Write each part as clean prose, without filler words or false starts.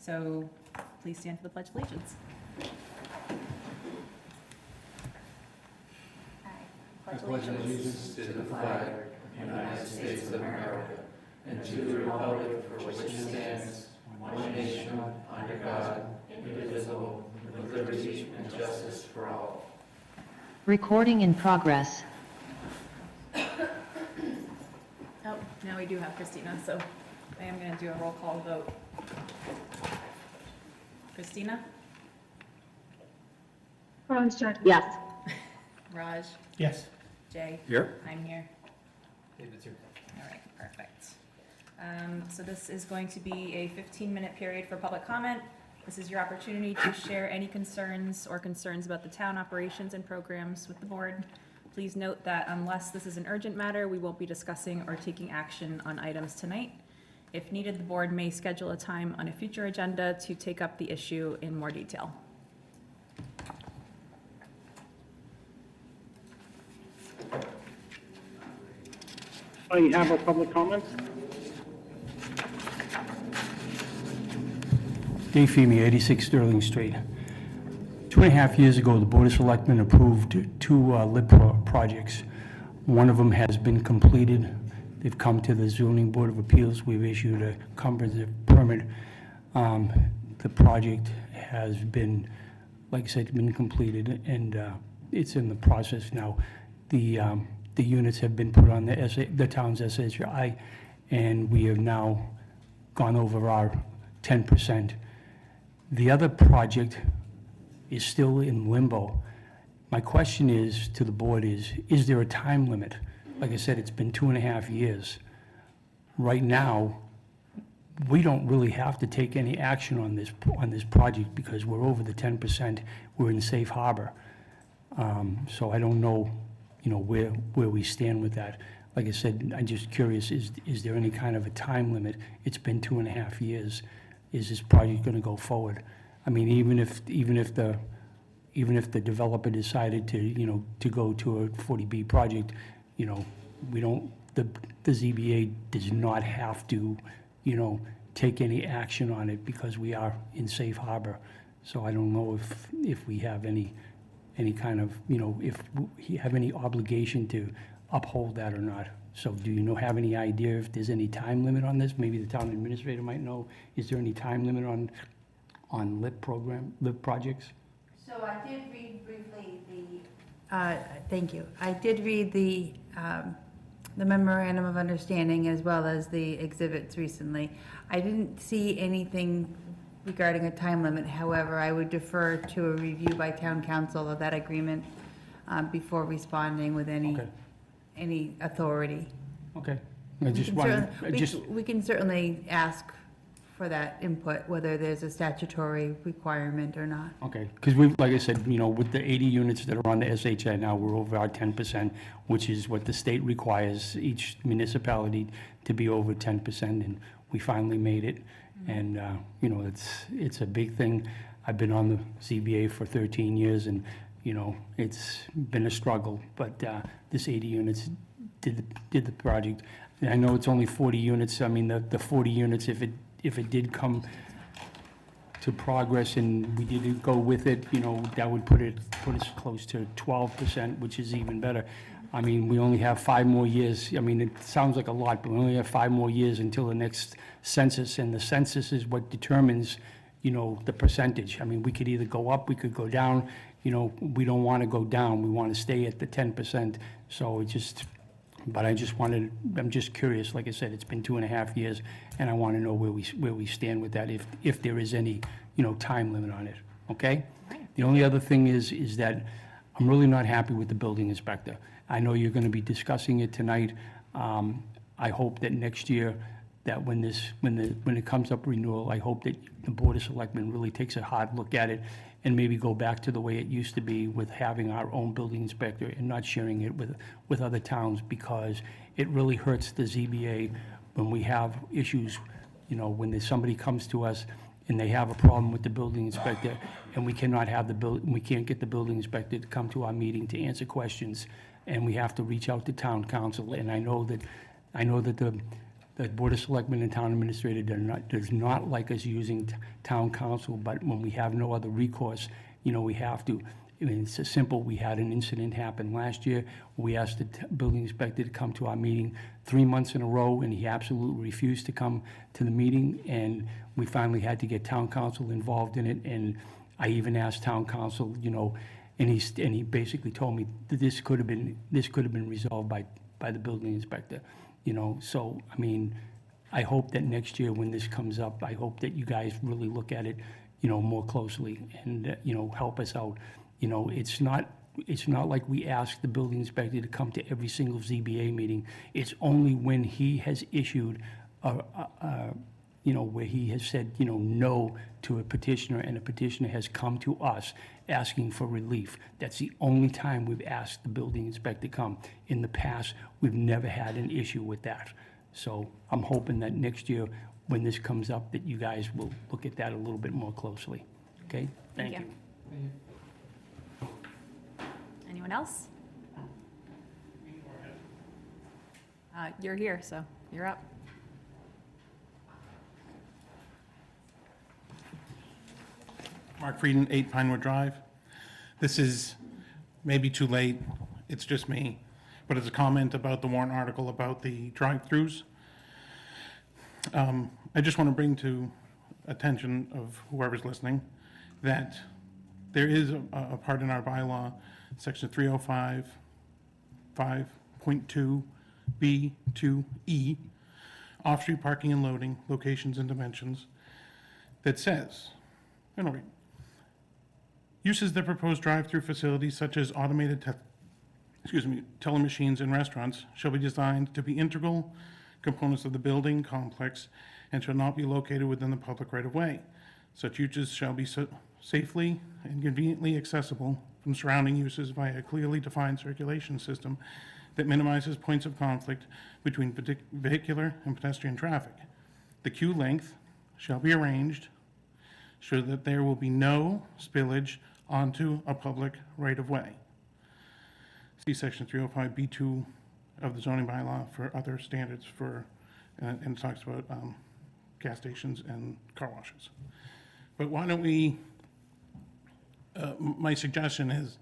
So please stand for the Pledge of Allegiance. I pledge allegiance to the flag of the United States of America and to the republic for which it stands, one nation, under God, indivisible, with liberty and justice for all. Recording in progress. Oh, now we do have Christina, so I am going to do a roll call vote. Christina? Yes. Raj? Yes. Jay? Here. I'm here. David's here. All right, perfect. So this is going to be a 15-minute period for public comment. This is your opportunity to share any concerns about the town operations and programs with the board. Please note that unless this is an urgent matter, we won't be discussing or taking action on items tonight. If needed, the board may schedule a time on a future agenda to take up the issue in more detail. You have our public comments? Dave Feemy, 86 Sterling Street. 2.5 years ago, the Board of Selectmen approved two LIP projects. One of them has been completed. They've come to the Zoning Board of Appeals. We've issued a comprehensive permit. The project has been, like I said, been completed, and it's in the process now. The units have been put on the town's SHI, and we have now gone over our 10%. The other project is still in limbo. My question is to the board is there a time limit? Like I said, it's been 2.5 years. Right now, we don't really have to take any action on this project because we're over the 10%. We're in safe harbor. So I don't know, where we stand with that. Like I said, I'm just curious, is there any kind of a time limit? It's been 2.5 years. Is this project going to go forward? I mean, even if the developer decided to go to a 40B project, we don't, the ZBA does not have to, take any action on it because we are in safe harbor. So I don't know if we have any kind of, if we have any obligation to uphold that or not. So do you have any idea if there's any time limit on this? Maybe the town administrator might know. Is there any time limit on LIP projects? So I did read briefly thank you. I did read the memorandum of understanding as well as the exhibits recently. I didn't see anything regarding a time limit. However, I would defer to a review by town council of that agreement before responding with any authority. Okay. We can certainly ask for that input, whether there's a statutory requirement or not. Okay, because like I said, with the 80 units that are on the SHI now, we're over our 10%, which is what the state requires each municipality to be over 10%, and we finally made it. And, it's a big thing. I've been on the ZBA for 13 years, and, it's been a struggle, but this 80 units did the project. And I know it's only 40 units. I mean, the 40 units, if it did come to progress and we did go with it, that would put us close to 12%, which is even better. I mean, we only have 5 more years. I mean, it sounds like a lot, but we only have 5 more years until the next census, and the census is what determines, the percentage. I mean, we could either go up, we could go down. We don't want to go down. We want to stay at the 10%. So I'm just curious. Like I said, it's been 2.5 years, and I want to know where we stand with that, if there is any, time limit on it, okay? The only other thing is that I'm really not happy with the building inspector. I know you're going to be discussing it tonight. I hope that next year, that when it comes up renewal, I hope that the Board of Selectmen really takes a hard look at it and maybe go back to the way it used to be with having our own building inspector and not sharing it with other towns, because it really hurts the ZBA when we have issues, when somebody comes to us and they have a problem with the building inspector, and we can't get the building inspector to come to our meeting to answer questions, and we have to reach out to town council. And I know that The Board of Selectmen and Town Administrator does not like us using town council, but when we have no other recourse, we have to. I mean, it's so simple. We had an incident happen last year. We asked the building inspector to come to our meeting 3 months in a row, and he absolutely refused to come to the meeting, and we finally had to get town council involved in it, and I even asked town council, and he basically told me that this could have been resolved by the building inspector, So, I mean, I hope that next year when this comes up, I hope that you guys really look at it, more closely and, help us out. It's not like we ask the building inspector to come to every single ZBA meeting. It's only when he has issued where he has said, no to a petitioner, and a petitioner has come to us asking for relief. That's the only time we've asked the building inspector to come. In the past, we've never had an issue with that. So I'm hoping that next year, when this comes up, that you guys will look at that a little bit more closely. Okay? Thank you. Anyone else? You're here, so you're up. Mark Frieden, 8 Pinewood Drive. This is maybe too late, it's just me, but it's a comment about the warrant article about the drive-throughs. I just want to bring to attention of whoever's listening that there is a part in our bylaw, section 305, 5.2, B2E, off-street parking and loading, locations and dimensions, that says, I'm going to read, uses that propose drive-through facilities such as automated teller machines in restaurants shall be designed to be integral components of the building complex and shall not be located within the public right-of-way. Such uses shall be safely and conveniently accessible from surrounding uses via a clearly defined circulation system that minimizes points of conflict between vehicular and pedestrian traffic. The queue length shall be arranged so that there will be no spillage onto a public right-of-way. See section 305B2 of the zoning bylaw for other standards for, and it talks about gas stations and car washes. But why don't we, my suggestion is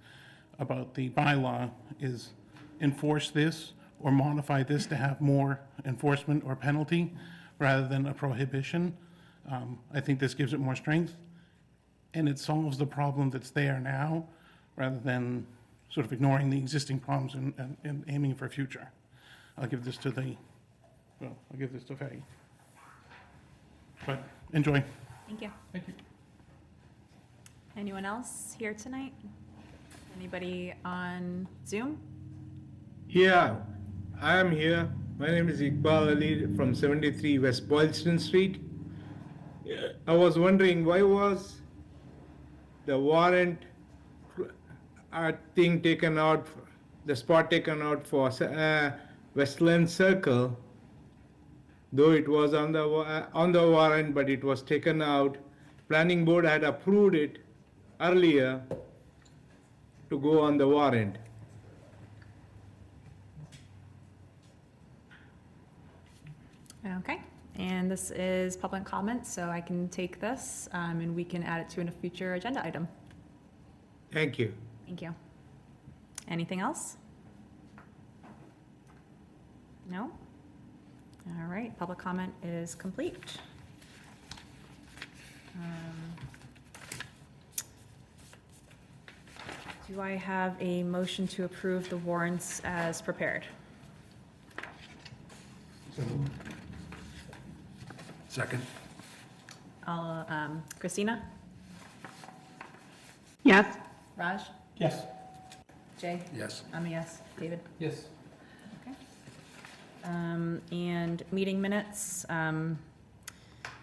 about the bylaw is enforce this or modify this to have more enforcement or penalty rather than a prohibition. I think this gives it more strength and it solves the problem that's there now rather than sort of ignoring the existing problems and aiming for future. I'll give this to Faye. But enjoy. Thank you. Thank you. Anyone else here tonight? Anybody on Zoom? Yeah, I am here. My name is Iqbal Ali from 73 West Boylston Street. I was wondering why was the warrant thing taken out, the spot taken out for Westland Circle, though it was on the warrant, but it was taken out. Planning board had approved it earlier to go on the warrant. Okay, and this is public comment, so I can take this and we can add it to a future agenda item. Thank you. Thank you. Anything else? No? All right, public comment is complete. Do I have a motion to approve the warrants as prepared? Second. Christina? Yes. Raj? Yes. Jay? Yes. I'm a yes. David? Yes. Okay. And meeting minutes,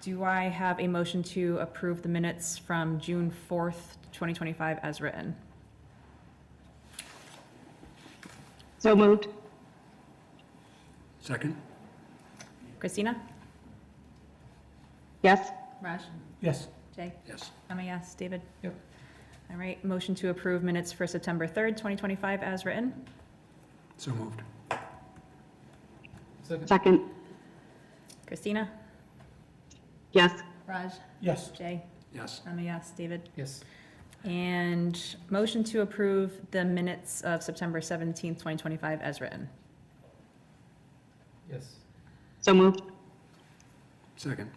do I have a motion to approve the minutes from June 4th, 2025 as written? So moved. Second. Christina? Yes. Raj? Yes. Jay? Yes. I'm a yes. David? Yep. All right, motion to approve minutes for September 3rd, 2025 as written? So moved. Second. Christina? Yes. Raj? Yes. Jay? Yes. I'm a yes. David? Yes. And motion to approve the minutes of September 17th, 2025 as written. Yes. So moved. Second.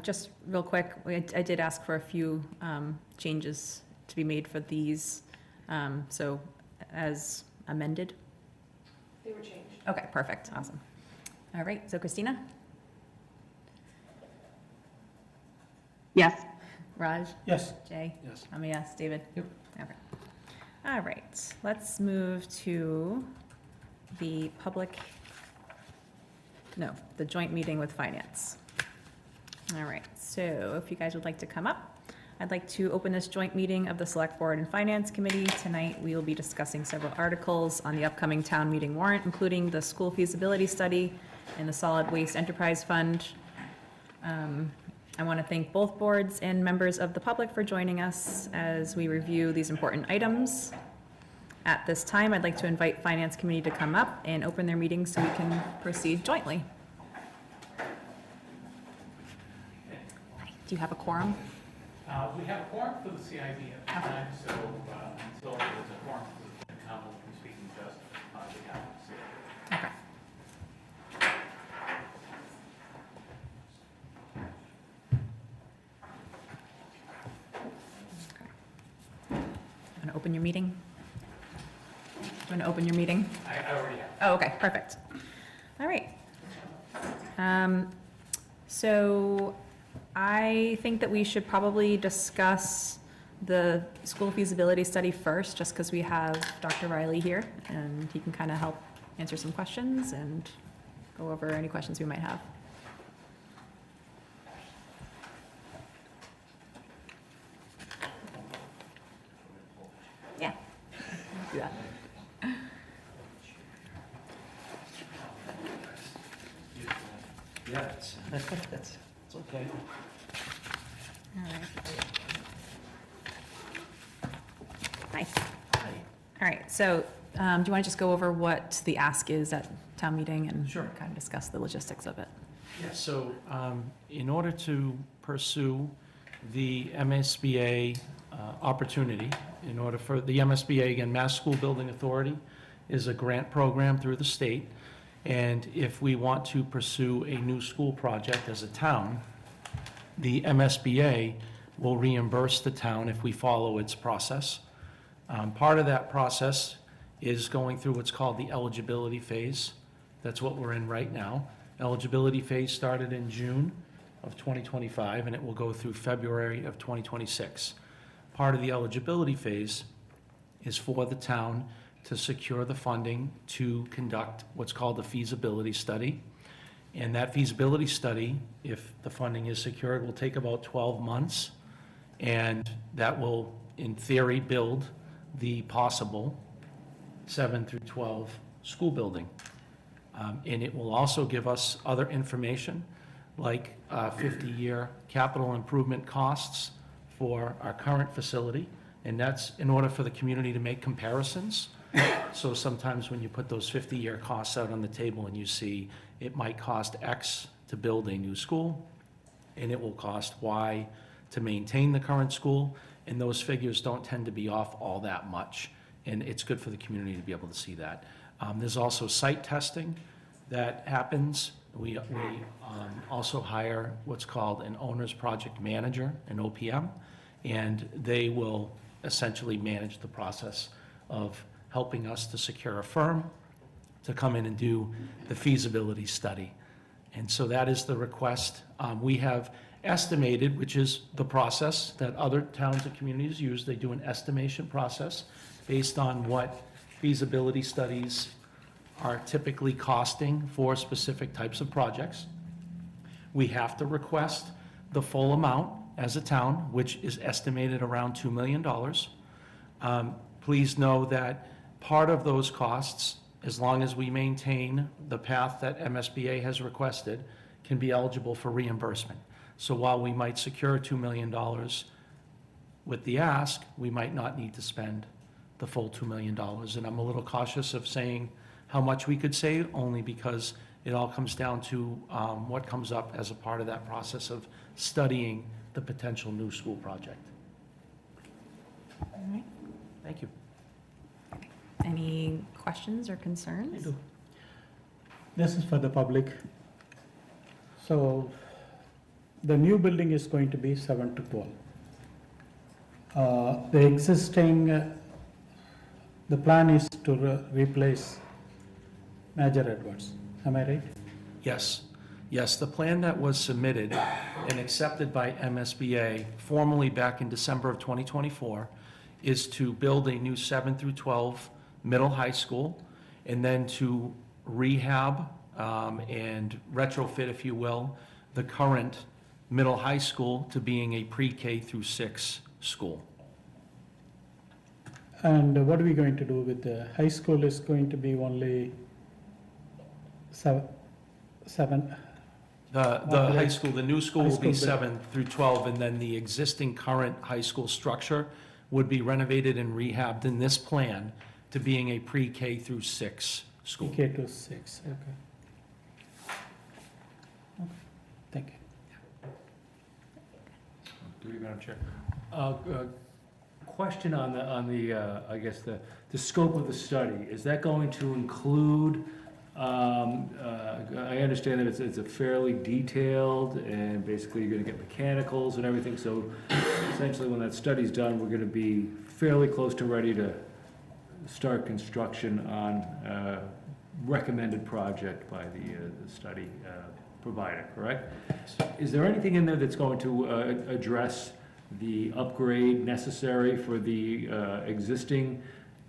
Just real quick, I did ask for a few changes to be made for these, so as amended. They were changed. Okay, perfect, awesome. All right, so Christina? Yes. Raj? Yes. Jay? Yes. I'm a yes. David? Yep. Okay. All right, let's move to the the joint meeting with finance. All right, so if you guys would like to come up, I'd like to open this joint meeting of the Select Board and Finance Committee. Tonight, we will be discussing several articles on the upcoming town meeting warrant, including the school feasibility study and the solid waste enterprise fund. I want to thank both boards and members of the public for joining us as we review these important items. At this time, I'd like to invite Finance Committee to come up and open their meeting so we can proceed jointly. Do you have a quorum? We have a quorum for the CIB at the time, so until there's a quorum for the town, we'll be speaking just on behalf of the CIB. Okay. Want to open your meeting? Do you want to open your meeting? I already have. Oh, okay, perfect. All right. So I think that we should probably discuss the school feasibility study first, just because we have Dr. Riley here, and he can kind of help answer some questions and go over any questions we might have. Yeah. Do that. Yeah, it's okay. All right. Nice. All right, so do you want to just go over what the ask is at town meeting and Sure. kind of discuss the logistics of it? Yeah, so in order to pursue the MSBA opportunity, in order for the MSBA, again, Mass School Building Authority, is a grant program through the state. And if we want to pursue a new school project as a town, the MSBA will reimburse the town if we follow its process. Part of that process is going through what's called the eligibility phase. That's what we're in right now. Eligibility phase started in June of 2025, and it will go through February of 2026. Part of the eligibility phase is for the town to secure the funding to conduct what's called a feasibility study. And that feasibility study, if the funding is secured, will take about 12 months. And that will, in theory, build the possible 7 through 12 school building. And it will also give us other information, like 50-year capital improvement costs for our current facility. And that's in order for the community to make comparisons. So sometimes when you put those 50-year costs out on the table and you see it might cost X to build a new school, and it will cost Y to maintain the current school, and those figures don't tend to be off all that much. And it's good for the community to be able to see that. There's also site testing that happens. We also hire what's called an owner's project manager, an OPM, and they will essentially manage the process of helping us to secure a firm to come in and do the feasibility study. And so that is the request. We have estimated, which is the process that other towns and communities use. They do an estimation process based on what feasibility studies are typically costing for specific types of projects. We have to request the full amount as a town, which is estimated around $2 million. Please know that part of those costs, as long as we maintain the path that MSBA has requested, can be eligible for reimbursement. So while we might secure $2 million with the ask, we might not need to spend the full $2 million. And I'm a little cautious of saying how much we could save, only because It all comes down to what comes up as a part of that process of studying the potential new school project. All right. Thank you. Any questions or concerns? This is for the public. So the new building is going to be 7 to 12. The existing, the plan is to replace Major Edwards. Am I right? Yes, yes, the plan that was submitted and accepted by MSBA formally back in December of 2024 is to build a new 7 through 12 middle high school, and then to rehab and retrofit, if you will, the current middle high school to being a pre-K through 6 school. And what are we going to do with the high school? Is going to be only seven? The high school, the new school will be High school 7 through 12, and then the existing current high school structure would be renovated and rehabbed in this plan to being a pre-K through 6 school. K to 6, okay. Okay, thank you. Through you, Madam Chair. Question on the I guess the scope of the study. Is that going to include, I understand that it's a fairly detailed, and basically you're gonna get mechanicals and everything, so essentially when that study's done, we're gonna be fairly close to ready to start construction on a recommended project by the study provider, correct? Is there anything in there that's going to address the upgrade necessary for the existing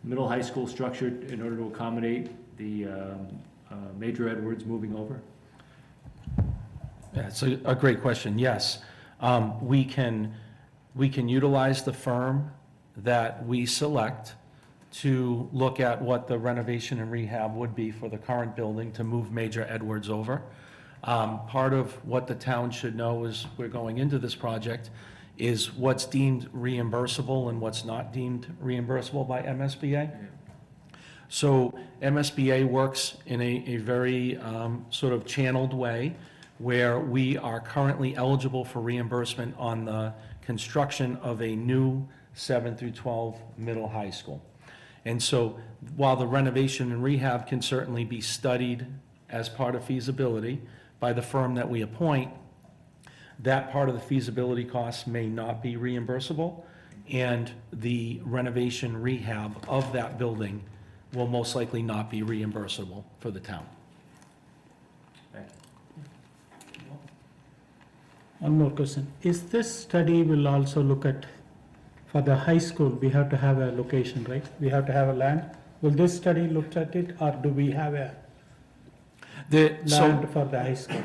middle high school structure in order to accommodate the Major Edwards moving over? Yeah, it's a great question, yes. We can utilize the firm that we select to look at what the renovation and rehab would be for the current building to move Major Edwards over. Part of what the town should know as we're going into this project is what's deemed reimbursable and what's not deemed reimbursable by MSBA. So MSBA works in a very sort of channeled way where we are currently eligible for reimbursement on the construction of a new 7 through 12 middle high school. And so while the renovation and rehab can certainly be studied as part of feasibility by the firm that we appoint, that part of the feasibility costs may not be reimbursable, and the renovation rehab of that building will most likely not be reimbursable for the town. Thank you. One more question. Is this study will also look at, for the high school, we have to have a location, right? We have to have a land. Will this study look at it, or do we have a land for the high school?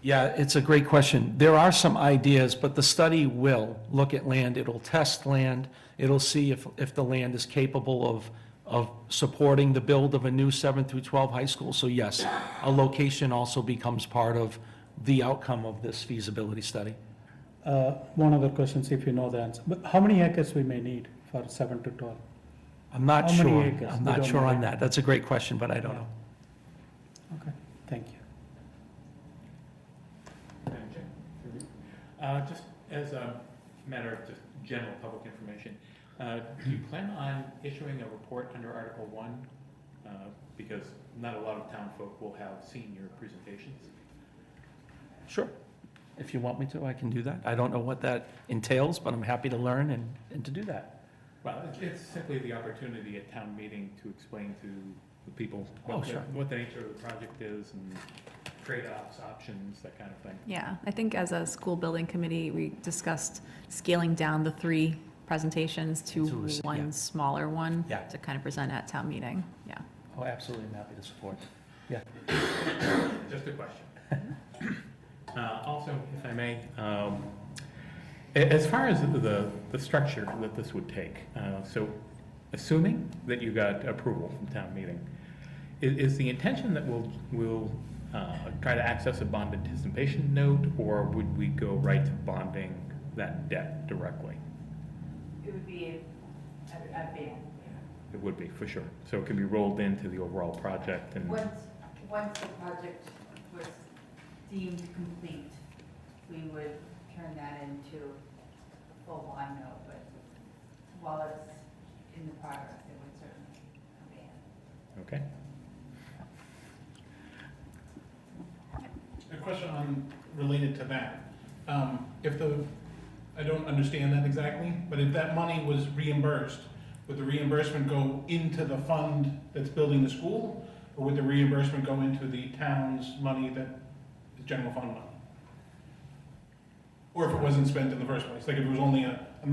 Yeah, it's a great question. There are some ideas, but the study will look at land. It'll test land. It'll see if the land is capable of supporting the build of a new 7 through 12 high school. So yes, a location also becomes part of the outcome of this feasibility study. One other question, see if you know the answer. But how many acres we may need for 7 to 12? I'm not How many sure. acres? I'm We not don't sure know. on that. That's a great question, but I don't know. Okay, thank you. Madam Chair. Just as a matter of just general public information, do you plan on issuing a report under Article 1? Because not a lot of town folk will have seen your presentations. Sure. If you want me to, I can do that. I don't know what that entails, but I'm happy to learn and to do that. Well, it's simply the opportunity at town meeting to explain to the people Oh, sure. what the nature of the project is and trade-offs, options, that kind of thing. Yeah, I think as a school building committee, we discussed scaling down the 3 presentations to To a s- one yeah. smaller one Yeah. to kind of present at town meeting, yeah. Oh, absolutely. I'm happy to support. Yeah. Just a question. Also, if I may, as far as the structure that this would take, so assuming that you got approval from town meeting, is the intention that we'll try to access a bond anticipation note, or would we go right to bonding that debt directly? It would be a ban. It would be, for sure. So it can be rolled into the overall project and. Once the project deemed complete, we would turn that into a full bond note, but while it's in the progress, it would certainly come in. Okay. A question related to that. I don't understand that exactly, but if that money was reimbursed, would the reimbursement go into the fund that's building the school? Or would the reimbursement go into the town's money that is general fund money? Or if it wasn't spent in the first place, like if it was only a $1.75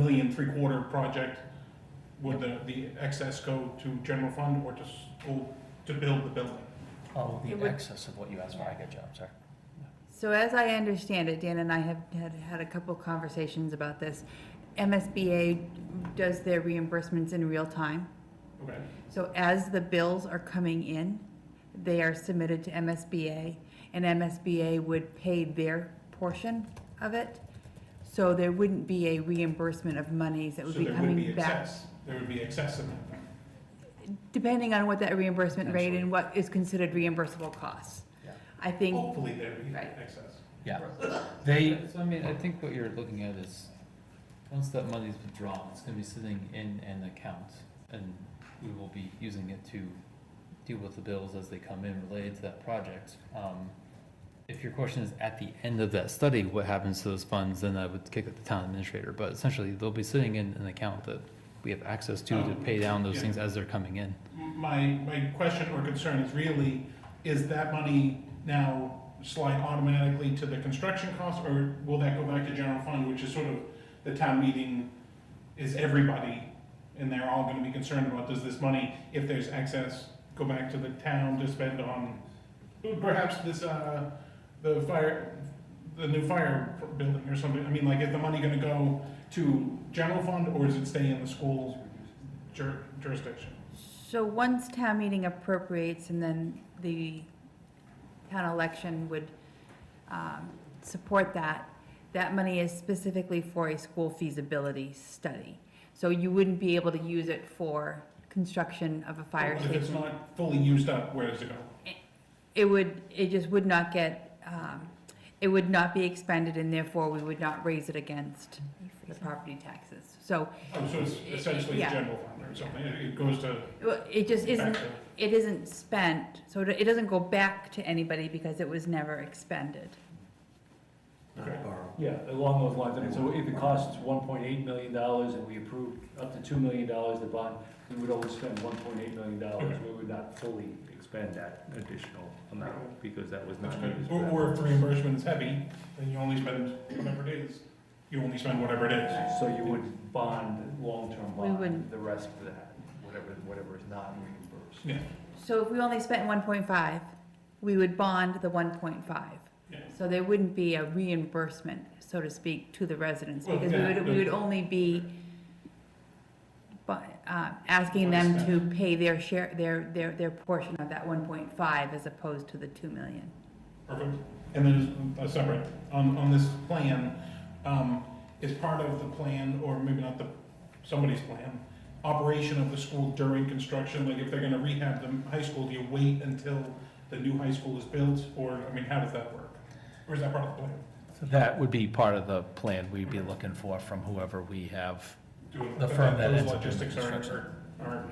million project, would the excess go to general fund or to school to build the building? Oh, It the would- excess of what you asked for, I get you, I'm sorry. So as I understand it, Dan and I have had a couple conversations about this. MSBA does their reimbursements in real time. Okay. So as the bills are coming in, they are submitted to MSBA, and MSBA would pay their portion of it. So there wouldn't be a reimbursement of monies that would be coming back. There would be excess in that. Depending on what that reimbursement rate and what is considered reimbursable costs. Yeah. I think, Hopefully there'd be Right. excess. Yeah. They, So I mean, I think what you're looking at is, once that money's withdrawn, it's gonna be sitting in an account, and we will be using it to deal with the bills as they come in related to that project. If your question is at the end of that study, what happens to those funds, then I would kick at the town administrator, but essentially, they'll be sitting in an account that we have access to pay down those Yeah. things as they're coming in. My question or concern is really, is that money now slide automatically to the construction costs, or will that go back to general fund, which is sort of the town meeting is everybody, and they're all gonna be concerned about, does this money, if there's excess, go back to the town to spend on perhaps this, the new fire building or something? I mean, like, is the money gonna go to general fund, or does it stay in the school's jurisdiction? so once town meeting appropriates and then the town election would support that, that money is specifically for a school feasibility study. So you wouldn't be able to use it for construction of a fire If it's station. not fully used up, where does it go? It just would not get, it would not be expended, and therefore we would not raise it against the property taxes. So Oh, so it's essentially Yeah. general fund or something, it goes to, it just isn't, back to, it isn't spent, so it doesn't go back to anybody because it was never expended. okay. Yeah, along those lines, I mean, so if it costs $1.8 million and we approved up to $2 million to bond, we would only spend $1.8 million. We would not fully expend that additional amount because that was That's not good. used. Or if the reimbursement is heavy, then you only spend whatever it is. You only spend whatever it is. So you would bond, long-term We bond, wouldn't. the rest of that, whatever is not reimbursed. Yeah, So if we only spent 1.5, we would bond the 1.5. yeah. So there wouldn't be a reimbursement, so to speak, to the residents, Well, because yeah, we would only be asking them to pay their share, their portion of that 1.5 as opposed to the 2 million. Perfect. And then a separate, on this plan, is part of the plan, or maybe not somebody's plan, operation of the school during construction, like if they're gonna rehab the high school, do you wait until the new high school is built, or, I mean, how does that work? Or is that part of the plan? so that would be part of the plan we'd be looking for from whoever we have. The firm that Those ends up doing the logistics construction. are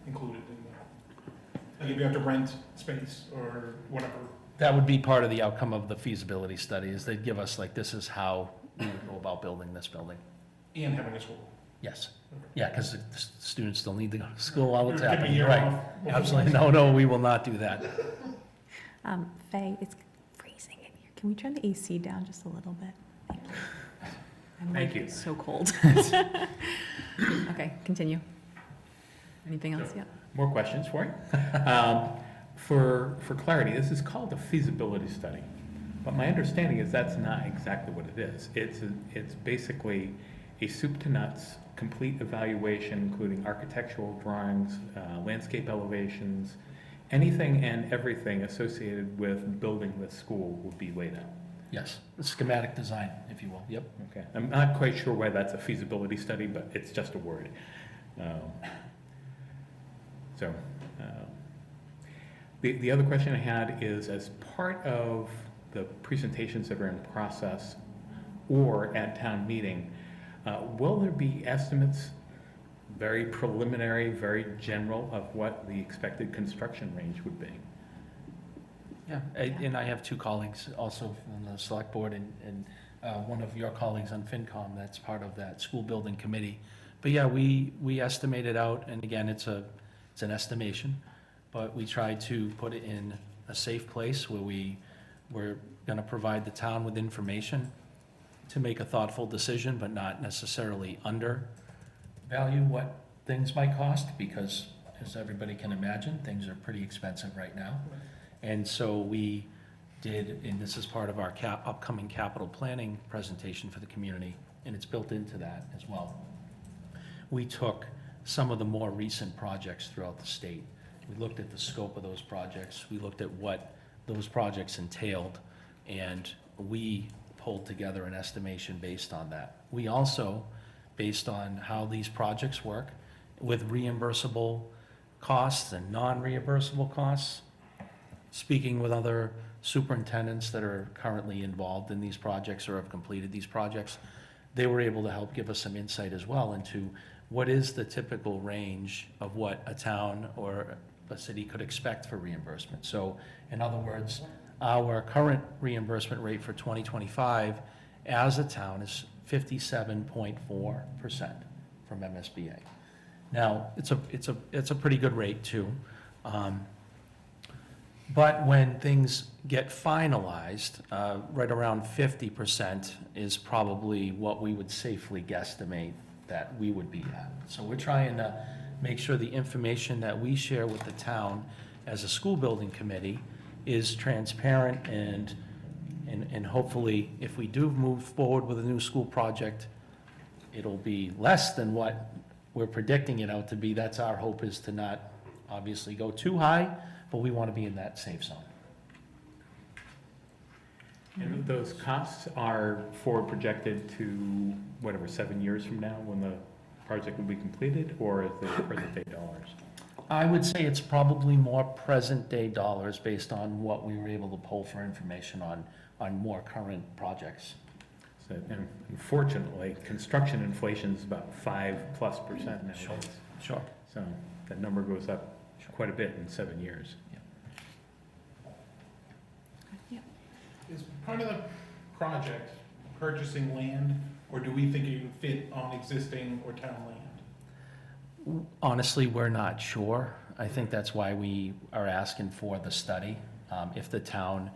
included in that. Like if you have to rent space or whatever. That would be part of the outcome of the feasibility study, is they'd give us, like, this is how we would go about building this building. And having a school. Yes. Yeah, because the students still need to go to school while it's Give me a happening, year right? off. Absolutely, no, we will not do that. Faye, it's freezing in here. Can we turn the AC down just a little bit? Thank you. I'm Thank like you. so cold. Okay, continue. Anything else? Yeah. More questions for you? For clarity, this is called a feasibility study, but my understanding is that's not exactly what it is. It's basically a soup to nuts, complete evaluation, including architectural drawings, landscape elevations, anything and everything associated with building the school will be laid out. Yes, schematic design, if you will, yep. Okay, I'm not quite sure why that's a feasibility study, but it's just a word. The other question I had is, as part of the presentations that are in process or at town meeting, will there be estimates, very preliminary, very general, of what the expected construction range would be? Yeah, and I have two colleagues also from the select board and one of your colleagues on FinCom that's part of that school building committee. But yeah, we estimate it out, and again, it's an estimation, but we try to put it in a safe place where we're gonna provide the town with information to make a thoughtful decision, but not necessarily undervalue what things might cost, because as everybody can imagine, things are pretty expensive right now. And so we did, and this is part of our upcoming capital planning presentation for the community, and it's built into that as well. We took some of the more recent projects throughout the state. We looked at the scope of those projects. We looked at what those projects entailed, and we pulled together an estimation based on that. We also, based on how these projects work, with reimbursable costs and non-reimbursable costs, speaking with other superintendents that are currently involved in these projects or have completed these projects, they were able to help give us some insight as well into what is the typical range of what a town or a city could expect for reimbursement. So in other words, our current reimbursement rate for 2025 as a town is 57.4% from MSBA. Now, it's a pretty good rate too. But when things get finalized, right around 50% is probably what we would safely guesstimate that we would be at. So we're trying to make sure the information that we share with the town as a school building committee is transparent, and hopefully if we do move forward with a new school project, it'll be less than what we're predicting it out to be. That's our hope, is to not obviously go too high, but we want to be in that safe zone. And those costs are forward projected to, whatever, 7 years from now when the project will be completed, or is it present day dollars? I would say it's probably more present day dollars based on what we were able to pull for information on more current projects. So, and unfortunately, construction inflation is about 5+% nowadays. Sure. So that number goes up quite a bit in 7 years. Is part of the project purchasing land, or do we think it can fit on existing or town land? Honestly, we're not sure. I think that's why we are asking for the study. If the town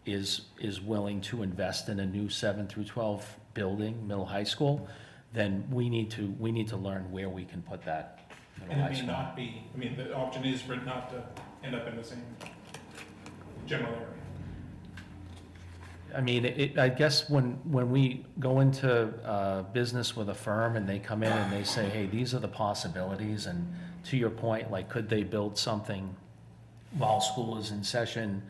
is willing to invest in a new 7 through 12 building, middle high school, then we need to learn where we can put that middle high And it school. may not be, I mean, the option is for it not to end up in the same general area. I mean, I guess when we go into business with a firm and they come in and they say, hey, these are the possibilities, and to your point, like, could they build something while school is in session,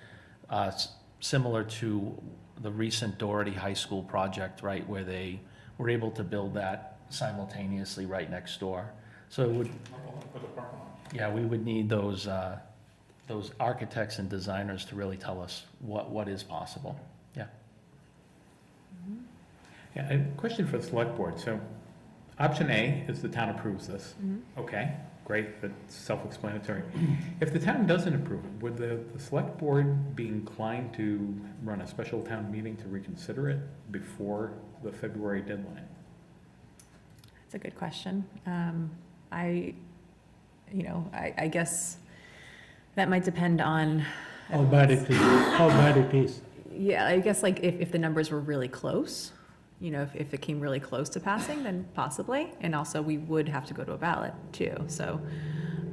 similar to the recent Doherty High School project, right, where they were able to build that simultaneously right next door. So it would, For the parking lot. yeah, we would need those architects and designers to really tell us what is possible. Yeah. Yeah, a question for the select board. So option A is the town approves this. Okay, great, that's self-explanatory. If the town doesn't approve it, would the select board be inclined to run a special town meeting to reconsider it before the February deadline? That's a good question. I guess that might depend on. How bad it is, how bad it is. Yeah, I guess like if the numbers were really close, if it came really close to passing, then possibly. And also we would have to go to a ballot too. So,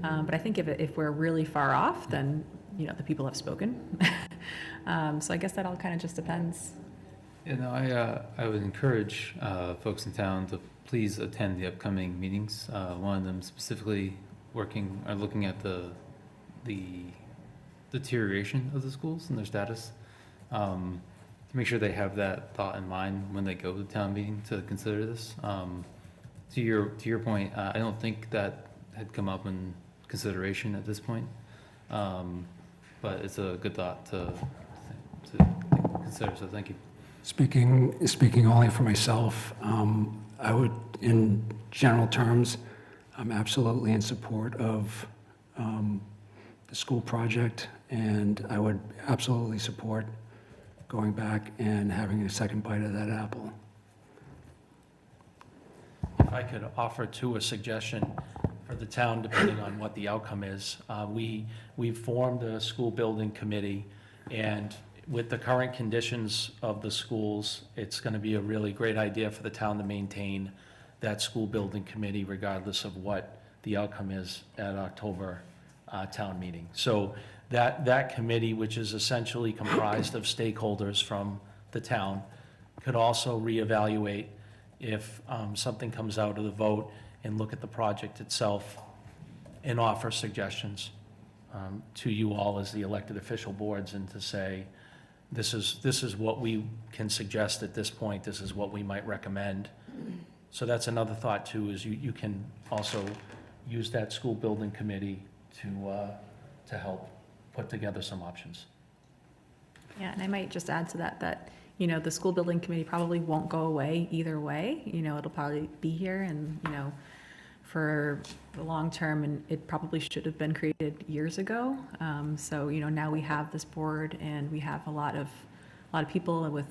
but I think if we're really far off, then, the people have spoken. So I guess that all kind of just depends. I would encourage folks in town to please attend the upcoming meetings. One of them specifically looking at the deterioration of the schools and their status. To make sure they have that thought in mind when they go to the town meeting to consider this. To your point, I don't think that had come up in consideration at this point, but it's a good thought to consider, so thank you. Speaking only for myself, I would, in general terms, I'm absolutely in support of the school project, and I would absolutely support going back and having a second bite of that apple. If I could offer too a suggestion for the town, depending on what the outcome is. We've formed a school building committee, and with the current conditions of the schools, it's going to be a really great idea for the town to maintain that school building committee regardless of what the outcome is at October town meeting. So that committee, which is essentially comprised of stakeholders from the town, could also reevaluate if something comes out of the vote and look at the project itself and offer suggestions to you all as the elected official boards, and to say, this is what we can suggest at this point, this is what we might recommend. So that's another thought too, is you can also use that school building committee to help put together some options. Yeah, and I might just add to that, you know, the school building committee probably won't go away either way. You know, it'll probably be here and, you know, for the long term, and it probably should have been created years ago. So, you know, now we have this board and we have a lot of people with,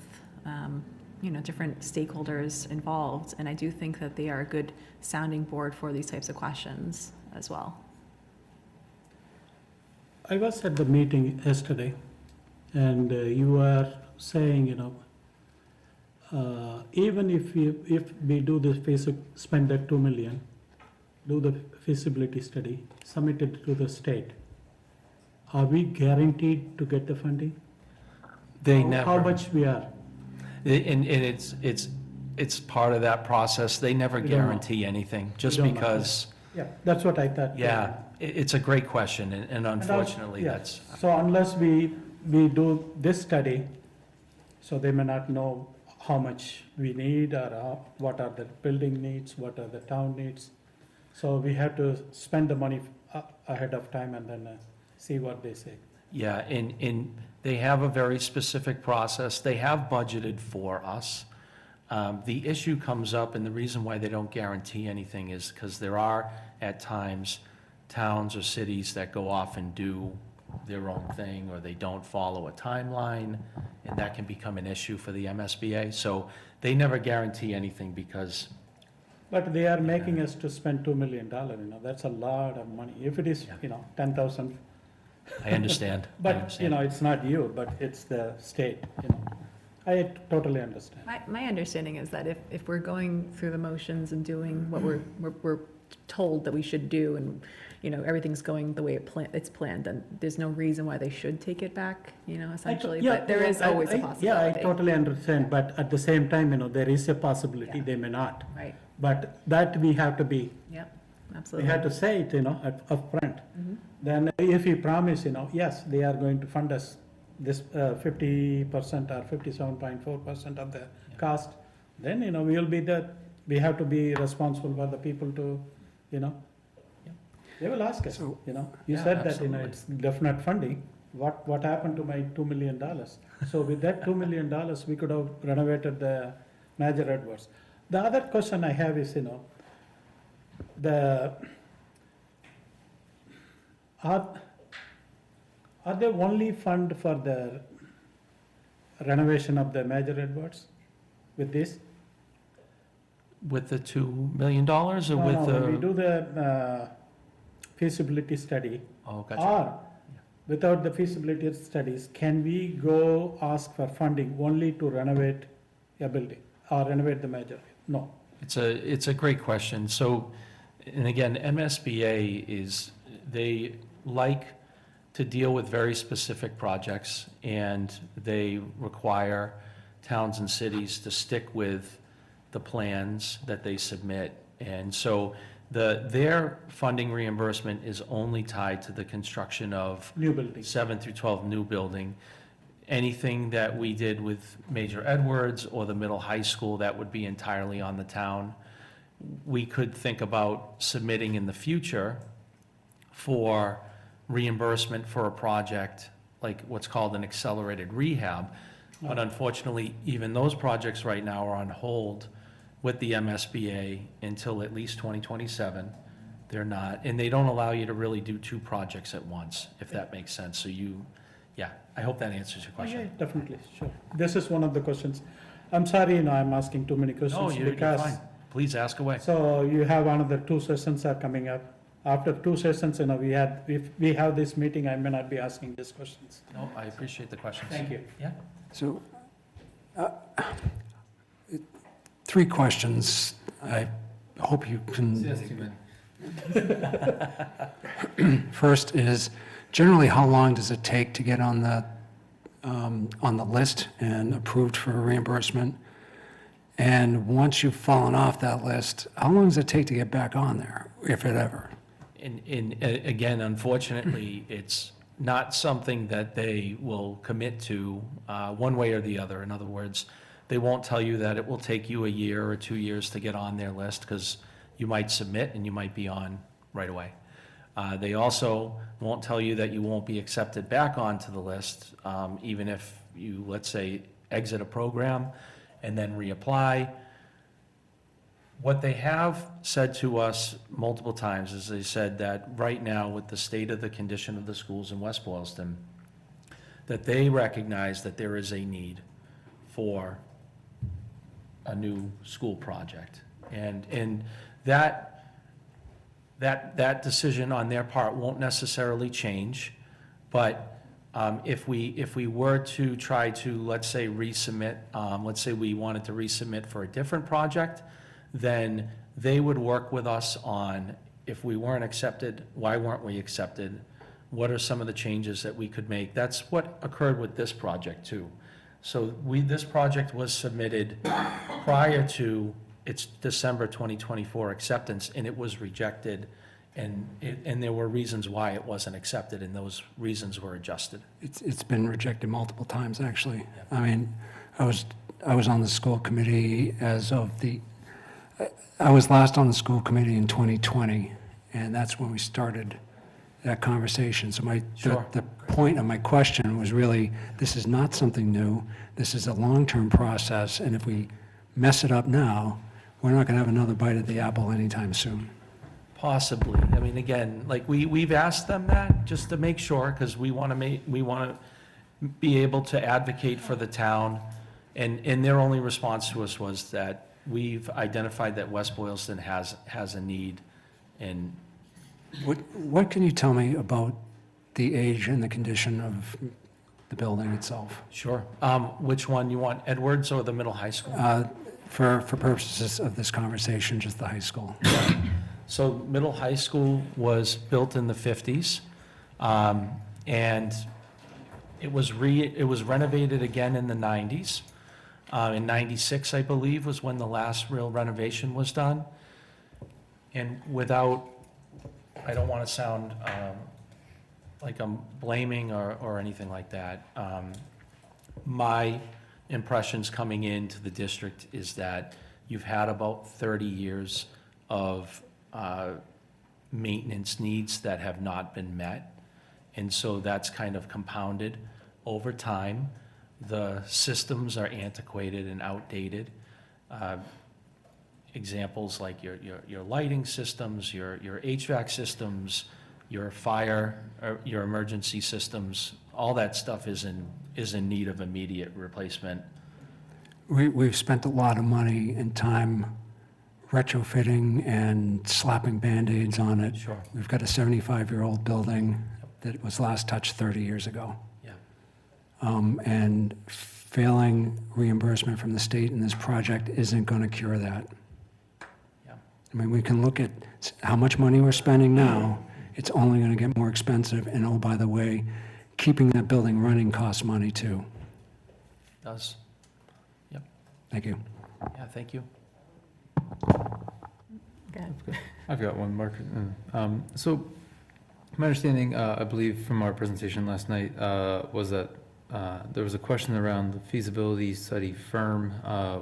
you know, different stakeholders involved. And I do think that they are a good sounding board for these types of questions as well. I was at the meeting yesterday, and you were saying, you know, even if we do the spend that 2 million, do the feasibility study, submit it to the state, are we guaranteed to get the funding? They never. How much we are? And it's part of that process. They never We don't know. guarantee anything, just We don't know. because, Yeah, that's what I thought. yeah, it's a great question, and unfortunately, Yeah. that's, So unless we do this study, so they may not know how much we need, or what are the building needs, what are the town needs. So we have to spend the money ahead of time and then see what they say. yeah, and they have a very specific process. They have budgeted for us. The issue comes up, and the reason why they don't guarantee anything is because there are, at times, towns or cities that go off and do their own thing, or they don't follow a timeline, and that can become an issue for the MSBA. So they never guarantee anything because, But they are making us to spend $2 million, you know, that's a lot of money. If it is, you know, 10,000. I understand. I But, understand. you know, it's not you, but it's the state, you know. I totally understand. My understanding is that if we're going through the motions and doing what we're told that we should do, and, you know, everything's going the way it's planned, then there's no reason why they should take it back, you know, essentially. Yeah, But there is always a possibility. Yeah, I totally understand, but at the same time, you know, there is a possibility Yeah. they may not. Right, But that we have to be, yep, we absolutely. have to say it, you know, upfront. Mhm. Then if we promise, you know, yes, they are going to fund us this 50% or 57.4% of the cost, then, you know, we have to be responsible for the people to, you know. They will ask us, So- you know, you Yeah, said that, you know, absolutely. it's definite funding, what happened to my $2 million? So with that $2 million, we could have renovated the Major Edwards. The other question I have is, you know, are they only fund for the renovation of the Major Edwards with this? With the $2 million, or with No, when we the? do the feasibility study, Oh, gotcha. or without the feasibility studies, can we go ask for funding only to renovate a building or renovate the major? No. It's a great question. So, and again, MSBA they like to deal with very specific projects, and they require towns and cities to stick with the plans that they submit. And so their funding reimbursement is only tied to the construction of New building. 7 through 12 new building. Anything that we did with Major Edwards or the middle high school, that would be entirely on the town. We could think about submitting in the future for reimbursement for a project like what's called an accelerated rehab, But unfortunately, even those projects right now are on hold with the MSBA until at least 2027. They're not, and they don't allow you to really do two projects at once, if that makes sense. So yeah, I hope that answers your Yeah, question. definitely, sure. This is one of the questions. I'm sorry, I'm asking too many questions. No, you're because fine. Please ask away. So you have another 2 sessions are coming up. After 2 sessions, if we have this meeting, I may not be asking these questions. No, I appreciate the questions. Thank you. Yeah. So, 3 questions. I hope you can. Yes, too many. First is, generally, how long does it take to get on the list and approved for reimbursement? And once you've fallen off that list, how long does it take to get back on there, if it ever? Again, unfortunately, it's not something that they will commit to one way or the other. In other words, they won't tell you that it will take you a year or 2 years to get on their list, because you might submit and you might be on right away. They also won't tell you that you won't be accepted back onto the list, even if you, let's say, exit a program and then reapply. What they have said to us multiple times is they said that right now, with the state of the condition of the schools in West Boylston, that they recognize that there is a need for a new school project. And that decision on their part won't necessarily change, but if we were to try to, let's say, resubmit, let's say we wanted to resubmit for a different project, then they would work with us on, if we weren't accepted, why weren't we accepted? What are some of the changes that we could make? That's what occurred with this project too. So this project was submitted prior to its December 2024 acceptance, and it was rejected, and there were reasons why it wasn't accepted, and those reasons were adjusted. It's been rejected multiple times, actually. I mean, I was on the school committee I was last on the school committee in 2020, and that's when we started that conversation. So the point of my question was really, this is not something new. This is a long-term process, and if we mess it up now, we're not going to have another bite at the apple anytime soon. Possibly. I mean, again, like we've asked them that just to make sure, because we want to be able to advocate for the town, and their only response to us was that we've identified that West Boylston has a need. And what can you tell me about the age and the condition of the building itself? Sure. Which one you want, Edwards or the middle high school? For purposes of this conversation, just the high school. So middle high school was built in the 50s, and it was renovated again in the 90s. In 96, I believe, was when the last real renovation was done. And I don't want to sound like I'm blaming or anything like that. My impressions coming into the district is that you've had about 30 years of maintenance needs that have not been met. And so that's kind of compounded over time. The systems are antiquated and outdated. Examples like your lighting systems, your HVAC systems, your fire, your emergency systems, all that stuff is in need of immediate replacement. We've spent a lot of money and time retrofitting and slapping Band-Aids on it. Sure. We've got a 75-year-old building that was last touched 30 years ago. And failing reimbursement from the state in this project isn't going to cure that. Yeah. I mean, we can look at how much money we're spending now. It's only going to get more expensive. And oh, by the way, keeping that building running costs money too. It does. Yep. Thank you. Yeah, thank you. I've got one, Mark. So my understanding, I believe from our presentation last night, was that there was a question around the feasibility study firm.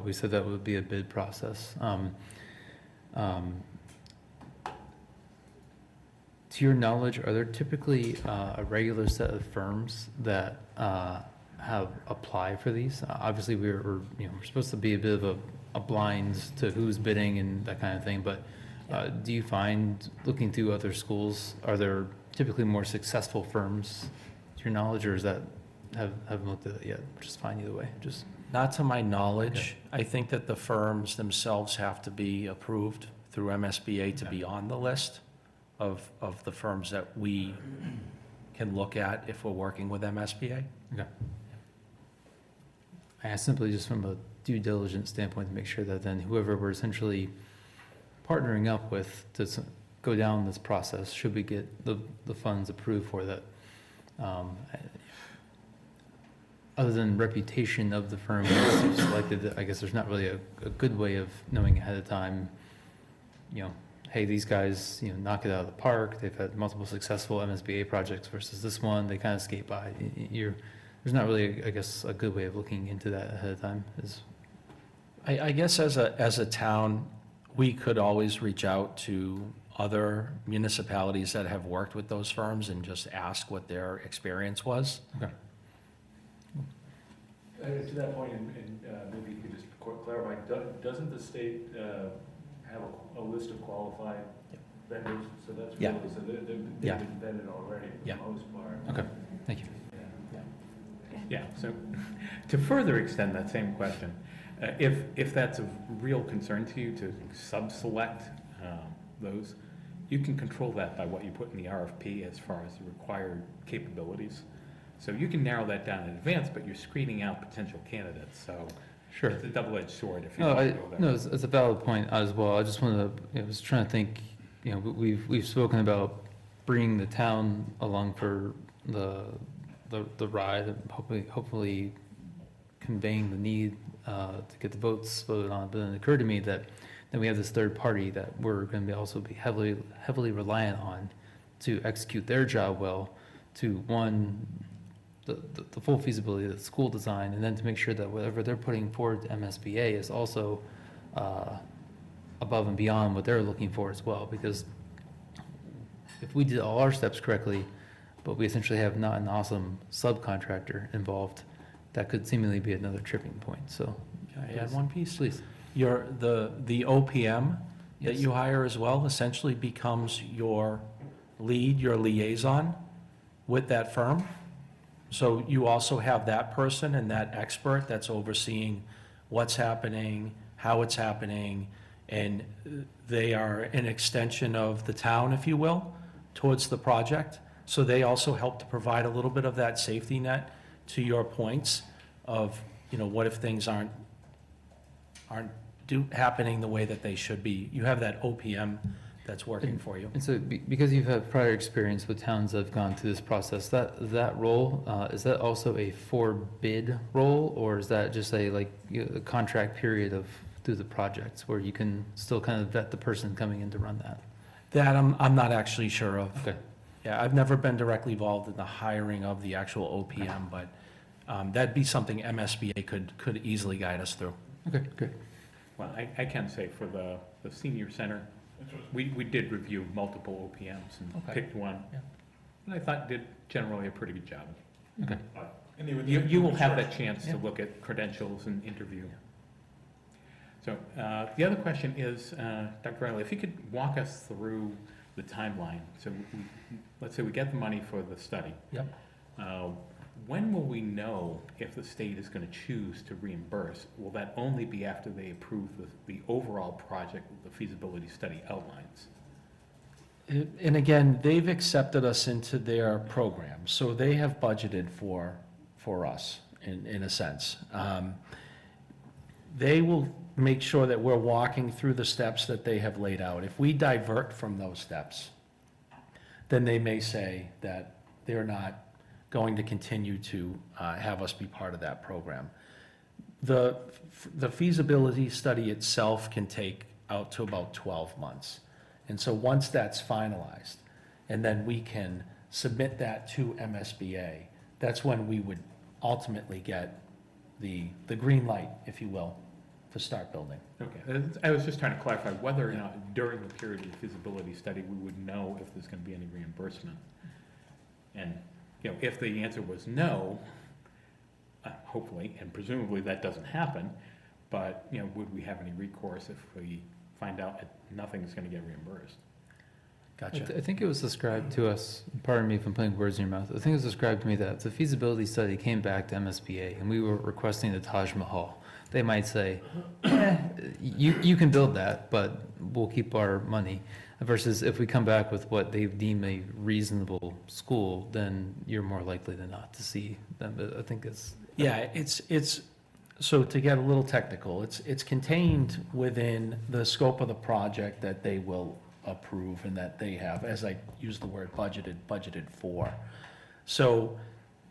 We said that would be a bid process. To your knowledge, are there typically a regular set of firms that have apply for these? Obviously, we're supposed to be a bit of a blind to who's bidding and that kind of thing, but do you find, looking through other schools, are there typically more successful firms, to your knowledge, or is that, haven't looked at it yet, which is fine either way, just. Not to my knowledge. I think that the firms themselves have to be approved through MSBA to be on the list of the firms that we can look at if we're working with MSBA. Okay. I asked simply just from a due diligence standpoint to make sure that then whoever we're essentially partnering up with to go down this process, should we get the funds approved for that, other than reputation of the firm you've selected, I guess there's not really a good way of knowing ahead of time, hey, these guys, knock it out of the park. They've had multiple successful MSBA projects versus this one. They kind of skate by. There's not really, I guess, a good way of looking into that ahead of time. I guess as a town, we could always reach out to other municipalities that have worked with those firms and just ask what their experience was. Okay. To that point, and maybe you could just clarify, doesn't the state have a list of qualified vendors? So that's Yeah. really, so they've been vetted already for Yeah. the most part. Okay, thank you. Yeah, so to further extend that same question, if that's of real concern to you to sub-select those, you can control that by what you put in the RFP as far as the required capabilities. So you can narrow that down in advance, but you're screening out potential candidates, so Sure. it's a double-edged sword if you No, want to go there. no, it's a valid point as well. I just wanted to, I was trying to think, we've spoken about bringing the town along for the ride, and hopefully conveying the need to get the votes voted on. But then it occurred to me that then we have this third party that we're going to also be heavily reliant on to execute their job well, to one, the full feasibility of the school design, and then to make sure that whatever they're putting forward to MSBA is also above and beyond what they're looking for as well. Because if we did all our steps correctly, but we essentially have not an awesome subcontractor involved, that could seemingly be another tripping point. So, Can I add one piece? please. The OPM that Yes. you hire as well essentially becomes your lead, your liaison with that firm. So you also have that person and that expert that's overseeing what's happening, how it's happening, and they are an extension of the town, if you will, towards the project. So they also help to provide a little bit of that safety net to your points of, what if things aren't happening the way that they should be. You have that OPM that's working for you. And so because you've had prior experience with towns that have gone through this process, that role, is that also a for bid role, or is that just a contract period through the projects where you can still kind of vet the person coming in to run that? That I'm not actually sure of. Okay. Yeah, I've never been directly involved in the hiring of the actual OPM, but that'd be something MSBA could easily guide us through. Okay, great. Well, I can say for the senior center, we did review multiple OPMs and Okay. picked one. Yeah. And I thought did generally a pretty good job. Okay. You will have that chance to Yeah. look at credentials and interview. So the other question is, Dr. Riley, if you could walk us through the timeline. So let's say we get the money for the study. Yep. When will we know if the state is going to choose to reimburse? Will that only be after they approve the overall project that the feasibility study outlines? And again, they've accepted us into their program, so they have budgeted for us, in a sense. They will make sure that we're walking through the steps that they have laid out. If we divert from those steps, then they may say that they're not going to continue to have us be part of that program. The feasibility study itself can take out to about 12 months. And so once that's finalized, and then we can submit that to MSBA, that's when we would ultimately get the green light, if you will, to start building. Okay, I was just trying to clarify whether or not during the period of the feasibility study, we would know if there's going to be any reimbursement. And if the answer was no, hopefully, and presumably that doesn't happen, but, you know, would we have any recourse if we find out that nothing's gonna get reimbursed? I think it was described to us, pardon me if I'm putting words in your mouth, I think it was described to me that if the feasibility study came back to MSBA and we were requesting the Taj Mahal, they might say, you can build that, but we'll keep our money. Versus if we come back with what they deem a reasonable school, then you're more likely than not to see them. But I think it's. Yeah, it's, so to get a little technical, it's contained within the scope of the project that they will approve and that they have, as I use the word budgeted for. So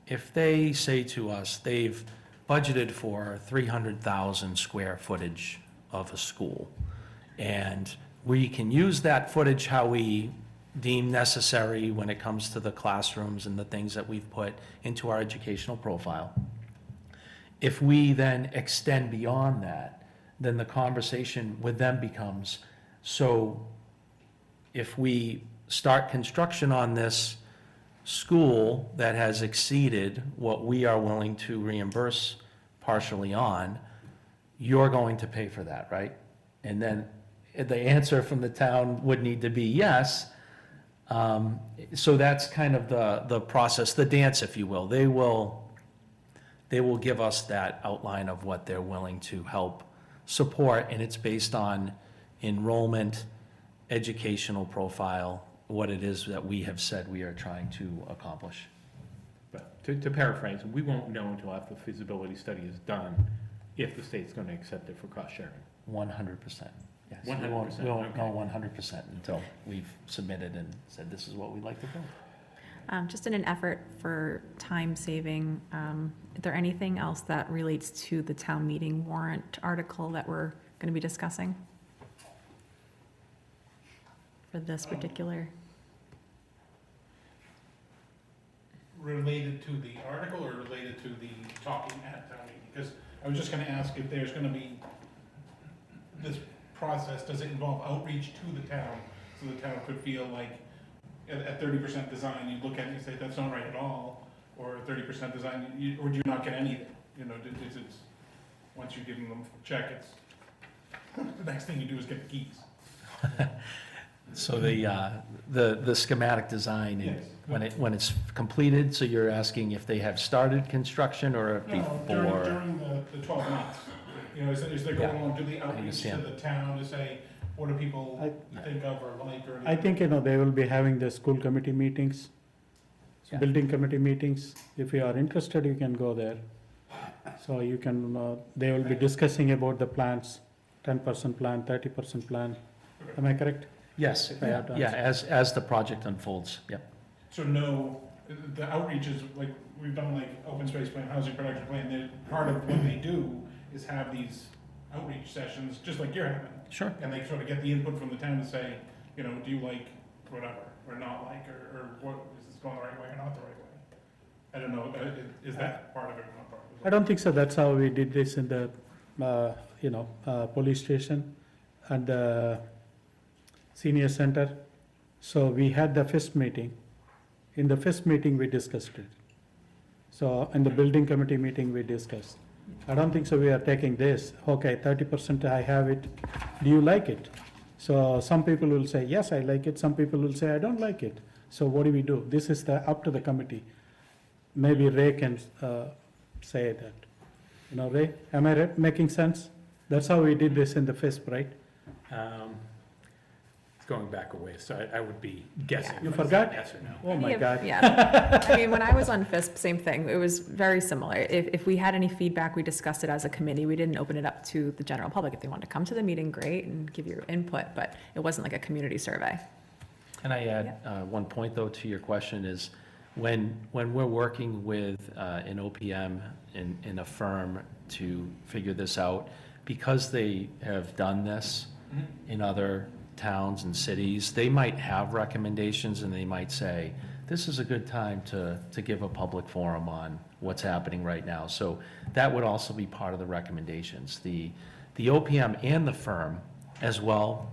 if they say to us, they've budgeted for 300,000 square footage of a school, and we can use that footage how we deem necessary when it comes to the classrooms and the things that we've put into our educational profile. If we then extend beyond that, then the conversation with them becomes, so if we start construction on this school that has exceeded what we are willing to reimburse partially on, you're going to pay for that, right? And then the answer from the town would need to be yes. So that's kind of the process, the dance, if you will. They will give us that outline of what they're willing to help support, and it's based on enrollment, educational profile, what it is that we have said we are trying to accomplish. But to paraphrase, we won't know until after the feasibility study is done if the state's gonna accept it for cost sharing. 100%. Yes. 100%, We won't okay. know 100% until we've submitted and said, this is what we'd like to build. Just in an effort for time saving, is there anything else that relates to the town meeting warrant article that we're going to be discussing for this particular? Related to the article or related to the talking at town meeting? Because I was just gonna ask if there's gonna be, this process, does it involve outreach to the town? So the town could feel like at 30% design, you look at it and say, that's not right at all, or 30% design, or do you not get anything? You know, it's, once you give them a check, it's, the next thing you do is get the keys. So the schematic design, Yes. when it's completed, so you're asking if they have started construction or No, before? during the 12 months, you know, is there going on, do the outreach to understand. the town to say, what do people think of or like, or? I think, they will be having the school committee meetings, Yeah. building committee meetings. If you are interested, you can go there. So you can, they will be discussing about the plans, 10% plan, 30% plan. Am I correct? Yes, If I have to yeah, as the project unfolds, yep. So no, the outreach is like, we've done like open space plan, housing production plan, part of what they do is have these outreach sessions, just like you're having. Sure. And they sort of get the input from the town to say, you know, do you like whatever, or not like, or what, is this going the right way or not the right way? I don't know, is that part of it or not part of it? I don't think so. That's how we did this in the, police station and the senior center. So we had the first meeting. In the first meeting, we discussed it. So in the building committee meeting, we discussed. I don't think so we are taking this, okay, 30% I have it, do you like it? So some people will say, yes, I like it, some people will say, I don't like it. So what do we do? This is up to the committee. Maybe Ray can say that. Ray, am I making sense? That's how we did this in the FISP, right? It's going back a ways, so I would be guessing. You if I said forgot? Yes or no. Oh, my God. Yeah. I mean, when I was on FISP, same thing. It was very similar. If we had any feedback, we discussed it as a committee. We didn't open it up to the general public. If they wanted to come to the meeting, great, and give your input, but it wasn't like a community survey. Can I add one point, though, to your question is, when we're working with an OPM in a firm to figure this out, because they have done this in other towns and cities, they might have recommendations and they might say, this is a good time to give a public forum on what's happening right now. So that would also be part of the recommendations. The OPM and the firm as well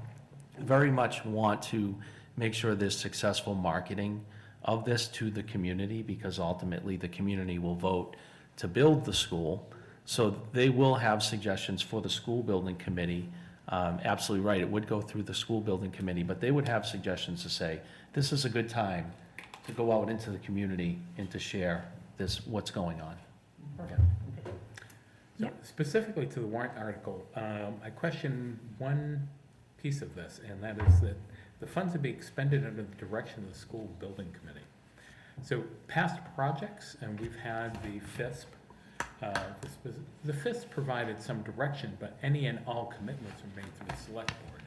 very much want to make sure there's successful marketing of this to the community, because ultimately the community will vote to build the school. So they will have suggestions for the school building committee. Absolutely right, it would go through the school building committee, but they would have suggestions to say, this is a good time to go out into the community and to share this, what's going on. Yeah. So specifically to the warrant article, I question one piece of this, and that is that the funds would be expended under the direction of the school building committee. So past projects, and we've had the FISP, the FISP provided some direction, but any and all commitments were made through the select board.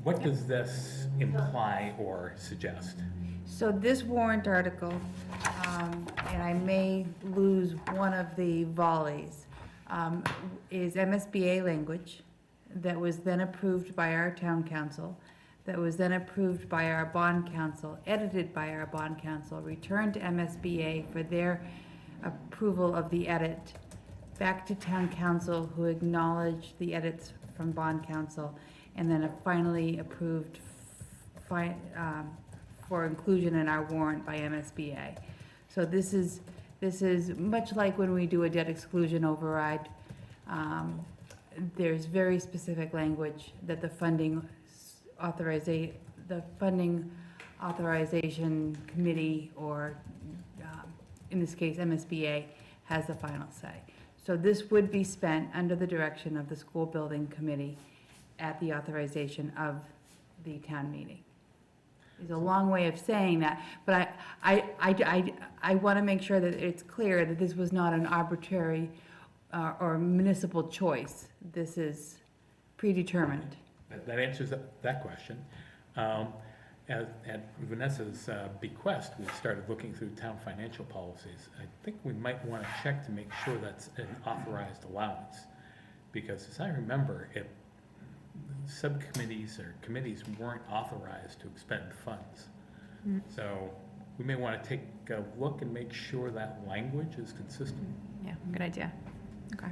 What does this imply or suggest? So this warrant article, and I may lose one of the volleys, is MSBA language that was then approved by our town council, that was then approved by our bond council, edited by our bond council, returned to MSBA for their approval of the edit, back to town council, who acknowledged the edits from bond council, and then finally approved for inclusion in our warrant by MSBA. So this is much like when we do a debt exclusion override. There's very specific language that the funding authorization committee, or in this case MSBA, has the final say. So this would be spent under the direction of the school building committee at the authorization of the town meeting. It's a long way of saying that, but I want to make sure that it's clear that this was not an arbitrary or municipal choice. This is predetermined. That answers that question. At Vanessa's bequest, we started looking through town financial policies. I think we might want to check to make sure that's an authorized allowance, because as I remember, if subcommittees or committees weren't authorized to expend funds. So we may want to take a look and make sure that language is consistent. Yeah, good idea. Okay.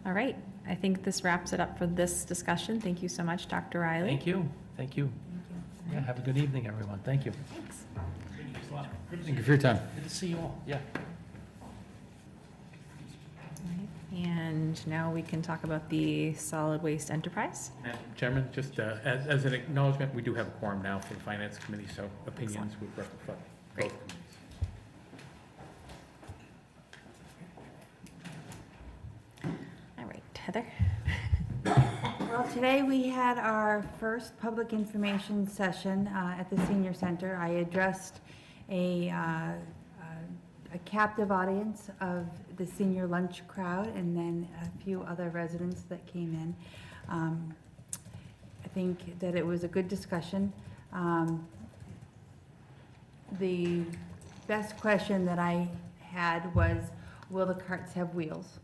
All right. I think this wraps it up for this discussion. Thank you so much, Dr. Riley. Thank you. Thank you. Yeah, have a good evening, everyone. Thank you. Thanks. Thank you for your time. Good to see you all. Yeah. All right. And now we can talk about the solid waste enterprise. Madam Chairman, just as an acknowledgement, we do have a quorum now for the Finance Committee, so opinions would reflect both committees. All right, Heather. Well, today we had our first public information session at the senior center. I addressed a captive audience of the senior lunch crowd, and then a few other residents that came in. I think that it was a good discussion. The best question that I had was, will the carts have wheels?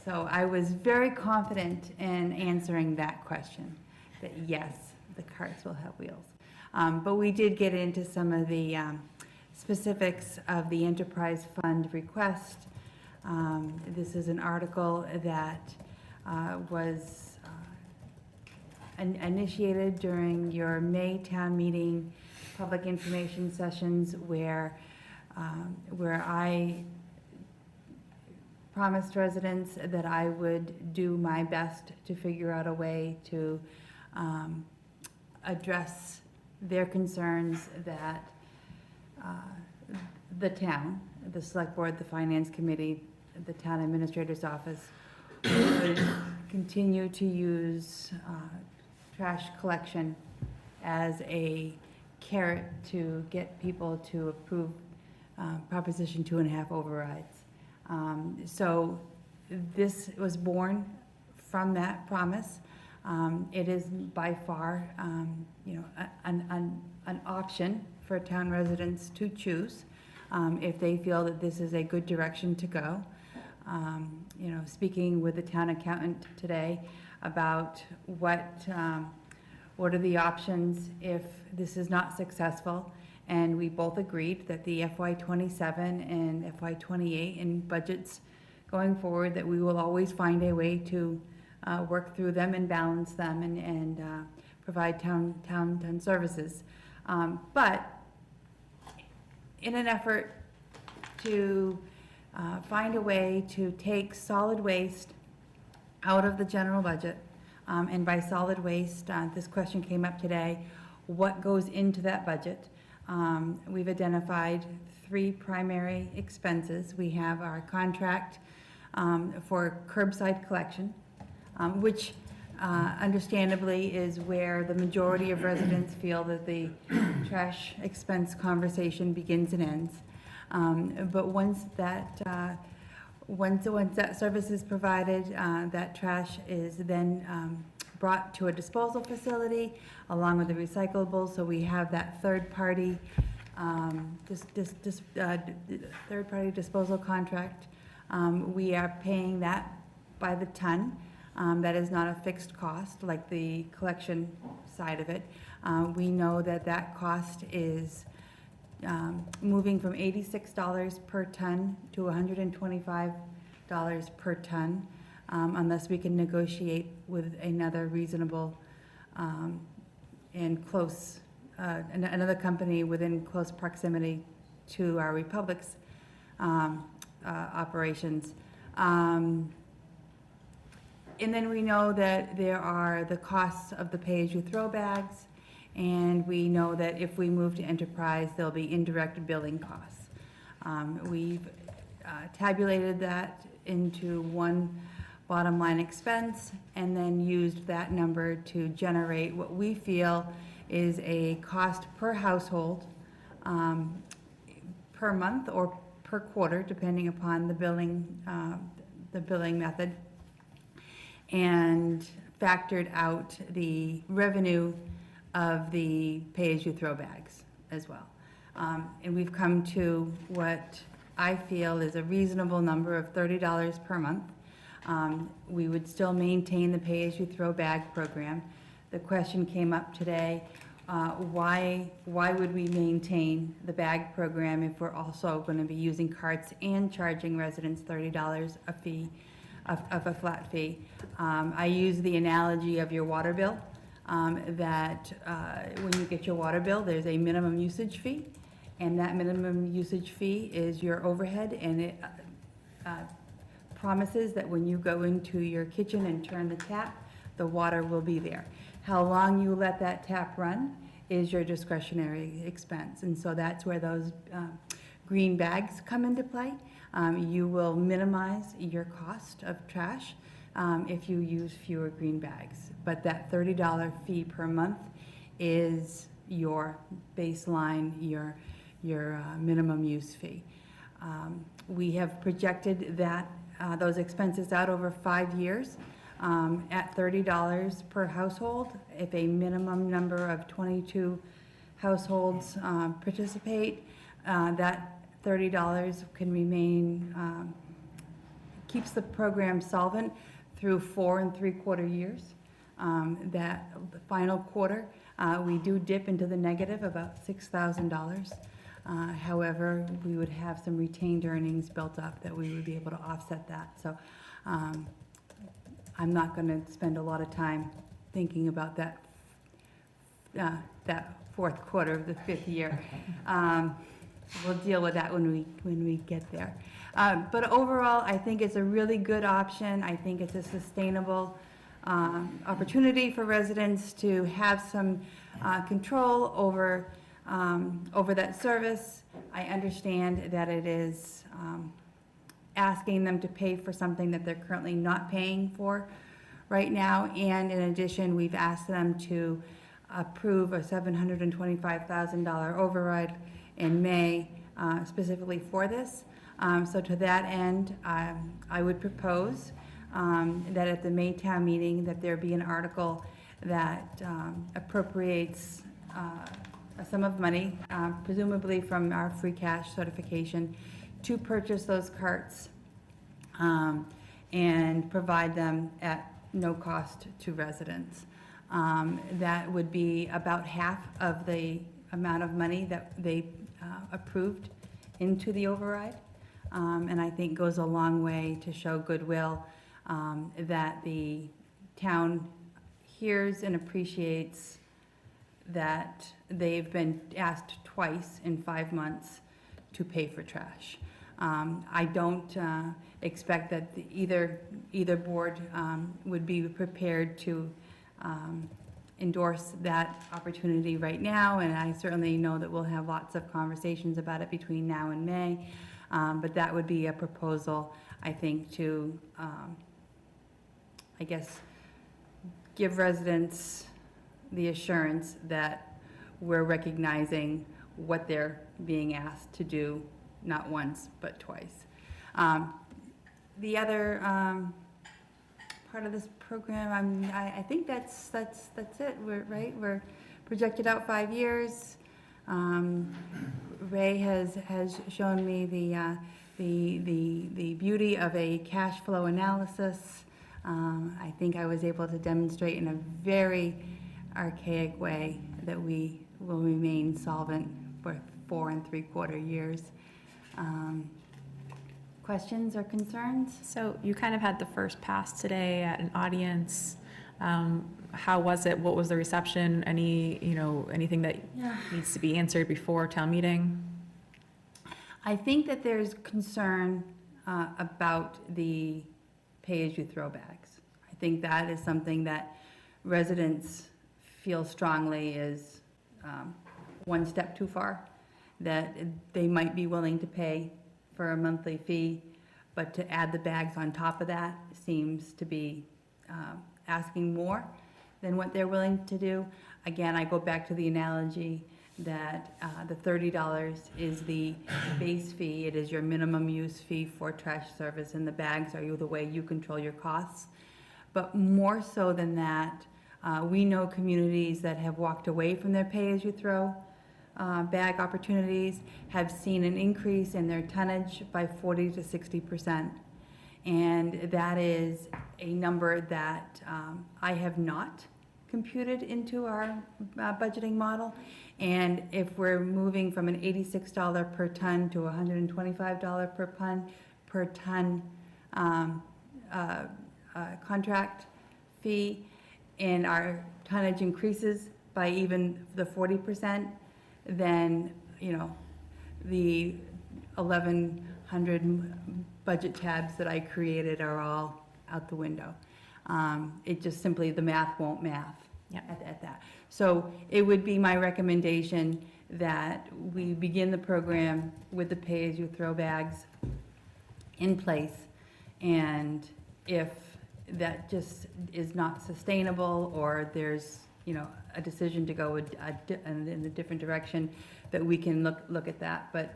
So I was very confident in answering that question, that yes, the carts will have wheels. But we did get into some of the specifics of the enterprise fund request. This is an article that was initiated during your May town meeting public information sessions, where I promised residents that I would do my best to figure out a way to address their concerns, that the town, the select board, the finance committee, the town administrator's office would continue to use trash collection as a carrot to get people to approve Proposition 2.5 overrides. So this was born from that promise. It is by far, an option for town residents to choose if they feel that this is a good direction to go. Speaking with the town accountant today about what are the options if this is not successful. And we both agreed that the FY27 and FY28 and budgets going forward, that we will always find a way to work through them and balance them and provide town services. But in an effort to find a way to take solid waste out of the general budget. And by solid waste, this question came up today, what goes into that budget? We've identified 3 primary expenses. We have our contract for curbside collection, which understandably is where the majority of residents feel that the trash expense conversation begins and ends. But once that service is provided, that trash is then brought to a disposal facility along with the recyclables. So we have that third-party third-party disposal contract. We are paying that by the ton. That is not a fixed cost like the collection side of it. We know that that cost is moving from $86 per ton to $125 per ton, unless we can negotiate with another reasonable and close, another company within close proximity to our Republic's operations. And then we know that there are the costs of the pay-as-you-throw bags, and we know that if we move to enterprise, there'll be indirect billing costs. We've tabulated that into one bottom line expense and then used that number to generate what we feel is a cost per household per month or per quarter, depending upon the billing method, and factored out the revenue of the pay-as-you-throw bags as well. And we've come to what I feel is a reasonable number of $30 per month. We would still maintain the pay-as-you-throw bag program. The question came up today, why would we maintain the bag program if we're also going to be using carts and charging residents $30 a fee, of a flat fee? I use the analogy of your water bill, that when you get your water bill, there's a minimum usage fee, and that minimum usage fee is your overhead, and it promises that when you go into your kitchen and turn the tap, the water will be there. How long you let that tap run is your discretionary expense, and so that's where those green bags come into play. You will minimize your cost of trash if you use fewer green bags. But that $30 fee per month is your baseline, your minimum use fee. We have projected that those expenses out over 5 years at $30 per household. If a minimum number of 22 households participate, that $30 can remain, keeps the program solvent through 4 3/4 years. That the final quarter, we do dip into the negative about $6,000. However, we would have some retained earnings built up that we would be able to offset that. So I'm not going to spend a lot of time thinking about that, that fourth quarter of the 5th year. We'll deal with that when we get there. But overall, I think it's a really good option. I think it's a sustainable opportunity for residents to have some control over that service. I understand that it is asking them to pay for something that they're currently not paying for right now. And in addition, we've asked them to approve a $725,000 override in May specifically for this. So to that end, I would propose that at the May town meeting that there be an article that appropriates a sum of money, presumably from our free cash certification, to purchase those carts and provide them at no cost to residents. That would be about half of the amount of money that they approved into the override, and I think goes a long way to show goodwill that the town hears and appreciates that they've been asked twice in 5 months to pay for trash. I don't expect that either board would be prepared to endorse that opportunity right now, and I certainly know that we'll have lots of conversations about it between now and May. But that would be a proposal, I think, to, I guess, give residents the assurance that we're recognizing what they're being asked to do, not once, but twice. The other part of this program, I think that's it. We're projected out 5 years. Ray has shown me the beauty of a cash flow analysis. I think I was able to demonstrate in a very archaic way that we will remain solvent for 4 3/4 years. Questions or concerns? So you kind of had the first pass today at an audience. How was it? What was the reception? Anything that needs to be answered before town meeting? I think that there's concern about the pay-as-you-throw bags. I think that is something that residents feel strongly is one step too far, that they might be willing to pay for a monthly fee, but to add the bags on top of that seems to be asking more than what they're willing to do. Again, I go back to the analogy that the $30 is the base fee. It is your minimum use fee for trash service, and the bags are the way you control your costs. But more so than that, we know communities that have walked away from their pay-as-you-throw bag opportunities have seen an increase in their tonnage by 40 to 60%. And that is a number that I have not computed into our budgeting model. And if we're moving from an $86 per ton to $125 per ton contract fee, and our tonnage increases by even the 40%, then, the 1,100 budget tabs that I created are all out the window. It just simply, the math won't math at that. So it would be my recommendation that we begin the program with the pay-as-you-throw bags in place, and if that just is not sustainable, or there's a decision to go in a different direction, that we can look at that. But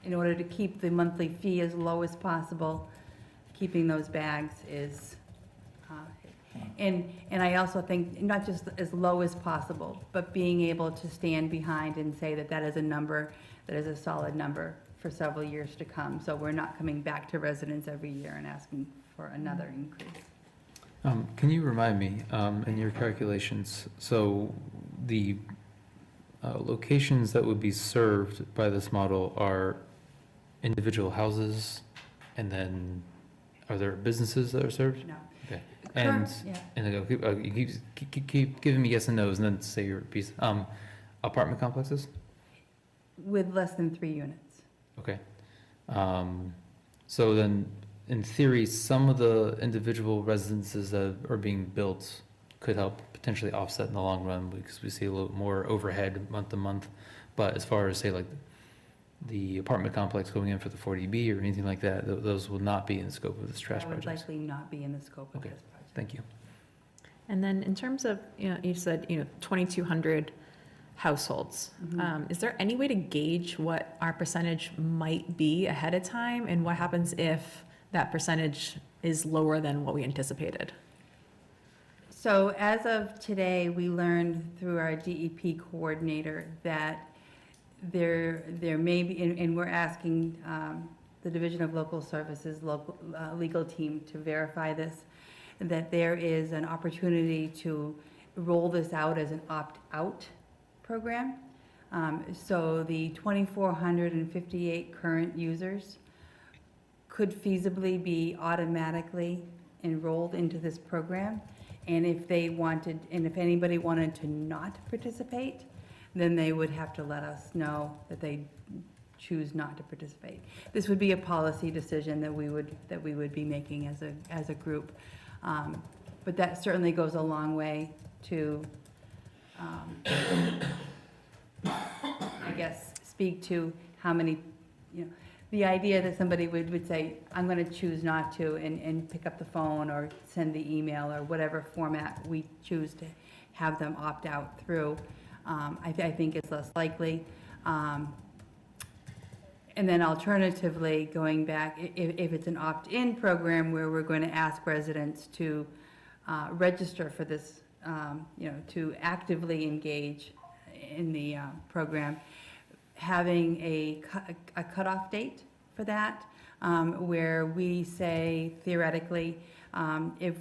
in order to keep the monthly fee as low as possible, keeping those bags is, and I also think not just as low as possible, but being able to stand behind and say that that is a number, that is a solid number for several years to come. So we're not coming back to residents every year and asking for another increase. Can you remind me, in your calculations, so the locations that would be served by this model are individual houses, and then are there businesses that are served? No. Okay. And you keep giving me yes and no's, and then say your piece. Apartment complexes? With less than 3 units. Okay. So then, in theory, some of the individual residences that are being built could help potentially offset in the long run, because we see a little more overhead month to month. But as far as, say, like the apartment complex going in for the 40B or anything like that, those will not be in the scope of this trash That would project. likely not be in the scope of this project. Thank you. And then in terms of, you said, 2,200 households. Is there any way to gauge what our percentage might be ahead of time, and what happens if that percentage is lower than what we anticipated? So as of today, we learned through our DEP coordinator that there may be, and we're asking the Division of Local Services, legal team to verify this, that there is an opportunity to roll this out as an opt-out program. So the 2,458 current users could feasibly be automatically enrolled into this program. And if they wanted, and if anybody wanted to not participate, then they would have to let us know that they choose not to participate. This would be a policy decision that we would be making as a group. But that certainly goes a long way to, I guess, speak to how many, the idea that somebody would say, I'm gonna choose not to, and pick up the phone or send the email or whatever format we choose to have them opt out through, I think is less likely. And then alternatively, going back, if it's an opt-in program where we're going to ask residents to register for this, to actively engage in the program, having a cutoff date for that, where we say theoretically, if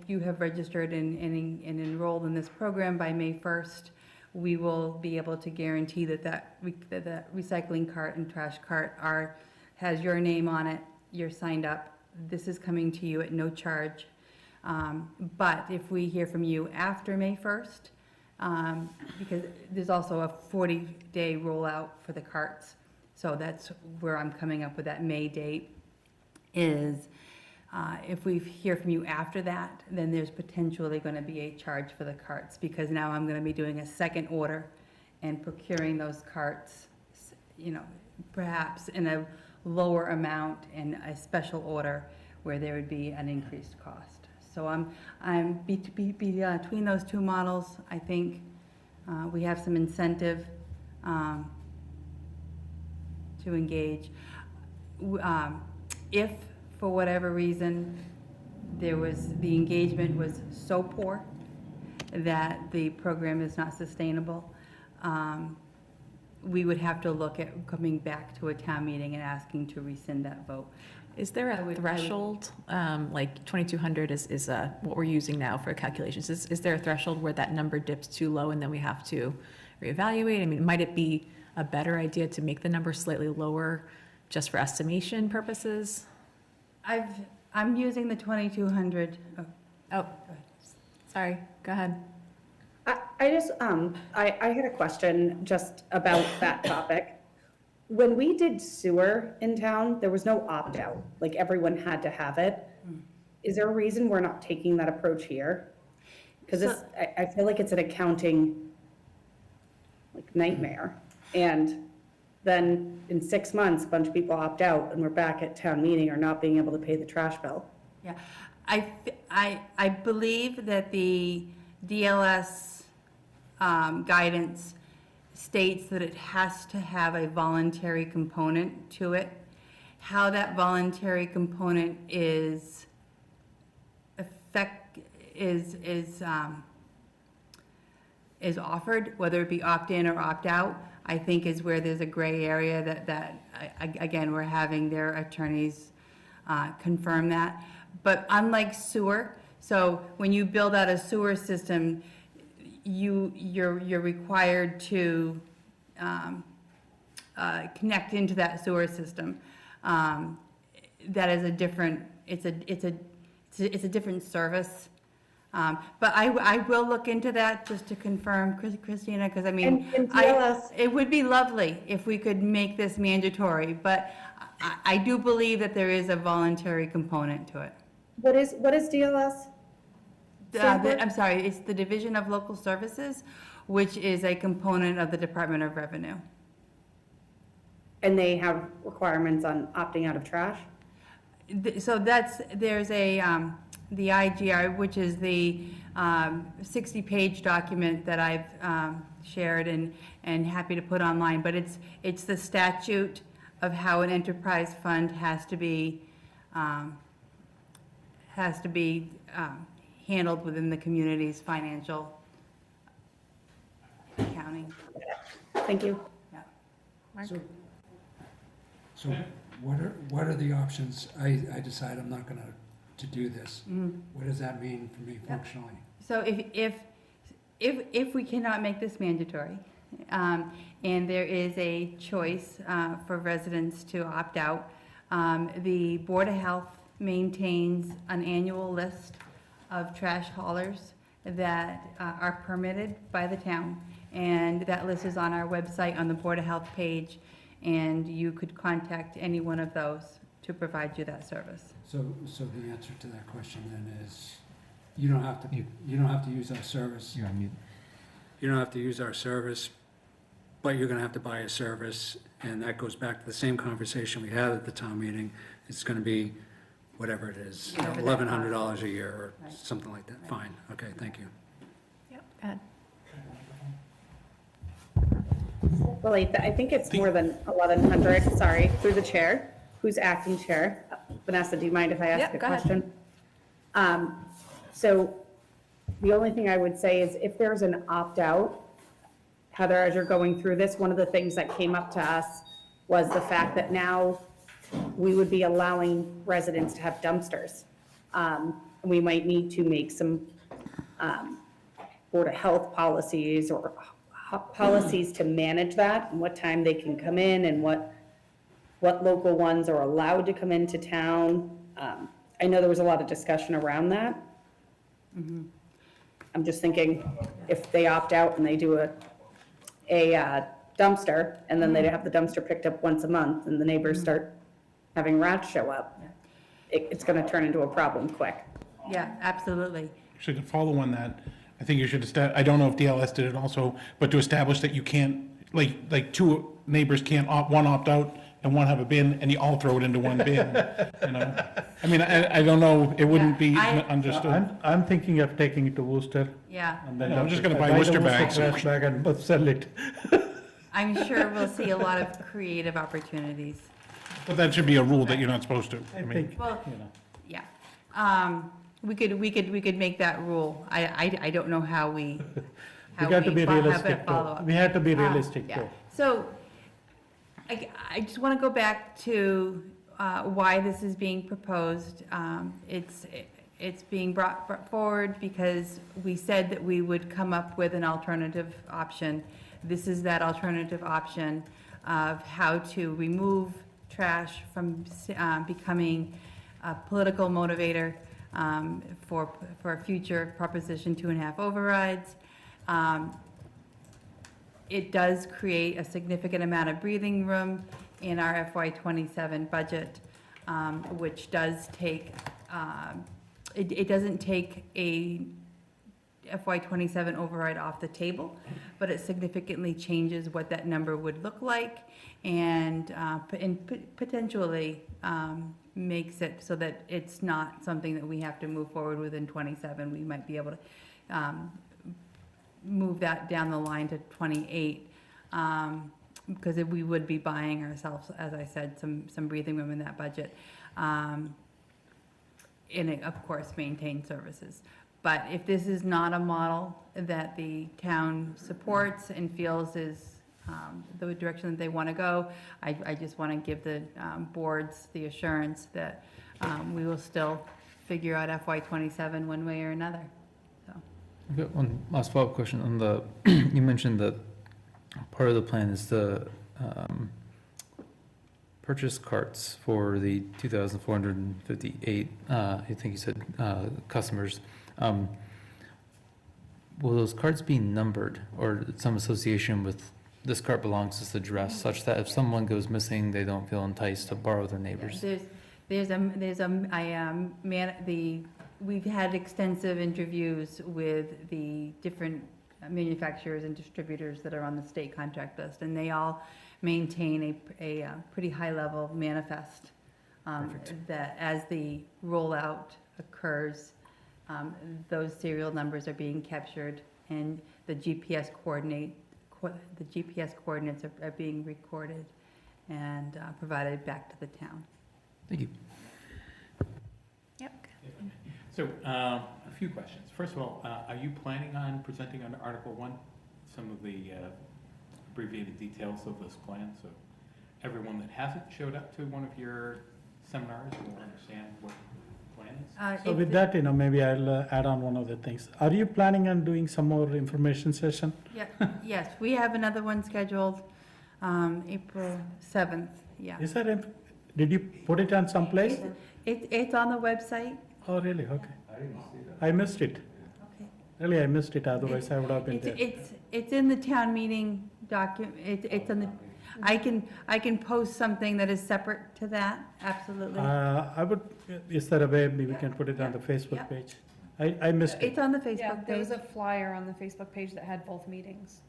you have registered and enrolled in this program by May 1st, we will be able to guarantee that recycling cart and trash cart has your name on it, you're signed up, this is coming to you at no charge. But if we hear from you after May 1st, because there's also a 40-day rollout for the carts, so that's where I'm coming up with that May date, is if we hear from you after that, then there's potentially going to be a charge for the carts, because now I'm going to be doing a second order and procuring those carts, perhaps in a lower amount and a special order where there would be an increased cost. So I'm between those two models. I think we have some incentive to engage. If for whatever reason the engagement was so poor that the program is not sustainable, we would have to look at coming back to a town meeting and asking to rescind that vote. Is there a threshold, like 2,200 is what we're using now for calculations? Is there a threshold where that number dips too low and then we have to reevaluate? I mean, might it be a better idea to make the number slightly lower just for estimation purposes? I'm using the 2,200. Oh, go ahead. Sorry, go ahead. I just, I had a question just about that topic. When we did sewer in town, there was no opt-out, like everyone had to have it. Is there a reason we're not taking that approach here? Because I feel like it's an accounting nightmare. And then in 6 months, a bunch of people opt out and we're back at town meeting or not being able to pay the trash bill. Yeah, I believe that the DLS guidance states that it has to have a voluntary component to it. How that voluntary component is offered, whether it be opt-in or opt-out, I think is where there's a gray area that again, we're having their attorneys confirm that. But unlike sewer, so when you build out a sewer system, you're required to connect into that sewer system. That is a different, it's a different service. But I will look into that just to confirm, Christina, because I mean, it would be lovely if we could make this mandatory, but I do believe that there is a voluntary component to it. What is DLS? I'm sorry, it's the Division of Local Services, which is a component of the Department of Revenue. And they have requirements on opting out of trash? So there's the IGR, which is the 60-page document that I've shared and happy to put online, but it's the statute of how an enterprise fund has to be handled within the community's financial accounting. Thank you. Yeah. Mark? So what are the options? I decide I'm not gonna do this. What does that mean for me functionally? So if we cannot make this mandatory, and there is a choice for residents to opt out, the Board of Health maintains an annual list of trash haulers that are permitted by the town, and that list is on our website on the Board of Health page, and you could contact any one of those to provide you that service. So the answer to that question then is, you don't have to use our service. You're on mute. You don't have to use our service, but you're gonna have to buy a service, and that goes back to the same conversation we had at the town meeting. It's gonna be whatever it is, Whatever that $1,100 a year or Right. something like that. Fine, okay, thank you. Yep. Ed? Well, I think it's more than 1,100, sorry, through the chair. Who's acting chair? Vanessa, do you mind if I ask Yep, a go ahead. question? So the only thing I would say is if there's an opt-out, Heather, as you're going through this, one of the things that came up to us was the fact that now we would be allowing residents to have dumpsters. We might need to make some Board of Health policies or policies to manage that, and what time they can come in, and what local ones are allowed to come into town. I know there was a lot of discussion around that. I'm just thinking, if they opt out and they do a dumpster, and then they have the dumpster picked up once a month, and the neighbors start having rats show up, it's gonna turn into a problem quick. Yeah, absolutely. Actually, to follow on that, I think you should I don't know if DLS did it also, but to establish that you can't, like two neighbors can't one opt out and one have a bin, and you all throw it into one bin, you know? I mean, I don't know, it wouldn't be understood. I'm thinking of taking it to Worcester. Yeah, And then Yeah, I'm just gonna I buy the Worcester bags. trash bag and sell it. I'm sure we'll see a lot of creative opportunities. But that should be a rule that you're not supposed to. I mean, think, Well, you know. yeah. We could make that rule. I don't know how we, We got to be have realistic that follow though. up. We had to be realistic Yeah. though. So, I just want to go back to why this is being proposed. It's being brought forward because we said that we would come up with an alternative option. This is that alternative option of how to remove trash from becoming a political motivator for future Proposition 2.5 overrides. It does create a significant amount of breathing room in our FY '27 budget, which does take, it doesn't take a FY '27 override off the table, but it significantly changes what that number would look like, and potentially makes it so that it's not something that we have to move forward with in '27. We might be able to move that down the line to '28, because we would be buying ourselves, as I said, some breathing room in that budget. And it, of course, maintain services. But if this is not a model that the town supports and feels is the direction that they want to go, I just want to give the boards the assurance that we will still figure out FY '27 one way or another. So. I've got one last follow-up question on the, you mentioned that part of the plan is the purchase carts for the 2,458, I think you said, customers. Will those carts be numbered, or some association with this cart belongs to this address, such that if someone goes missing, they don't feel enticed to borrow their neighbors? We've had extensive interviews with the different manufacturers and distributors that are on the state contract list, and they all maintain a pretty high-level manifest that as the rollout occurs, those serial numbers are being captured, and the GPS coordinates are being recorded and provided back to the town. Thank you. Yep. So, a few questions. First of all, are you planning on presenting under Article 1 some of the abbreviated details of this plan, so everyone that hasn't showed up to one of your seminars will understand what the plan is? So with that, maybe I'll add on one of the things. Are you planning on doing some more information session? Yeah, yes, we have another one scheduled, April 7th, yeah. Is there, did you put it on someplace? It's on the website. Oh, really? Okay. I missed it. Okay. Really, I missed it, otherwise I would have been there. It's in the town meeting document, it's on the, I can post something that is separate to that, absolutely. Is there a way we can put it on the Facebook Yeah. page? I missed it. It's on the Yeah, Facebook there was page. a flyer on the Facebook page that had both meetings.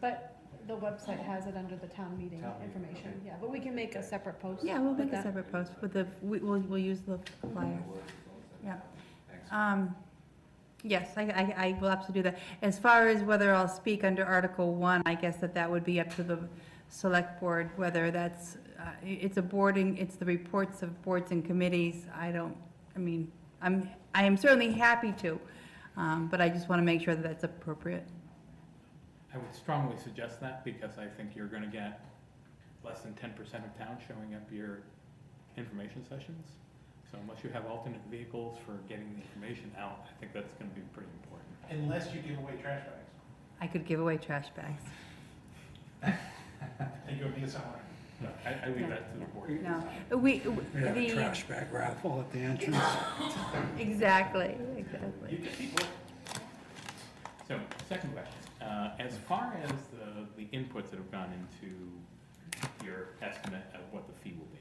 But the website has it under the town meeting information, yeah, but we can make a separate post. Yeah, we'll with make a that. separate post with we'll use the flyer. Yeah. Yes, I will absolutely do that. As far as whether I'll speak under Article 1, I guess that would be up to the select board, whether that's, it's the reports of boards and committees. I am certainly happy to, but I just want to make sure that that's appropriate. I would strongly suggest that because I think you're gonna get less than 10% of town showing up your information sessions. So unless you have alternate vehicles for getting the information out, I think that's gonna be pretty important. Unless you give away trash bags. I could give away trash bags. And you'll be somewhere. No, I leave that to the board. No, We have a trash bag raffle at the entrance. Exactly. You get people. So, second question. As far as the inputs that have gone into your estimate of what the fee will be,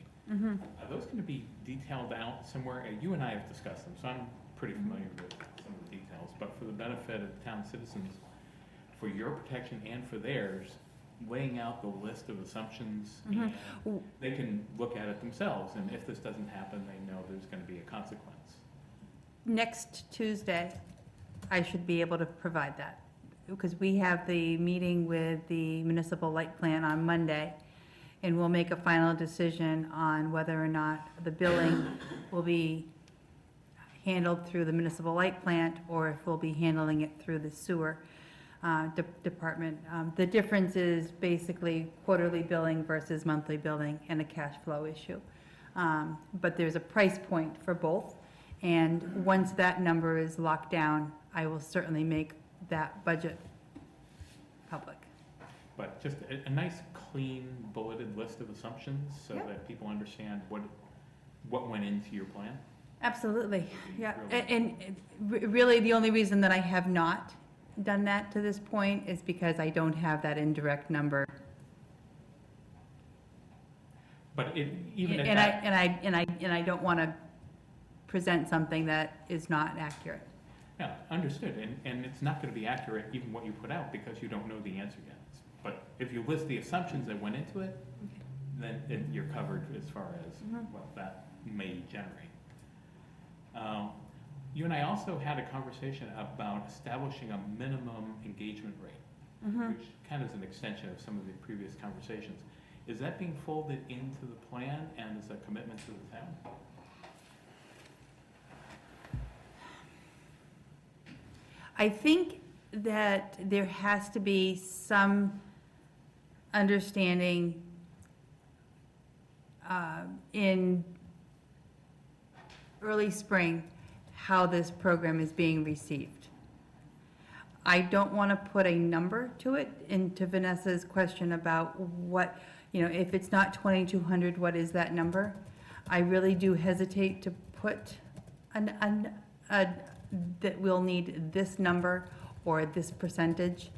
are those going to be detailed out somewhere? You and I have discussed them, so I'm pretty familiar with some of the details. But for the benefit of town citizens, for your protection and for theirs, laying out the list of assumptions, and they can look at it themselves. And if this doesn't happen, they know there's going to be a consequence. Next Tuesday, I should be able to provide that, because we have the meeting with the municipal light plan on Monday, and we'll make a final decision on whether or not the billing will be handled through the municipal light plant, or if we'll be handling it through the sewer department. The difference is basically quarterly billing versus monthly billing and a cash flow issue. But there's a price point for both, and once that number is locked down, I will certainly make that budget public. But just a nice, clean, bulleted list of assumptions so Yep. that people understand what went into your plan. Absolutely, yeah. Really? And really, the only reason that I have not done that to this point is because I don't have that indirect number. But even at And that, I don't want to present something that is not accurate. yeah, understood, and it's not gonna be accurate even what you put out because you don't know the answer yet. But if you list the assumptions that went into it, then you're covered as far as what that may generate. You and I also had a conversation about establishing a minimum engagement rate, which kind of is an extension of some of the previous conversations. Is that being folded into the plan and is a commitment to the town? I think that there has to be some understanding in early spring how this program is being received. I don't want to put a number to it, into Vanessa's question about what, if it's not 2,200, what is that number? I really do hesitate to put that we'll need this number or this percentage,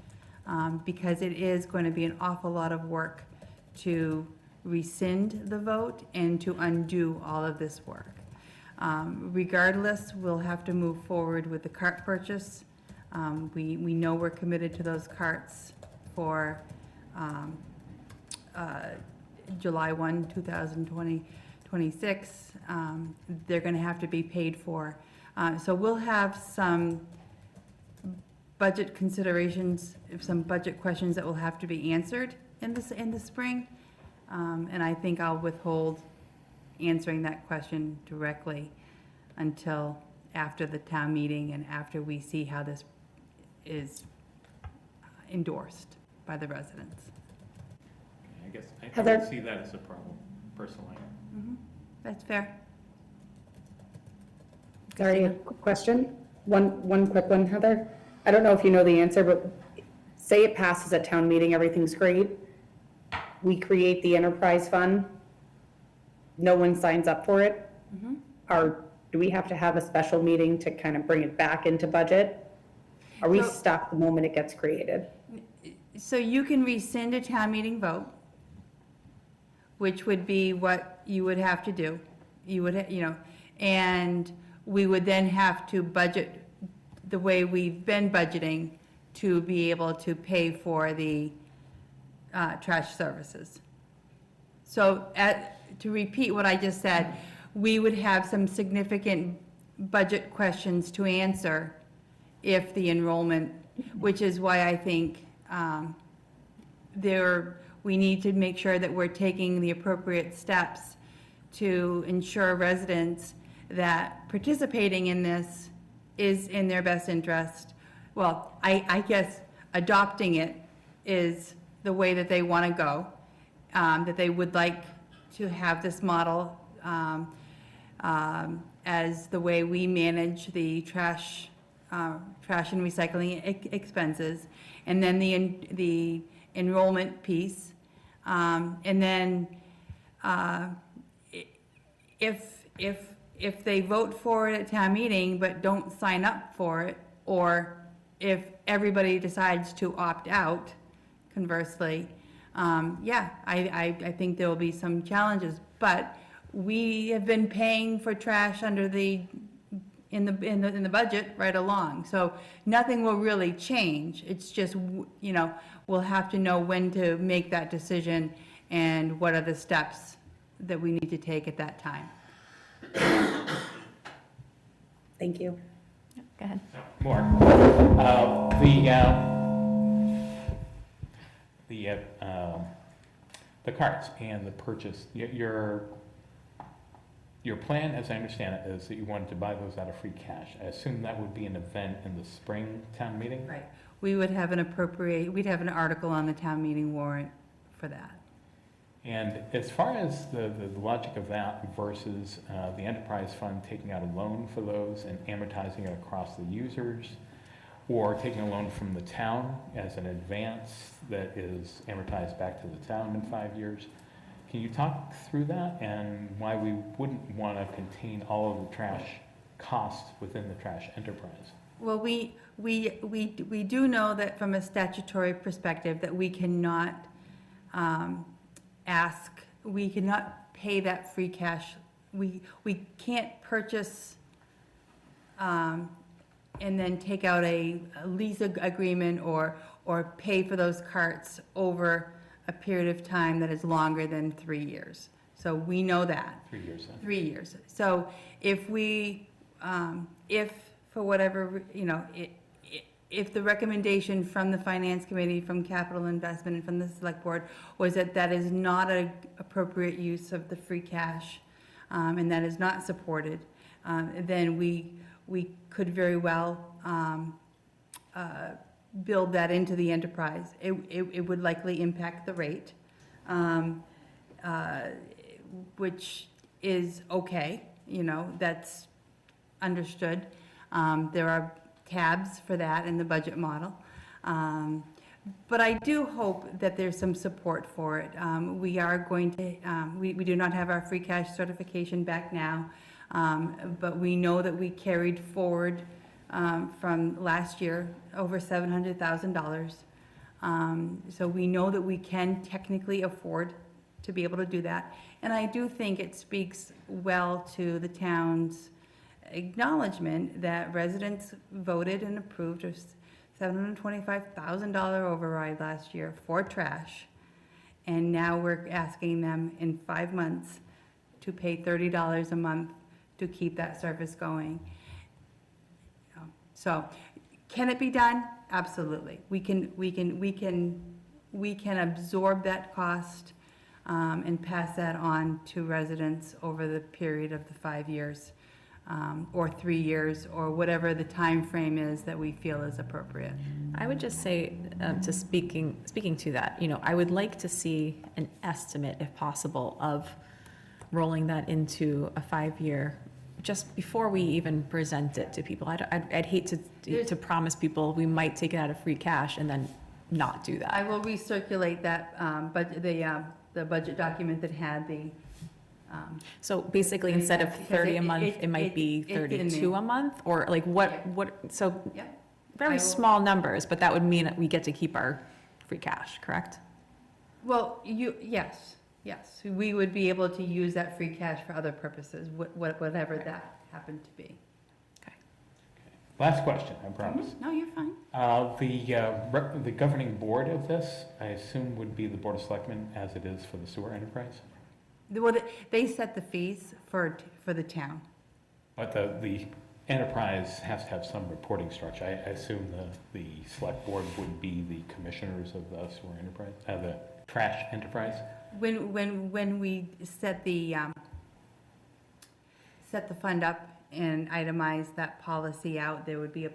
because it is going to be an awful lot of work to rescind the vote and to undo all of this work. Regardless, we'll have to move forward with the cart purchase. We know we're committed to those carts for July 1, 2026. They're going to have to be paid for. So we'll have some budget considerations, some budget questions that will have to be answered in the spring. And I think I'll withhold answering that question directly until after the town meeting and after we see how this is endorsed by the residents. I guess I Heather? would see that as a problem, personally. That's fair. Sorry, a quick question. One quick one, Heather. I don't know if you know the answer, but say it passes at town meeting, everything's great. We create the enterprise fund. No one signs up for it. Do we have to have a special meeting to kind of bring it back into budget? Are we So- stuck the moment it gets created? So you can rescind a town meeting vote, which would be what you would have to do. You would, and we would then have to budget the way we've been budgeting to be able to pay for the trash services. So to repeat what I just said, we would have some significant budget questions to answer if the enrollment, which is why I think we need to make sure that we're taking the appropriate steps to ensure residents that participating in this is in their best interest. Well, I guess adopting it is the way that they want to go, that they would like to have this model as the way we manage the trash and recycling expenses, and then the enrollment piece, and then if they vote for it at town meeting but don't sign up for it, or if everybody decides to opt out, conversely, I think there will be some challenges. But we have been paying for trash in the budget right along, so nothing will really change. It's just, we'll have to know when to make that decision and what are the steps that we need to take at that time. Thank you. Go ahead. More. The carts and the purchase, your plan, as I understand it, is that you wanted to buy those out of free cash. I assume that would be an event in the spring town meeting? Right. We would have we'd have an article on the town meeting warrant for that. And as far as the logic of that versus the enterprise fund taking out a loan for those and amortizing it across the users, or taking a loan from the town as an advance that is amortized back to the town in 5 years, can you talk through that and why we wouldn't want to contain all of the trash costs within the trash enterprise? Well, we do know that from a statutory perspective that we cannot we cannot pay that free cash. We can't purchase and then take out a lease agreement or pay for those carts over a period of time that is longer than 3 years. So we know that. 3 years then. 3 years. So if if for whatever, if the recommendation from the Finance Committee, from Capital Investment, and from the Select Board was that that is not an appropriate use of the free cash, and that is not supported, then we could very well build that into the enterprise. It would likely impact the rate, which is okay, that's understood. There are tabs for that in the budget model. But I do hope that there's some support for it. We are going to, we do not have our free cash certification back now, but we know that we carried forward from last year over $700,000. So we know that we can technically afford to be able to do that. And I do think it speaks well to the town's acknowledgement that residents voted and approved a $725,000 override last year for trash. And now we're asking them in 5 months to pay $30 a month to keep that service going. So can it be done? Absolutely. We can absorb that cost and pass that on to residents over the period of the 5 years. Or 3 years, or whatever the time frame is that we feel is appropriate. I would just say, speaking to that, I would like to see an estimate, if possible, of rolling that into a 5-year, just before we even present it to people. I'd hate to promise people we might take it out of free cash and then not do that. I will recirculate that, the budget document that had the. So basically, instead of 30 a month, it might be 32 a month, or like what, so Yeah. very small numbers, but that would mean that we get to keep our free cash, correct? Well, yes, we would be able to use that free cash for other purposes, whatever that happened to be. Last question, I promise. No, you're fine. The governing board of this, I assume, would be the Board of Selectmen as it is for the sewer enterprise? Well, they set the fees for the town. But the enterprise has to have some reporting structure. I assume the select board would be the commissioners of the sewer enterprise, the trash enterprise? When we set the fund up and itemize that policy out, there would be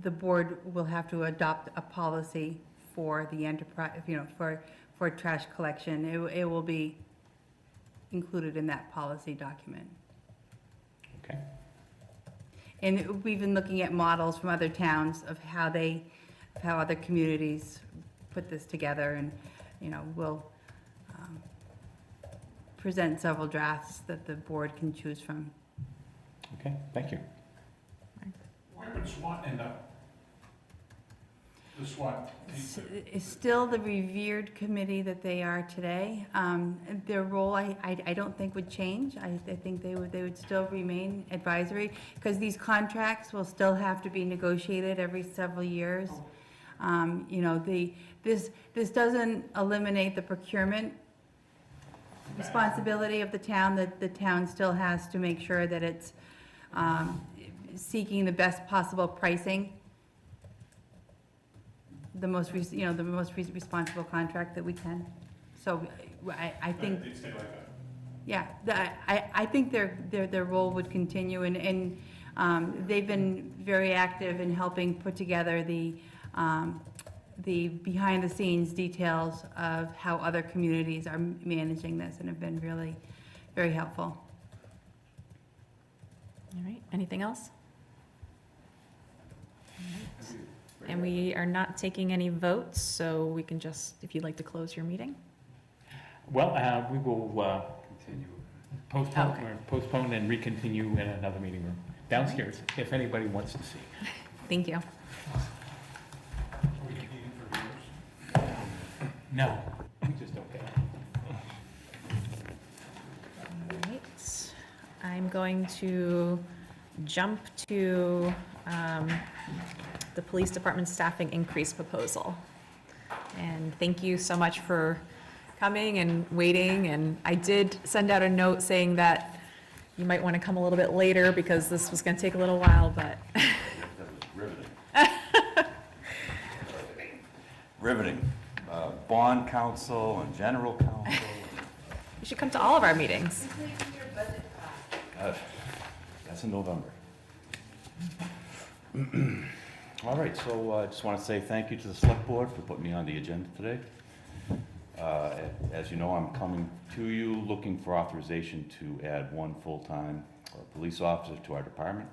the board will have to adopt a policy for the enterprise, for trash collection. It will be included in that policy document. Okay. And we've been looking at models from other towns of how other communities put this together, and, we'll present several drafts that the board can choose from. Okay, thank you. Where would SWAT end up? The SWAT team? It's still the revered committee that they are today. Their role, I don't think would change. I think they would still remain advisory, because these contracts will still have to be negotiated every several years. This doesn't eliminate the procurement responsibility of the town, that the town still has to make sure that it's seeking the best possible pricing, the most responsible contract that we can. So I think, They'd stay like that. yeah, I think their role would continue, and they've been very active in helping put together the behind-the-scenes details of how other communities are managing this, and have been really very helpful. All right, anything else? All right. And we are not taking any votes, so we can just, if you'd like to close your meeting? Well, we will postpone and recontinue in another meeting room downstairs, if anybody wants to see. Thank you. No, we just don't care. All right, I'm going to jump to the police department staffing increase proposal. And thank you so much for coming and waiting, and I did send out a note saying that you might want to come a little bit later because this was going to take a little while, but. Riveting. Bond counsel and general counsel. You should come to all of our meetings. That's in November. All right, so I just want to say thank you to the select board for putting me on the agenda today. As you know, I'm coming to you looking for authorization to add one full-time police officer to our department.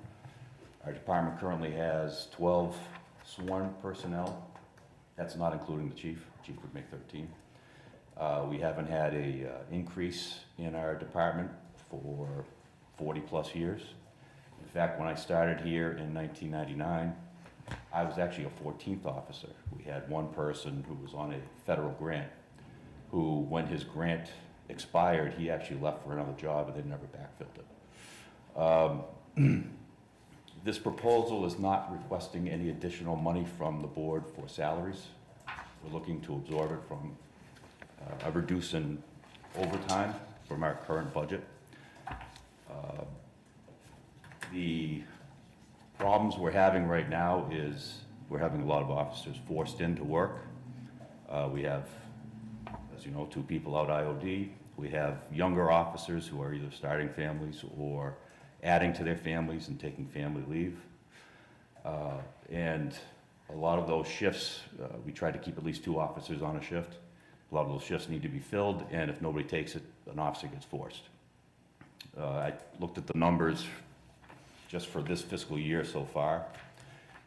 Our department currently has 12 sworn personnel. That's not including the chief. The chief would make 13. We haven't had a increase in our department for 40-plus years. In fact, when I started here in 1999, I was actually a 14th officer. We had one person who was on a federal grant, who, when his grant expired, he actually left for another job and they never backfilled it. This proposal is not requesting any additional money from the board for salaries. We're looking to absorb it from a reduce in overtime from our current budget. The problems we're having right now is we're having a lot of officers forced into work. We have, as you know, 2 people out IOD. We have younger officers who are either starting families or adding to their families and taking family leave. And a lot of those shifts, we try to keep at least 2 officers on a shift. A lot of those shifts need to be filled, and if nobody takes it, an officer gets forced. I looked at the numbers just for this fiscal year so far,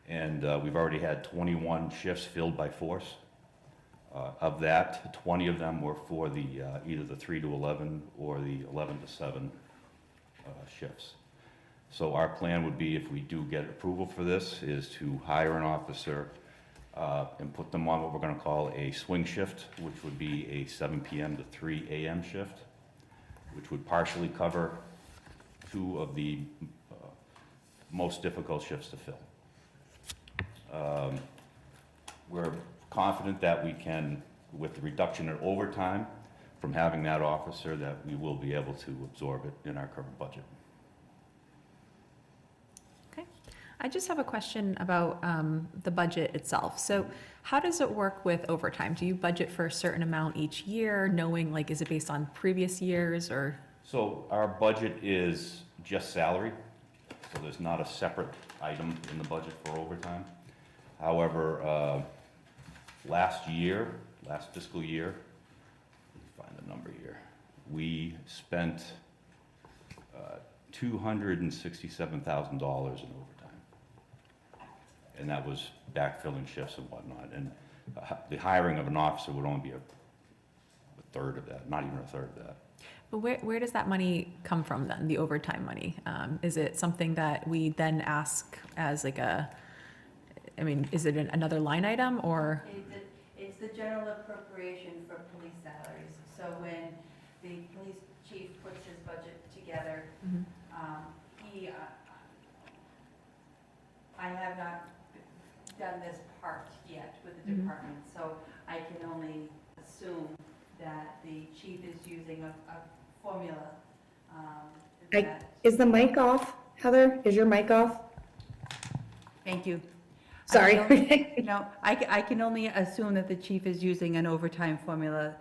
and we've already had 21 shifts filled by force. Of that, 20 of them were for the either the 3 to 11 or the 11 to 7 shifts. So our plan would be, if we do get approval for this, is to hire an officer and put them on what we're going to call a swing shift, which would be a 7 p.m. to 3 a.m. shift, which would partially cover 2 of the most difficult shifts to fill. We're confident that we can, with the reduction in overtime from having that officer, that we will be able to absorb it in our current budget. Okay. I just have a question about the budget itself. So how does it work with overtime? Do you budget for a certain amount each year, knowing, like, is it based on previous years or? So our budget is just salary, so there's not a separate item in the budget for overtime. However, last fiscal year, let me find the number here, we spent $267,000 in overtime. And that was backfilling shifts and whatnot. And the hiring of an officer would only be a third of that, not even a third of that. But where does that money come from then, the overtime money? Is it something that we then ask as like a, I mean, is it another line item or? It's the general appropriation for police salaries. So when the police chief puts his budget together, I have not done this part yet with the department, so I can only assume that the chief is using a formula that. Is the mic off, Heather? Is your mic off? Thank you. Sorry. No, I can only assume that the chief is using an overtime formula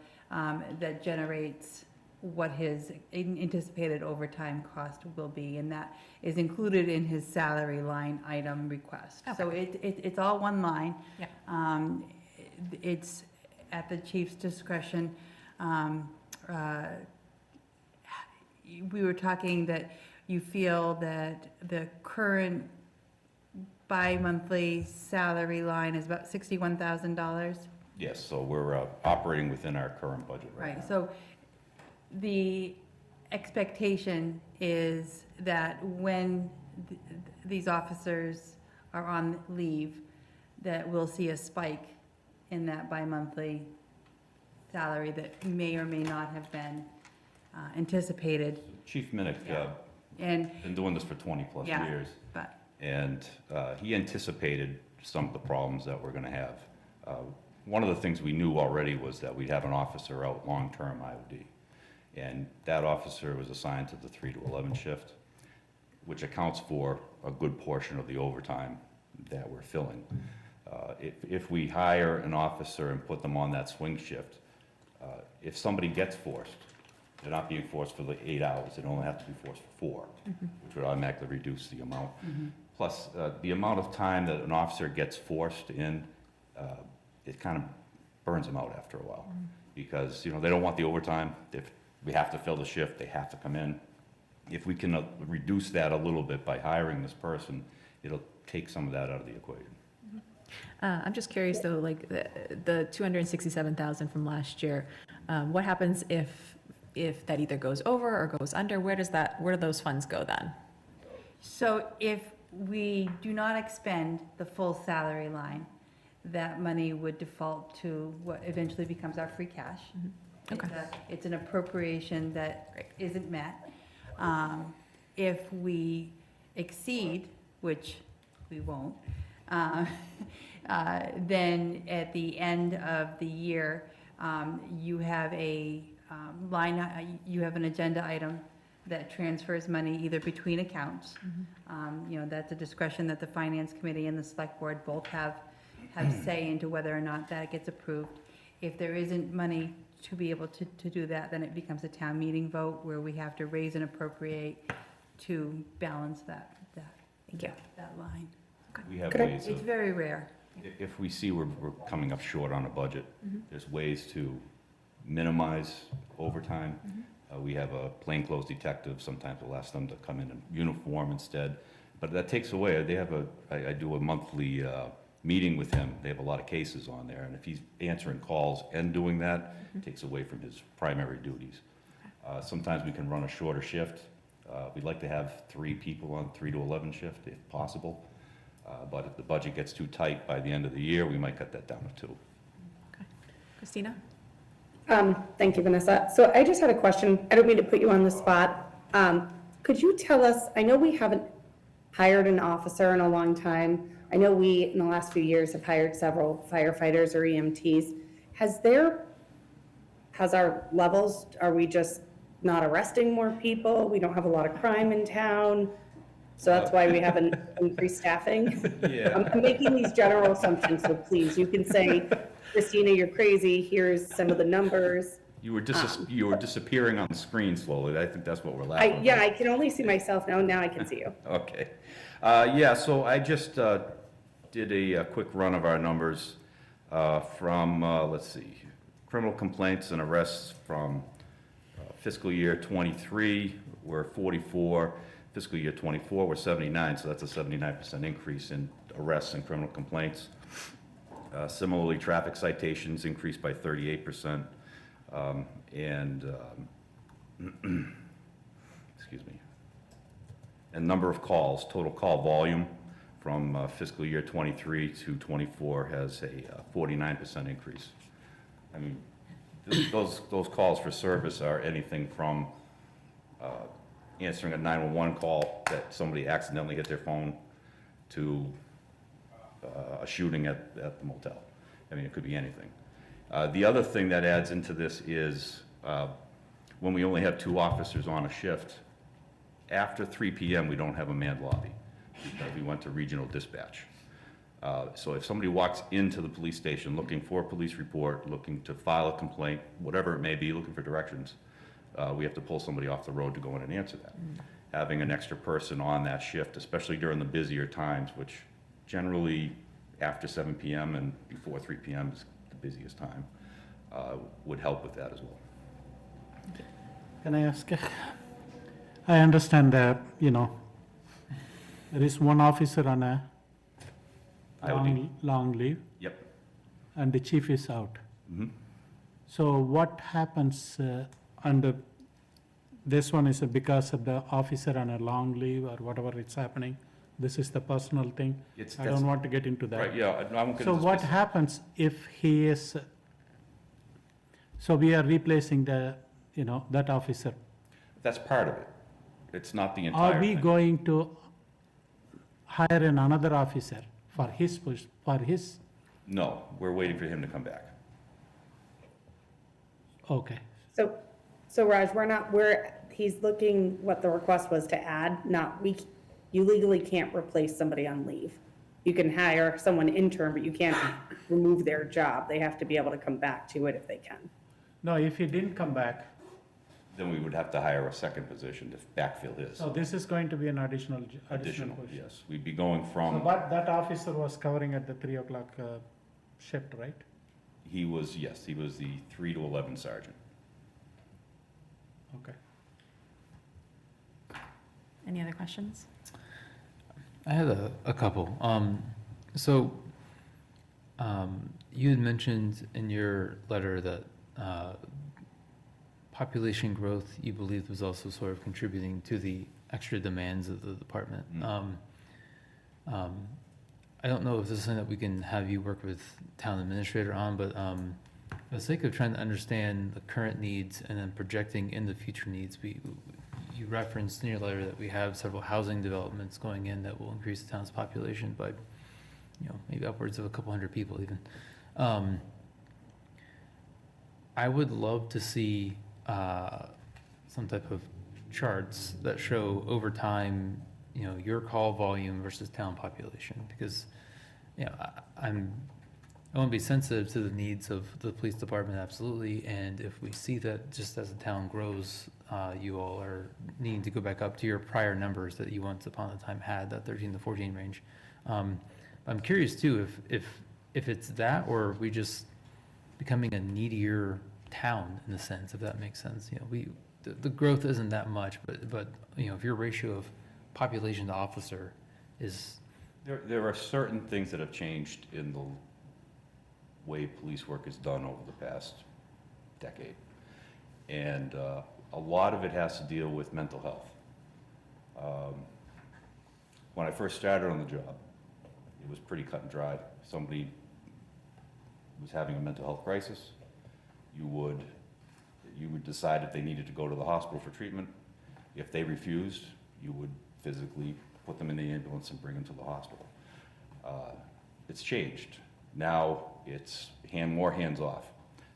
that generates what his anticipated overtime cost will be, and that is included in his salary line item request. Okay. So it's all one line. Yeah. It's at the chief's discretion. We were talking that you feel that the current bi-monthly salary line is about $61,000. Yes, so we're operating within our current budget right now. Right, so the expectation is that when these officers are on leave, that we'll see a spike in that bi-monthly salary that may or may not have been anticipated. Chief Minnick, And, been doing this for 20-plus Yeah. years. but, And he anticipated some of the problems that we're going to have. One of the things we knew already was that we'd have an officer out long-term IOD. And that officer was assigned to the 3 to 11 shift, which accounts for a good portion of the overtime that we're filling. If we hire an officer and put them on that swing shift, if somebody gets forced, they're not being forced for the 8 hours, they only have to be forced for 4, which would automatically reduce the amount. Plus, the amount of time that an officer gets forced in, it kind of burns them out after a while. Because, they don't want the overtime. If we have to fill the shift, they have to come in. If we can reduce that a little bit by hiring this person, it'll take some of that out of the equation. I'm just curious though, like the 267,000 from last year, what happens if that either goes over or goes under? Where do those funds go then? so if we do not expend the full salary line, that money would default to what eventually becomes our free cash. Okay. It's an appropriation that isn't met. If we exceed, which we won't, then at the end of the year, you have a you have an agenda item that transfers money either between accounts. That's a discretion that the Finance Committee and the Select Board both have say into whether or not that gets approved. If there isn't money to be able to do that, then it becomes a town meeting vote where we have to raise and appropriate to balance that line. We have Could I- ways It's of, very rare. if we see we're coming up short on a budget, there's ways to minimize overtime. We have a plainclothes detective, sometimes we'll ask them to come in uniform instead, but that takes away, I do a monthly meeting with him, they have a lot of cases on there, and if he's answering calls and doing that, it takes away from his primary duties. Sometimes we can run a shorter shift. We'd like to have 3 people on 3 to 11 shift if possible. But if the budget gets too tight by the end of the year, we might cut that down to 2. Christina? Thank you, Vanessa. So I just had a question. I don't mean to put you on the spot. Could you tell us, I know we haven't hired an officer in a long time. I know we, in the last few years, have hired several firefighters or EMTs. Has our levels, are we just not arresting more people? We don't have a lot of crime in town, so that's why we haven't increased staffing? Yeah. I'm making these general assumptions, so please, you can say, Christina, you're crazy, here's some of the numbers. You were disappearing on the screen slowly. I think that's what we're laughing about. Yeah, I can only see myself now I can see you. Okay. Yeah, so I just did a quick run of our numbers from, let's see, criminal complaints and arrests from fiscal year '23 were 44, fiscal year '24 were 79, so that's a 79% increase in arrests and criminal complaints. Similarly, traffic citations increased by 38%, excuse me, and number of calls, total call volume from fiscal year '23 to '24 has a 49% increase. I mean, those calls for service are anything from answering a 911 call that somebody accidentally hit their phone to a shooting at the motel. I mean, it could be anything. The other thing that adds into this is when we only have 2 officers on a shift, after 3 p.m. we don't have a manned lobby because we went to regional dispatch. So if somebody walks into the police station looking for a police report, looking to file a complaint, whatever it may be, looking for directions, we have to pull somebody off the road to go in and answer that. Having an extra person on that shift, especially during the busier times, which generally after 7 p.m. and before 3 p.m. is the busiest time, would help with that as well. Can I ask? I understand that, there is one officer on a long leave. Yep. And the chief is out. Mm-hmm. So what happens under, this one is because of the officer on a long leave or whatever it's happening? This is the personal thing? I don't want to get into that. Right, yeah, I won't get So into what specifics. happens if he is, so we are replacing the, that officer? That's part of it. It's not the entire Are we thing. going to hire another officer for his push, for his? No, we're waiting for him to come back. Okay. So Raj, he's looking, what the request was to add, you legally can't replace somebody on leave. You can hire someone intern, but you can't remove their job. They have to be able to come back to it if they can. No, if he didn't come back, Then we would have to hire a second position to backfill his. so this is going to be an additional Additional, position. yes. We'd be going So from, but that officer was covering at the 3 o'clock shift, right? he was the 3 to 11 sergeant. Okay. Any other questions? I had a couple. You had mentioned in your letter that population growth, you believed, was also sort of contributing to the extra demands of the department. I don't know if this is something that we can have you work with town administrator on, but for the sake of trying to understand the current needs and then projecting in the future needs, you referenced in your letter that we have several housing developments going in that will increase the town's population by, maybe upwards of a couple hundred people even. I would love to see some type of charts that show over time, your call volume versus town population, because, I want to be sensitive to the needs of the police department, absolutely, and if we see that just as the town grows, you all are needing to go back up to your prior numbers that you once upon a time had, that 13 to 14 range. I'm curious too, if it's that, or are we just becoming a needier town in a sense, if that makes sense. The growth isn't that much, but if your ratio of population to officer is... There are certain things that have changed in the way police work is done over the past decade. And a lot of it has to deal with mental health. When I first started on the job, it was pretty cut and dry. Somebody was having a mental health crisis, you would decide if they needed to go to the hospital for treatment. If they refused, you would physically put them in the ambulance and bring them to the hospital. It's changed. Now it's more hands-off.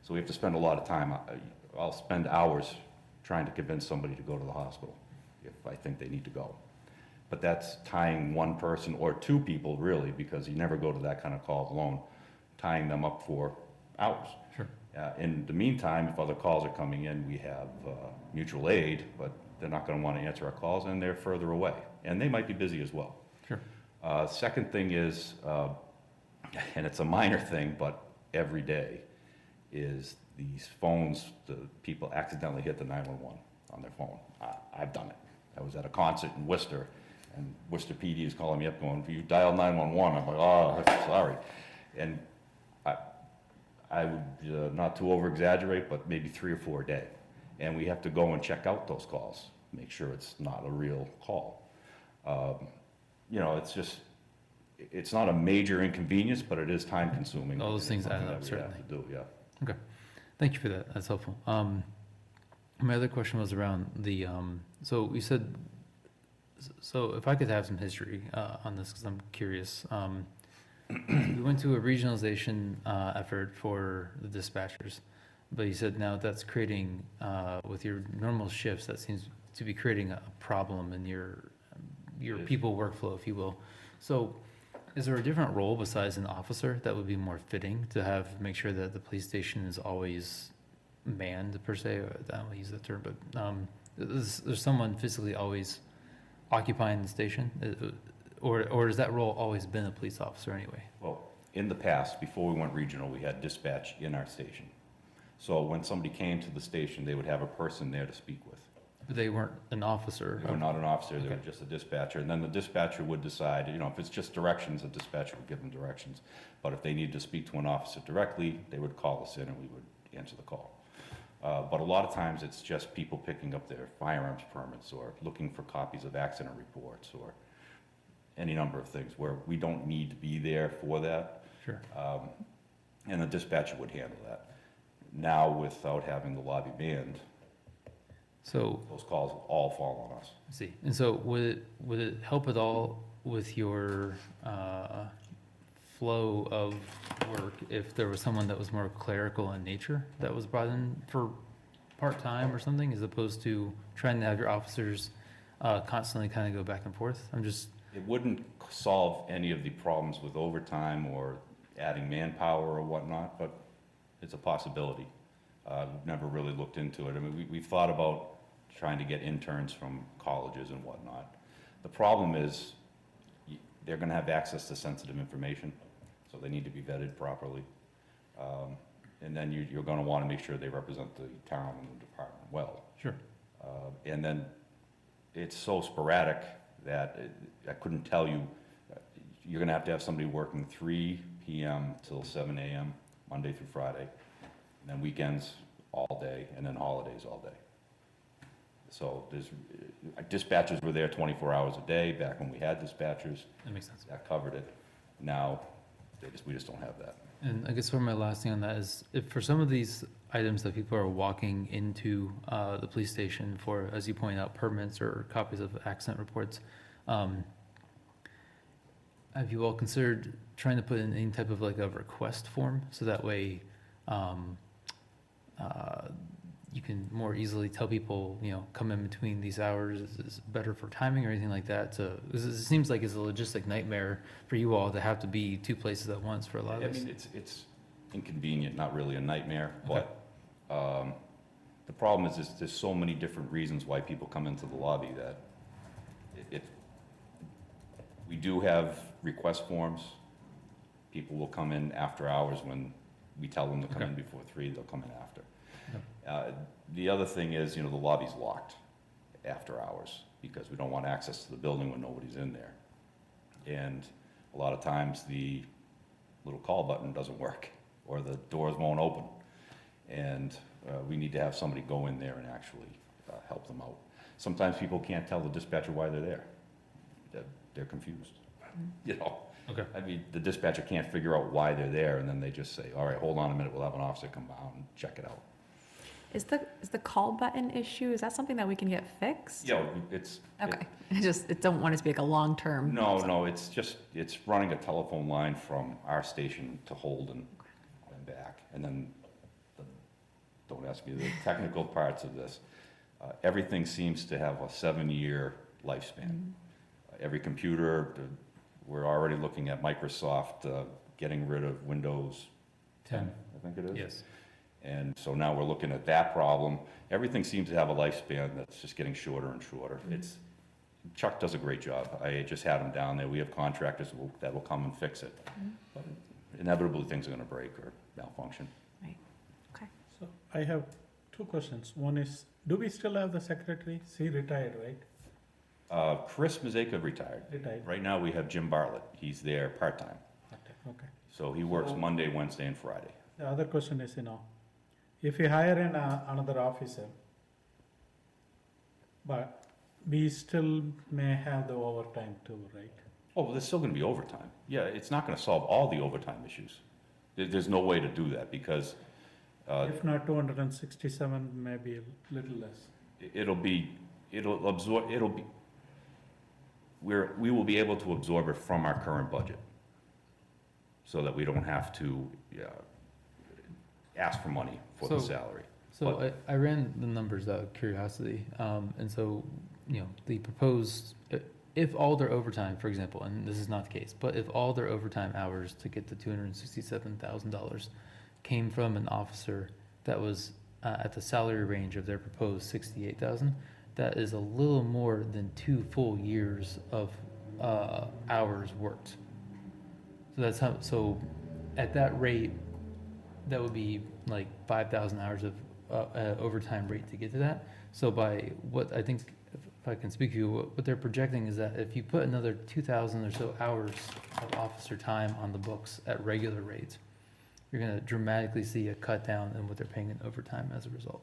So we have to spend a lot of time. I'll spend hours trying to convince somebody to go to the hospital if I think they need to go. But that's tying one person or two people, really, because you never go to that kind of call alone, tying them up for hours. Sure. In the meantime, if other calls are coming in, we have mutual aid, but they're not going to want to answer our calls, and they're further away. And they might be busy as well. Sure. Second thing is, and it's a minor thing, but every day, is these phones, the people accidentally hit the 911 on their phone. I've done it. I was at a concert in Worcester, and Worcester PD is calling me up going, "You dialed 911. I'm like, "Oh, sorry." And I would, not to over-exaggerate, but maybe 3 or 4 a day. And we have to go and check out those calls, make sure it's not a real call. You know, it's just, it's not a major inconvenience, but it is time-consuming. All those things add Something up, that we have certainly. to do, yeah. Okay, thank you for that, that's helpful. My other question was around the, so you said, so if I could have some history on this, because I'm curious. We went to a regionalization effort for the dispatchers, but you said now that's creating, with your normal shifts, that seems to be creating a problem in your people workflow, if you will. So is there a different role besides an officer that would be more fitting to have, make sure that the police station is always manned, per se? I don't use that term, but there's someone physically always occupying the station? Or has that role always been a police officer anyway? Well, in the past, before we went regional, we had dispatch in our station. So when somebody came to the station, they would have a person there to speak with. But they weren't an officer? They were not an officer, they were Okay. just a dispatcher. And then the dispatcher would decide, you know, if it's just directions, the dispatcher would give them directions. But if they needed to speak to an officer directly, they would call us in and we would answer the call. But a lot of times it's just people picking up their firearms permits or looking for copies of accident reports or any number of things where we don't need to be there for that. Sure. And the dispatcher would handle that. Now, without having the lobby banned, So, those calls all fall on us. I see. And so would it help at all with your flow of work if there was someone that was more clerical in nature that was brought in for part-time or something, as opposed to trying to have your officers constantly kind of go back and forth? It wouldn't solve any of the problems with overtime or adding manpower or whatnot, but it's a possibility. We've never really looked into it. I mean, we've thought about trying to get interns from colleges and whatnot. The problem is they're going to have access to sensitive information, so they need to be vetted properly. And then you're going to want to make sure they represent the town and the department well. Sure. And then it's so sporadic that I couldn't tell you. You're going to have somebody working 3 p.m. till 7 a.m. Monday through Friday, and then weekends all day, and then holidays all day. So dispatchers were there 24 hours a day back when we had dispatchers. That makes sense. That covered it. Now, we just don't have that. And I guess for my last thing on that is, if for some of these items that people are walking into the police station for, as you point out, permits or copies of accident reports, have you all considered trying to put in any type of like a request form, so that way you can more easily tell people, you know, come in between these hours is better for timing or anything like that? Because it seems like it's a logistic nightmare for you all to have to be 2 places at once for a lot of this. I mean, it's inconvenient, not really a nightmare, Okay. but the problem is there's so many different reasons why people come into the lobby that we do have request forms. People will come in after hours when we tell them to come Okay. in before 3, they'll come in after. The other thing is, you know, the lobby's locked after hours because we don't want access to the building when nobody's in there. And a lot of times the little call button doesn't work or the doors won't open. And we need to have somebody go in there and actually help them out. Sometimes people can't tell the dispatcher why they're there. They're confused, you know, Okay. I mean, the dispatcher can't figure out why they're there, and then they just say, all right, hold on a minute, we'll have an officer come out and check it out. Is the call button issue, is that something that we can get fixed? Yeah, it's. Okay, I don't want it to be like a long-term. No, it's running a telephone line from our station to Holden and back. And then, don't ask me the technical parts of this. Everything seems to have a 7-year lifespan. Every computer, we're already looking at Microsoft getting rid of Windows 10, I think it is. Yes. And so now we're looking at that problem. Everything seems to have a lifespan that's just getting shorter and shorter. Chuck does a great job. I just had him down there. We have contractors that will come and fix it. But inevitably, things are gonna break or malfunction. Right, okay. So I have 2 questions. One is, do we still have the secretary? He retired, right? Chris Mazeka retired. Right now, we have Jim Bartlett. He's there part-time. Okay. So he works Monday, Wednesday, and Friday. The other question is, if you hire another officer, but we still may have the overtime too, right? Oh, well, there's still gonna be overtime. Yeah, it's not gonna solve all the overtime issues. There's no way to do that because, If not 267, maybe a little less. we will be able to absorb it from our current budget so that we don't have to ask for money for the salary. So I ran the numbers out of curiosity, and so, the proposed, if all their overtime, for example, and this is not the case, but if all their overtime hours to get the $267,000 came from an officer that was at the salary range of their proposed 68,000, that is a little more than 2 full years of hours worked. So that's how. So at that rate, that would be like 5,000 hours of overtime rate to get to that. So by what I think, if I can speak to you, what they're projecting is that if you put another 2,000 or so hours of officer time on the books at regular rates, you're going to dramatically see a cut down in what they're paying in overtime as a result.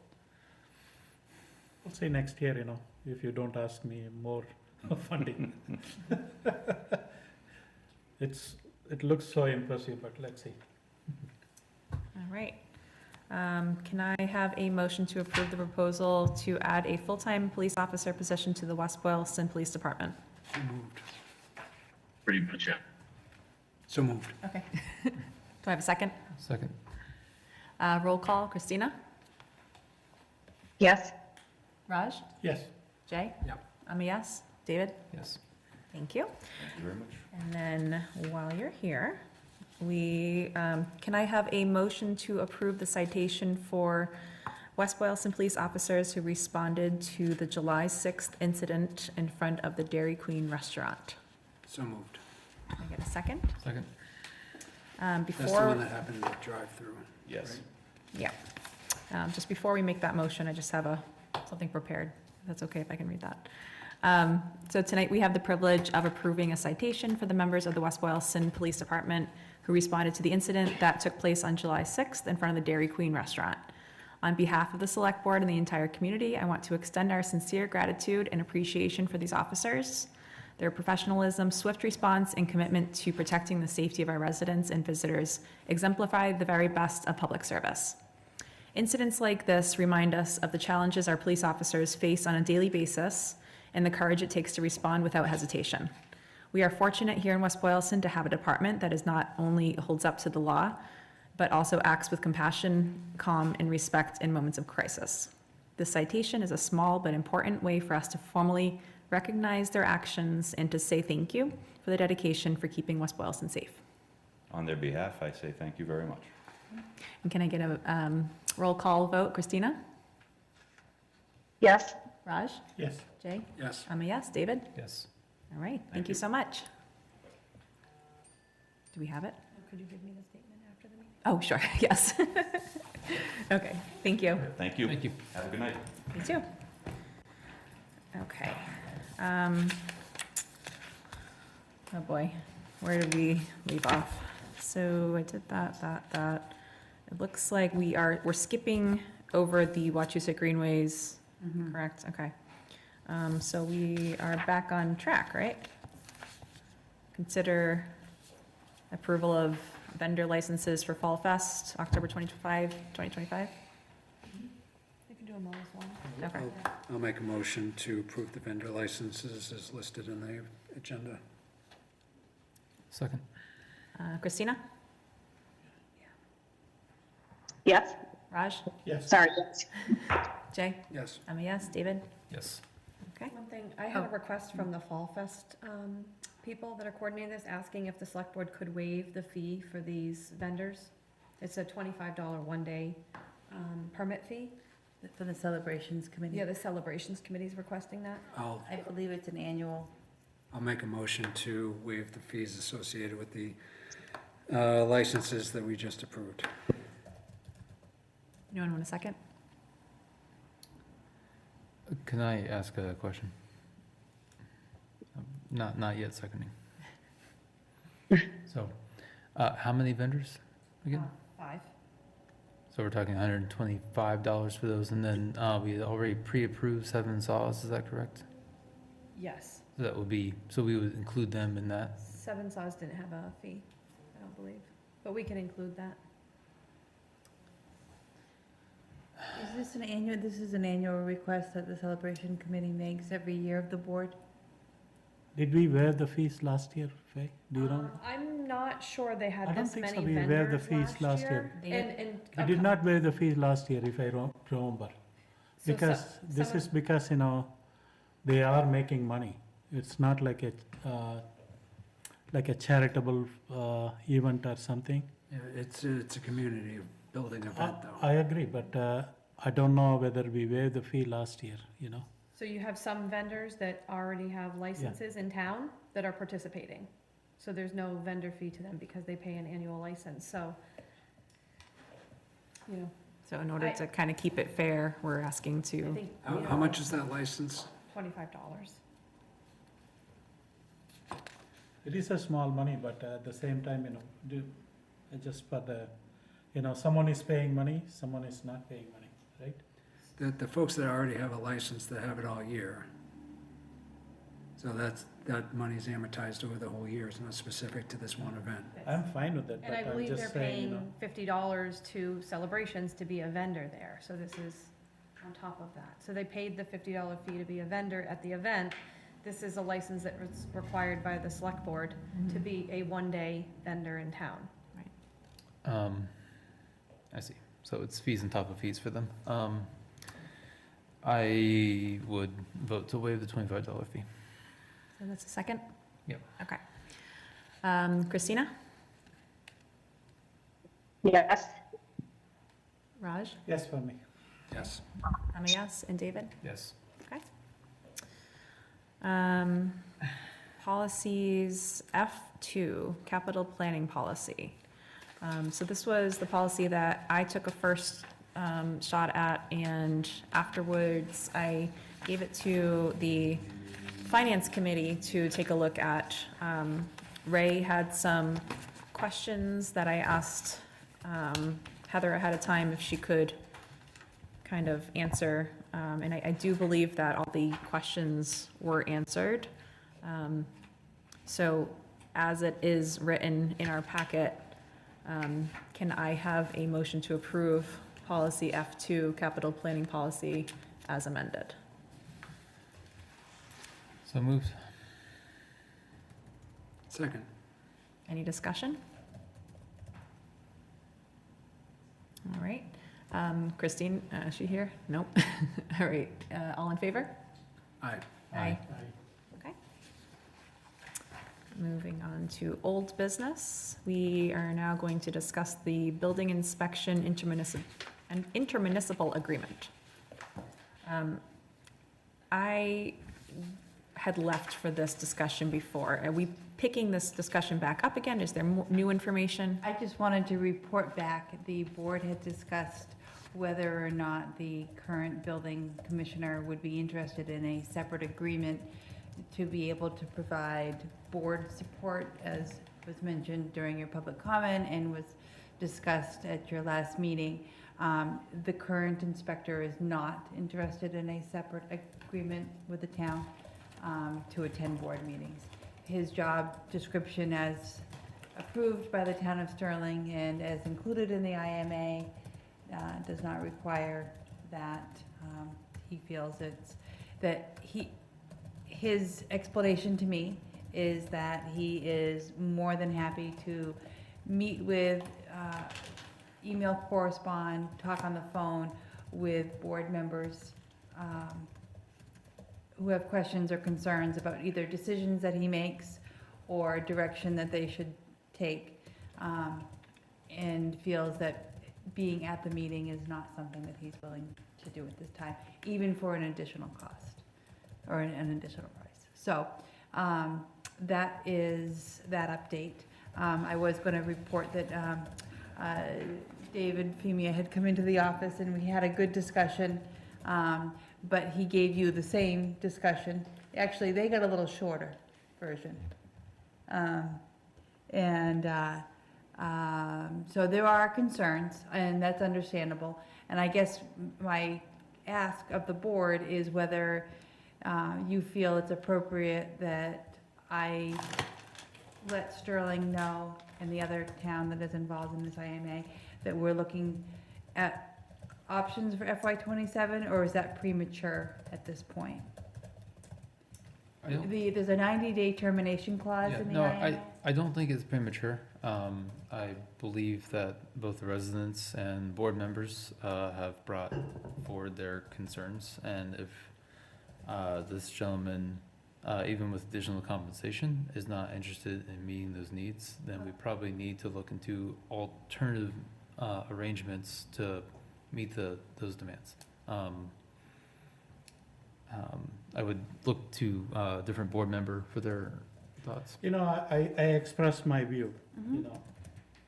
I'll say next year, if you don't ask me more funding. It looks so impressive, but let's see. All right. Can I have a motion to approve the proposal to add a full-time police officer position to the West Boylston Police Department? So moved. Pretty much, yeah. So moved. Okay. Do I have a second? Second. Roll call, Christina? Yes. Raj? Yes. Jay? Yep. I'm a yes. David? Yes. Thank you. Thank you very much. And then while you're here, can I have a motion to approve the citation for West Boylston police officers who responded to the July 6th incident in front of the Dairy Queen restaurant? So moved. Can I get a second? Second. That's the Before, one that happened in the drive-through. Yes. yeah. Just before we make that motion, I just have something prepared. If that's okay if I can read that. So tonight we have the privilege of approving a citation for the members of the West Boylston Police Department who responded to the incident that took place on July 6th in front of the Dairy Queen restaurant. On behalf of the Select Board and the entire community, I want to extend our sincere gratitude and appreciation for these officers. Their professionalism, swift response, and commitment to protecting the safety of our residents and visitors exemplify the very best of public service. Incidents like this remind us of the challenges our police officers face on a daily basis and the courage it takes to respond without hesitation. We are fortunate here in West Boylston to have a department that is not only holds up to the law, but also acts with compassion, calm, and respect in moments of crisis. This citation is a small but important way for us to formally recognize their actions and to say thank you for the dedication for keeping West Boylston safe. On their behalf, I say thank you very much. And can I get a roll call vote? Christina? Yes. Raj? Yes. Jay? Yes. I'm a yes. David? Yes. All right, thank you so much. Do we have it? Could you give me the statement after the meeting? Oh, sure, yes. Okay, thank you. Thank you. Thank you. Have a good night. You too. Okay. Oh boy, where did we leave off? So I did that. It looks like we're skipping over the Wachusett Greenways, correct? Okay. So we are back on track, right? Consider approval of vendor licenses for Fall Fest, October 2025. You can do them all as one. Okay. I'll make a motion to approve the vendor licenses as listed in the agenda. Second. Christina? Yes. Raj? Yes. Sorry, yes. Jay? Yes. I'm a yes. David? Yes. Okay. One thing, I had a Oh. request from the Fall Fest people that are coordinating this, asking if the select board could waive the fee for these vendors. It's a $25 one-day permit fee. For the celebrations committee. Yeah, the celebrations committee's requesting that. I believe it's an annual. I'll make a motion to waive the fees associated with the licenses that we just approved. Anyone want a second? Can I ask a question? Not yet seconding. So, how many vendors again? 5. So we're talking $125 for those, and then we already pre-approved 7 saws, is that correct? Yes. So that would be, so we would include them in that? 7 saws didn't have a fee, I don't believe, but we can include that. This is an annual request that the celebration committee makes every year of the board? Did we waive the fees last year, Faye? Do you know? I'm not sure they I had don't this think many so. We vendors waived the fees last year. And We did not waive the fees last year, if I remember. So Because this some is because, they are making money. It's not like a charitable event or something. Yeah, it's a community building event, though. I agree, but I don't know whether we waived the fee last year, So you have some vendors that already have licenses in town that are participating. So there's no vendor fee to them because they pay an annual license, so, So in order to kind of keep it fair, we're asking I to, think. How much is that license? $25. It is a small money, but at the same time, just for the, someone is paying money, someone is not paying money, right? The folks that already have a license, that have it all year. So that money's amortized over the whole year. It's not specific to this one event. I'm fine with it, And I but I'm believe they're just saying, paying $50 to Celebrations to be a vendor there, so this is on top of that. So they paid the $50 fee to be a vendor at the event. This is a license that was required by the select board to be a one-day vendor in town. I see. So it's fees on top of fees for them. I would vote to waive the $25 fee. so that's a second? Yep. Okay. Christina? Yes. Raj? yes for me. Yes. I'm a yes. And David? Yes. Okay. Policies F2, capital planning policy. So this was the policy that I took a first shot at, and afterwards I gave it to the Finance Committee to take a look at. Ray had some questions that I asked Heather ahead of time if she could kind of answer, and I do believe that all the questions were answered. So as it is written in our packet, can I have a motion to approve policy F2, capital planning policy, as amended? So moved. Second. Any discussion? All right. Christine, is she here? Nope. All right. All in favor? Aye. Aye. Okay. Moving on to old business. We are now going to discuss the building inspection intermunicipal agreement. I had left for this discussion before. Are we picking this discussion back up again? Is there new information? I just wanted to report back, the board had discussed whether or not the current building commissioner would be interested in a separate agreement to be able to provide board support, as was mentioned during your public comment and was discussed at your last meeting. The current inspector is not interested in a separate agreement with the town to attend board meetings. His job description, as approved by the town of Sterling and as included in the IMA, does not require that. He feels his explanation to me is that he is more than happy to meet with, email correspond, talk on the phone with board members who have questions or concerns about either decisions that he makes or direction that they should take, and feels that being at the meeting is not something that he's willing to do at this time, even for an additional cost or an additional price. So that is that update. I was going to report that David Femia had come into the office and we had a good discussion, but he gave you the same discussion. Actually, they got a little shorter version. So there are concerns, and that's understandable. And I guess my ask of the board is whether you feel it's appropriate that I let Sterling know and the other town that is involved in this IMA that we're looking at options for FY27, or is that premature at this point? There's a 90-day termination clause in the IMA? I don't think it's premature. I believe that both the residents and board members have brought forward their concerns, and if this gentleman, even with additional compensation, is not interested in meeting those needs, then we probably need to look into alternative arrangements to meet those demands. I would look to a different board member for their thoughts. You know, I expressed my view, you know,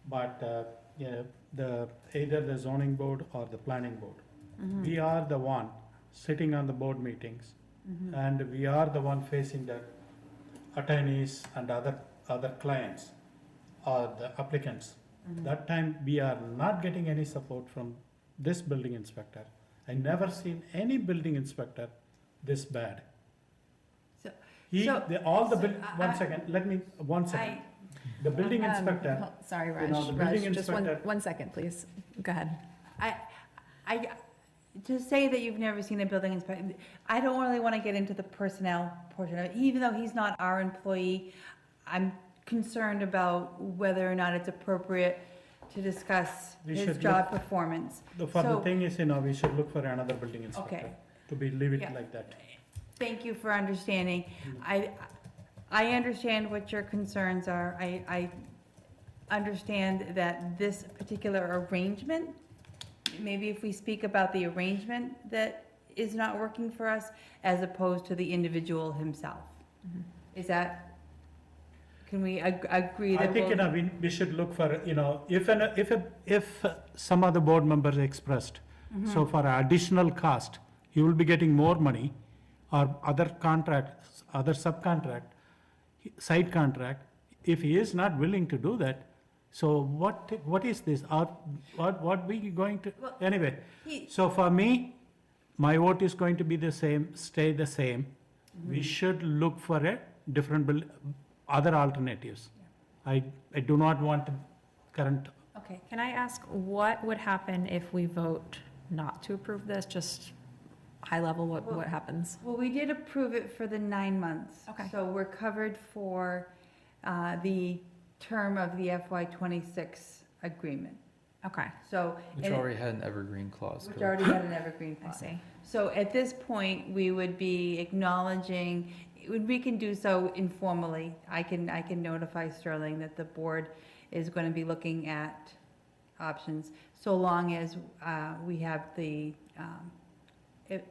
but, either the zoning board or the planning board. We are the one sitting on the board meetings, and we are the one facing the attorneys and other clients or the applicants. That time, we are not getting any support from this building inspector. I never seen any building inspector this bad. One second. The building inspector. Sorry, Raj. The building Just inspector. one second, please. Go ahead. I to say that you've never seen a building inspector, I don't really want to get into the personnel portion of it. Even though he's not our employee, I'm concerned about whether or not it's appropriate to discuss his job performance. The thing is, we should look for another building inspector. Okay. To leave it like that. Thank you for understanding. I understand what your concerns are. I understand that this particular arrangement, maybe if we speak about the arrangement that is not working for us as opposed to the individual himself. Is that, can we agree that? I think, we should look for, if some other board members expressed, so for additional cost, he will be getting more money, or other subcontract, side contract. If he is not willing to do that, so what is this? What we going to, anyway. So for me, my vote is going to be the same, stay the same. We should look for a different other alternatives. I do not want current. Okay, can I ask what would happen if we vote not to approve this? Just high level, what happens? Well, we did approve it for the 9 months. Okay. So we're covered for the term of the FY26 agreement. Okay. So. Which already had an evergreen clause. Which already had an evergreen clause. I see. So at this point, we would be acknowledging, we can do so informally. I can notify Sterling that the board is going to be looking at options, so long as we have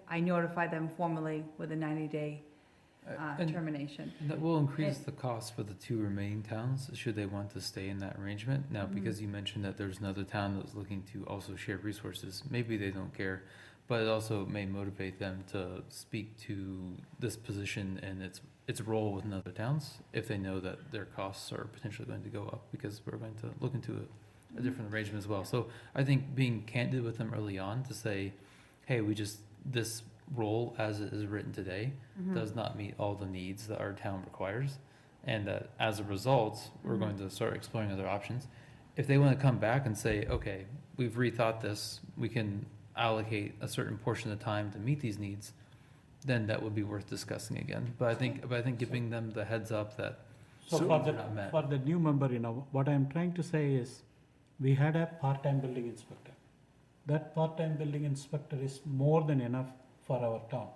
I notify them formally with a 90-day termination. And that will increase the cost for the two remaining towns, should they want to stay in that arrangement. Now, because you mentioned that there's another town that was looking to also share resources, maybe they don't care, but it also may motivate them to speak to this position and its role within other towns, if they know that their costs are potentially going to go up, because we're going to look into a different arrangement as well. So I think being candid with them early on to say, hey, this role as it is written today does not meet all the needs that our town requires. And that as a result, we're going to start exploring other options. If they want to come back and say, okay, we've rethought this, we can allocate a certain portion of time to meet these needs, then that would be worth discussing again. But I think giving them the heads up that So needs for are the, not met. for the new member, what I'm trying to say is, we had a part-time building inspector. That part-time building inspector is more than enough for our town.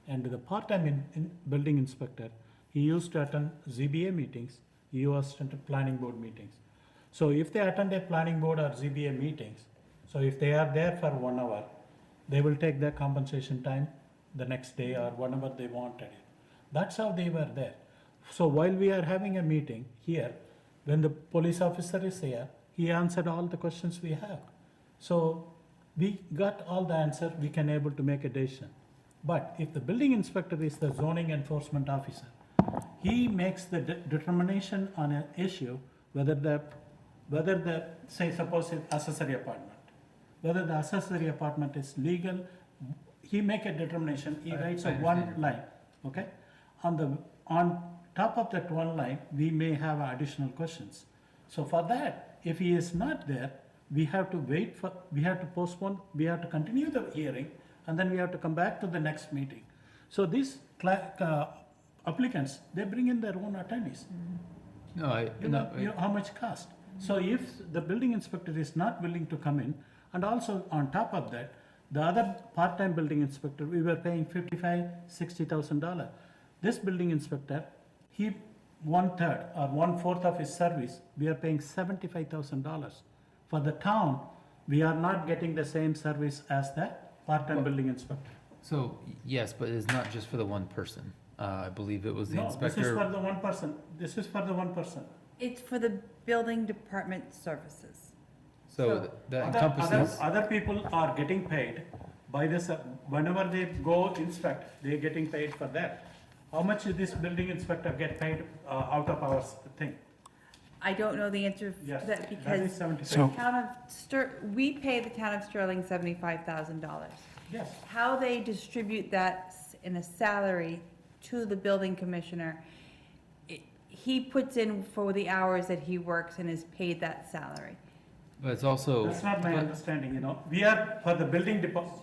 And the part-time building inspector, he used to attend ZBA meetings, he used to attend planning board meetings. So if they attend a planning board or ZBA meetings, so if they are there for 1 hour, they will take their compensation time the next day or whenever they wanted it. That's how they were there. So while we are having a meeting here, when the police officer is here, he answered all the questions we have. So we got all the answer, we can able to make a decision. But if the building inspector is the zoning enforcement officer, he makes the determination on an issue whether the, say suppose it's accessory apartment, whether the accessory apartment is legal, he make a determination, he writes a one line, okay? On top of that one line, we may have additional questions. So for that, if he is not there, we have to we have to postpone, we have to continue the hearing, and then we have to come back to the next meeting. So these applicants, they bring in their own attorneys. No, You know how much cost. So if the building inspector is not willing to come in, and also on top of that, the other part-time building inspector, we were paying $55,000-$60,000. This building inspector, he 1/3 or 1/4 of his service, we are paying $75,000. For the town, we are not getting the same service as the part-time building inspector. So, yes, but it's not just for the one person. I believe it was the No, this is inspector. for the one person. This is for the one person. It's for the building department services. So that encompasses, Other people are getting paid by this, whenever they go inspect, they're getting paid for that. How much did this building inspector get paid out of our thing? I don't know the answer Yes, to that that is because 75. town of we pay the town of Sterling $75,000. Yes. How they distribute that in a salary to the building commissioner, he puts in for the hours that he works and is paid that salary. but it's also. That's not my understanding, We are for the building department.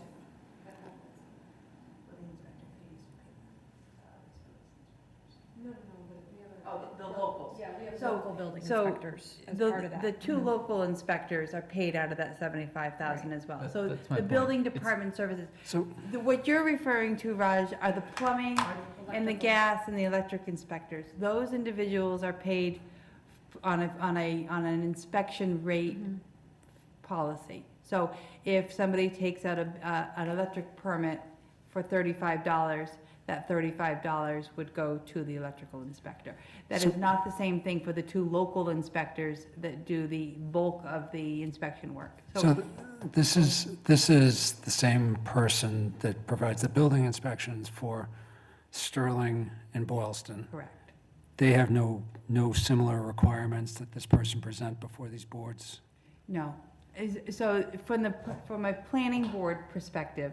Oh, the locals. Yeah, we have So- local building so inspectors as part of that. The two local inspectors are paid out of that 75,000 as well. That- So that's my the point. building It's- department services, So, what you're referring to, Raj, are the plumbing and the gas and the electric inspectors. Those individuals are paid on an inspection rate policy. So if somebody takes out an electric permit for $35, that $35 would go to the electrical inspector. That is not the same thing for the two local inspectors that do the bulk of the inspection work. so this is the same person that provides the building inspections for Sterling and Boylston. Correct. They have no similar requirements that this person present before these boards? No. So from a planning board perspective,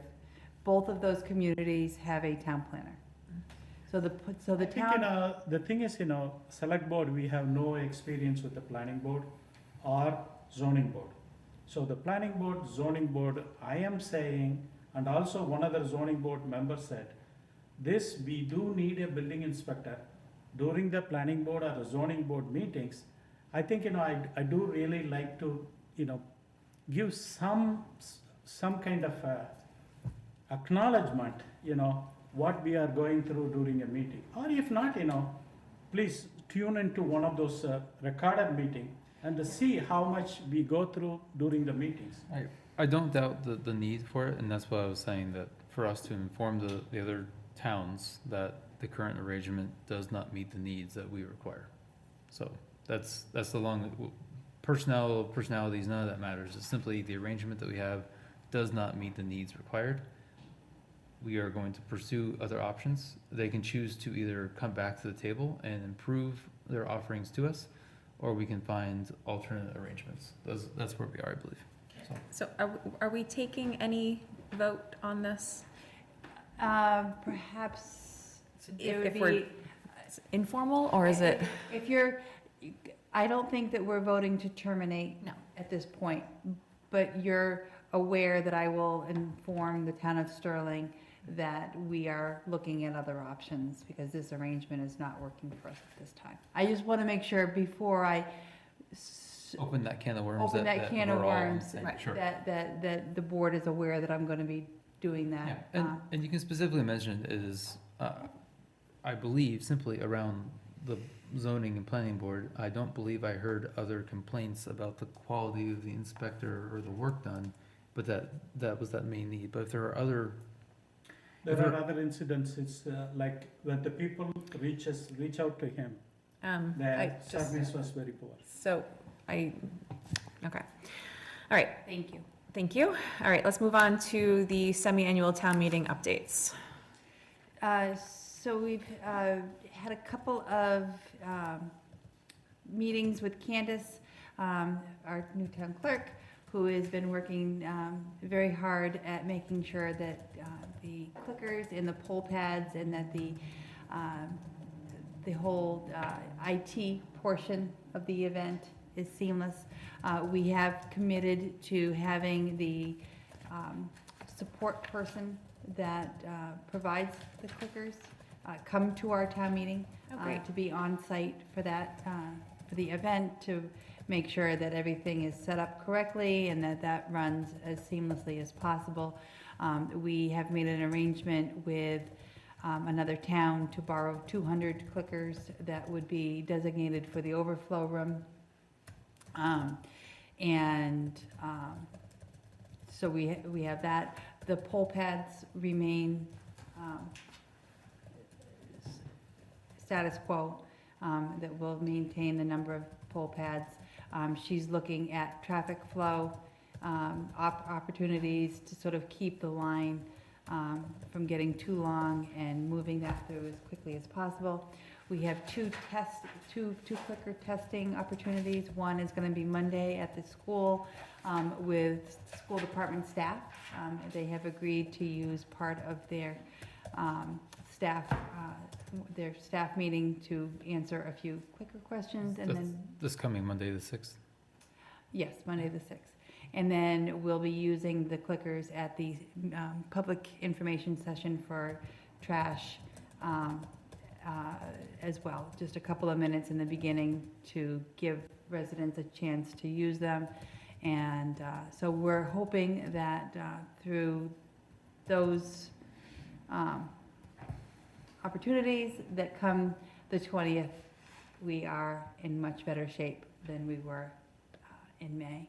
both of those communities have a town planner. So the I think, town, the thing is, select board, we have no experience with the planning board or zoning board. So the planning board, zoning board, I am saying, and also one other zoning board member said, we do need a building inspector during the planning board or the zoning board meetings. I think, I do really like to, give some kind of acknowledgement, what we are going through during a meeting. Or if not, please tune into one of those recorded meeting and to see how much we go through during the meetings. I don't doubt the need for it, and that's what I was saying, that for us to inform the other towns that the current arrangement does not meet the needs that we require. So that's the long, personalities, none of that matters. It's simply the arrangement that we have does not meet the needs required. We are going to pursue other options. They can choose to either come back to the table and improve their offerings to us, or we can find alternate arrangements. That's where we are, I believe. So are we taking any vote on this? perhaps it would If we're- be, informal, or is it? If you're, I don't think that we're voting to terminate No. at this point, but you're aware that I will inform the town of Sterling that we are looking at other options because this arrangement is not working for us at this time. I just want to make sure before I Open that can of worms. open that can of we're all on the worms, same- Right. Sure. that the board is aware that I'm going to be doing Yeah, that. and you can specifically mention it is, I believe, simply around the zoning and planning board. I don't believe I heard other complaints about the quality of the inspector or the work done, but that was that main need. But if there are other, There are other incidents, it's like when the people reach out to him, the service was very poor. So, okay. All right, Thank you. thank you. All right, let's move on to the semi-annual town meeting updates. So we've had a couple of meetings with Candace, our new town clerk, who has been working very hard at making sure that the clickers and the poll pads and that the whole IT portion of the event is seamless. We have committed to having the support person that provides the clickers come to our town meeting to be on site for that, for the event, to make sure that everything is set up correctly and that runs as seamlessly as possible. We have made an arrangement with another town to borrow 200 clickers that would be designated for the overflow room. So we have that. The poll pads remain status quo, that will maintain the number of poll pads. She's looking at traffic flow, opportunities to sort of keep the line from getting too long and moving that through as quickly as possible. We have two clicker testing opportunities. One is going to be Monday at the school with school department staff. They have agreed to use part of their staff meeting to answer a few quicker questions, and then this coming Monday, the 6th. yes, Monday the 6th. And then we'll be using the clickers at the public information session for trash as well. Just a couple of minutes in the beginning to give residents a chance to use them. And so we're hoping that through those opportunities that come the 20th, we are in much better shape than we were in May.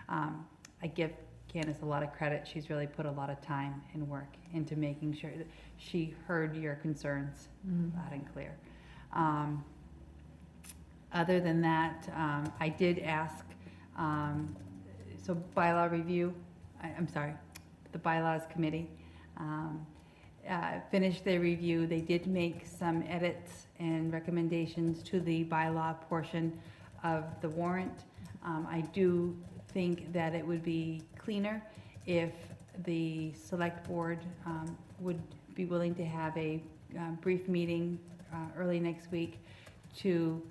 I give Candace a lot of credit. She's really put a lot of time and work into making sure that she heard your concerns loud and clear. Other than that, I did ask, so bylaw review, I'm sorry, the bylaws committee finished their review. They did make some edits and recommendations to the bylaw portion of the warrant. I do think that it would be cleaner if the select board would be willing to have a brief meeting early next week to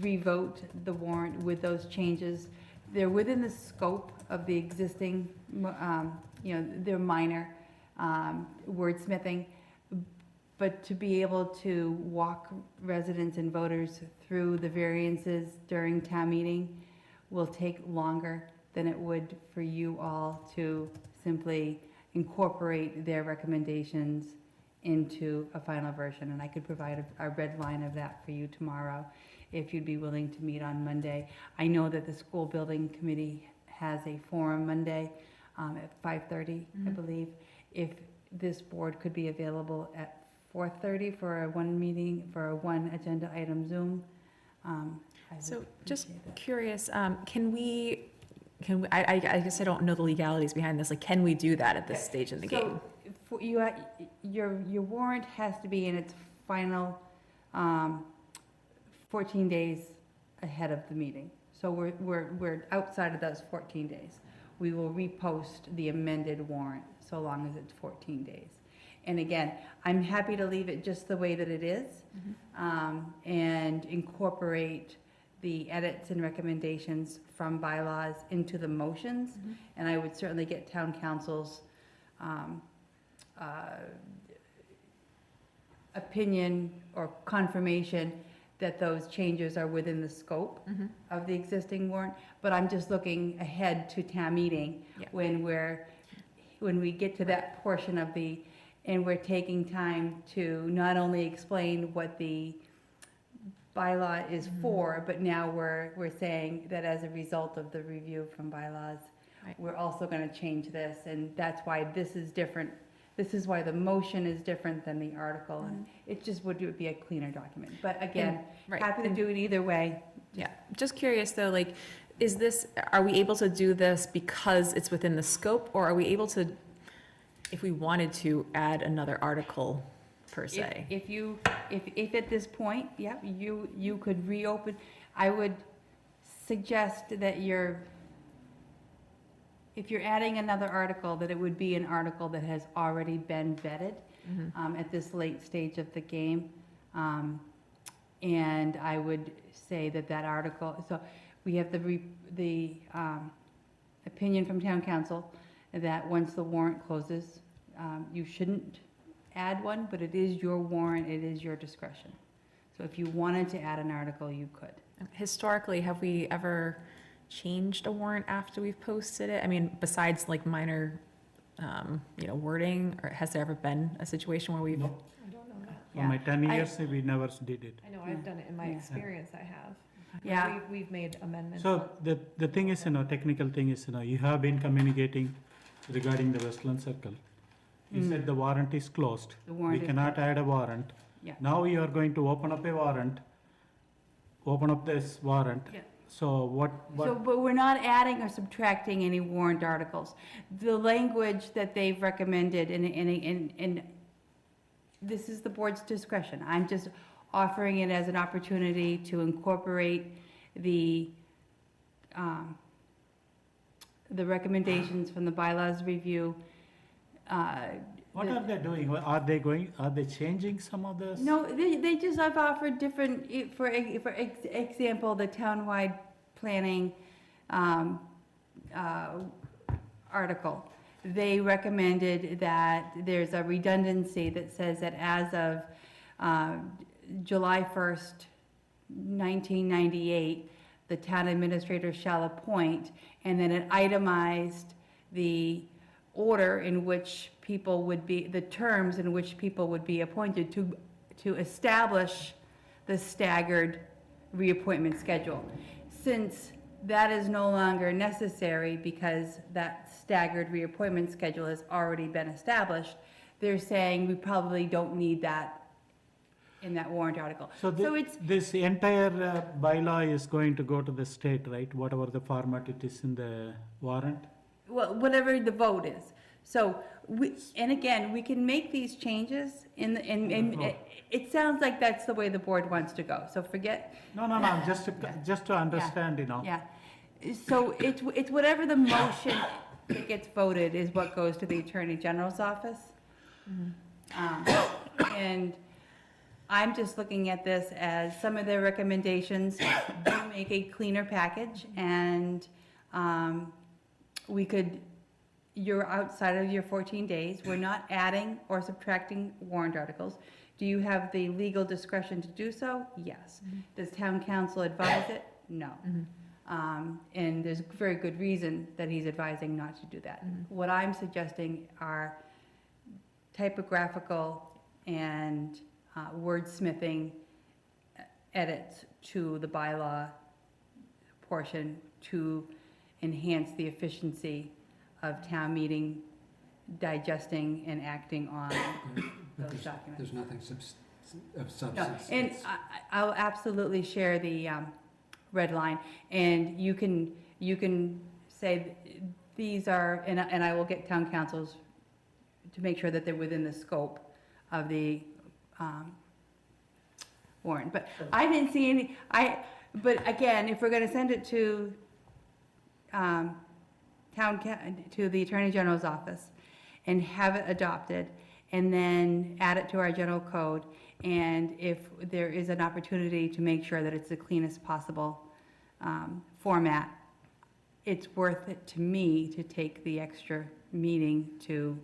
revote the warrant with those changes. They're within the scope of the existing, they're minor wordsmithing, but to be able to walk residents and voters through the variances during town meeting will take longer than it would for you all to simply incorporate their recommendations into a final version. And I could provide a red line of that for you tomorrow if you'd be willing to meet on Monday. I know that the school building committee has a forum Monday at 5:30, I believe. If this board could be available at 4:30 for a one agenda item Zoom. I would So just appreciate that. curious, I guess I don't know the legalities behind this, like, can we do that at this stage in the game? So your warrant has to be in its final 14 days ahead of the meeting. So we're outside of those 14 days. We will repost the amended warrant so long as it's 14 days. And again, I'm happy to leave it just the way that it is, and incorporate the edits and recommendations from bylaws into the motions. And I would certainly get town council's opinion or confirmation that those changes are within the scope of the existing warrant. But I'm just looking ahead to town meeting Yeah. when we get to that portion of and we're taking time to not only explain what the bylaw is for, but now we're saying that as a result of the review from bylaws, Right. we're also gonna change this, and that's why this is different. This is why the motion is different than the article, and it just would be a cleaner document. But again, Right. happy to do it either way. Yeah, just curious though, like, are we able to do this because it's within the scope, or are we able to, if we wanted to, add another article per se? If at this point, yeah, you could reopen, I would suggest that if you're adding another article, that it would be an article that has already been vetted at this late stage of the game. And I would say that article, so we have the opinion from town council that once the warrant closes, you shouldn't add one, but it is your warrant, it is your discretion. So if you wanted to add an article, you could. Historically, have we ever changed a warrant after we've posted it? I mean, besides like minor, wording, or has there ever been a situation where we've? No. I don't know. For my 10 years, we never did it. I know, I've done it in my experience, I have. Yeah. We've made amendments. So the thing is, technical thing is, you have been communicating regarding the Westland Circle. You said the warrant is closed. The warrant We is cannot add a warrant. Yeah. Now you are going to open up this warrant. Yeah. So But we're not adding or subtracting any warrant articles. The language that they've recommended, and this is the board's discretion. I'm just offering it as an opportunity to incorporate the recommendations from the bylaws review. what are they doing? Are they changing some of this? No, they just have offered different, for example, the townwide planning article. They recommended that there's a redundancy that says that as of July 1st, 1998, the town administrator shall appoint, and then it itemized the order in which people would be, the terms in which people would be appointed to establish the staggered reappointment schedule. Since that is no longer necessary because that staggered reappointment schedule has already been established, they're saying we probably don't need that in that warrant article. So this entire bylaw is going to go to the state, right? Whatever the format it is in the warrant? Well, whatever the vote is. So, and again, we can make these changes it sounds like that's the way the board wants to go, so forget. No, just to understand, Yeah, so it's whatever the motion that gets voted is what goes to the Attorney General's office. And I'm just looking at this as some of their recommendations do make a cleaner package, and you're outside of your 14 days. We're not adding or subtracting warrant articles. Do you have the legal discretion to do so? Yes. Does town council advise it? No. And there's very good reason that he's advising not to do that. What I'm suggesting are typographical and wordsmithing edits to the bylaw portion to enhance the efficiency of town meeting digesting and acting on those documents. There's nothing of No, substance. and I'll absolutely share the red line, and you can say these are, and I will get town councils to make sure that they're within the scope of the warrant. But I didn't see any, but again, if we're gonna send it to to the Attorney General's office and have it adopted, and then add it to our general code. And if there is an opportunity to make sure that it's the cleanest possible format, it's worth it to me to take the extra meeting to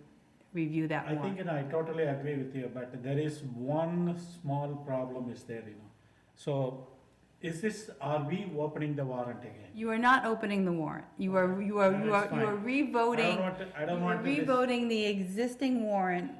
review that I warrant. think, I totally agree with you, but there is one small problem is there, So are we opening the warrant again? You are not opening the warrant. You are That's revoting. I don't You are want to. revoting the existing warrant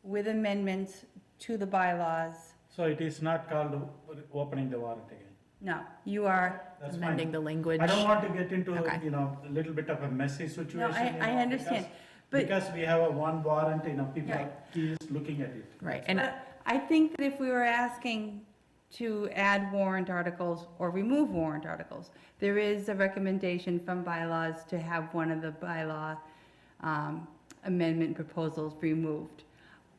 with amendments to the bylaws. So it is not called opening the warrant again? No, you are, That's Amending fine. the language. I don't want to get into, Okay. a little bit of a messy situation. no, I understand. But Because we have a one warrant, people Right. are keys looking at it. Right, and I think that if we were asking to add warrant articles or remove warrant articles, there is a recommendation from bylaws to have one of the bylaw amendment proposals removed.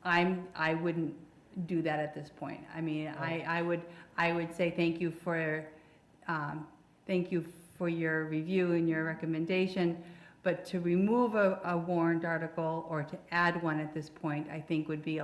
I wouldn't do that at this point. I mean, I would say thank you for your review and your recommendation, but to remove a warrant article or to add one at this point, I think would be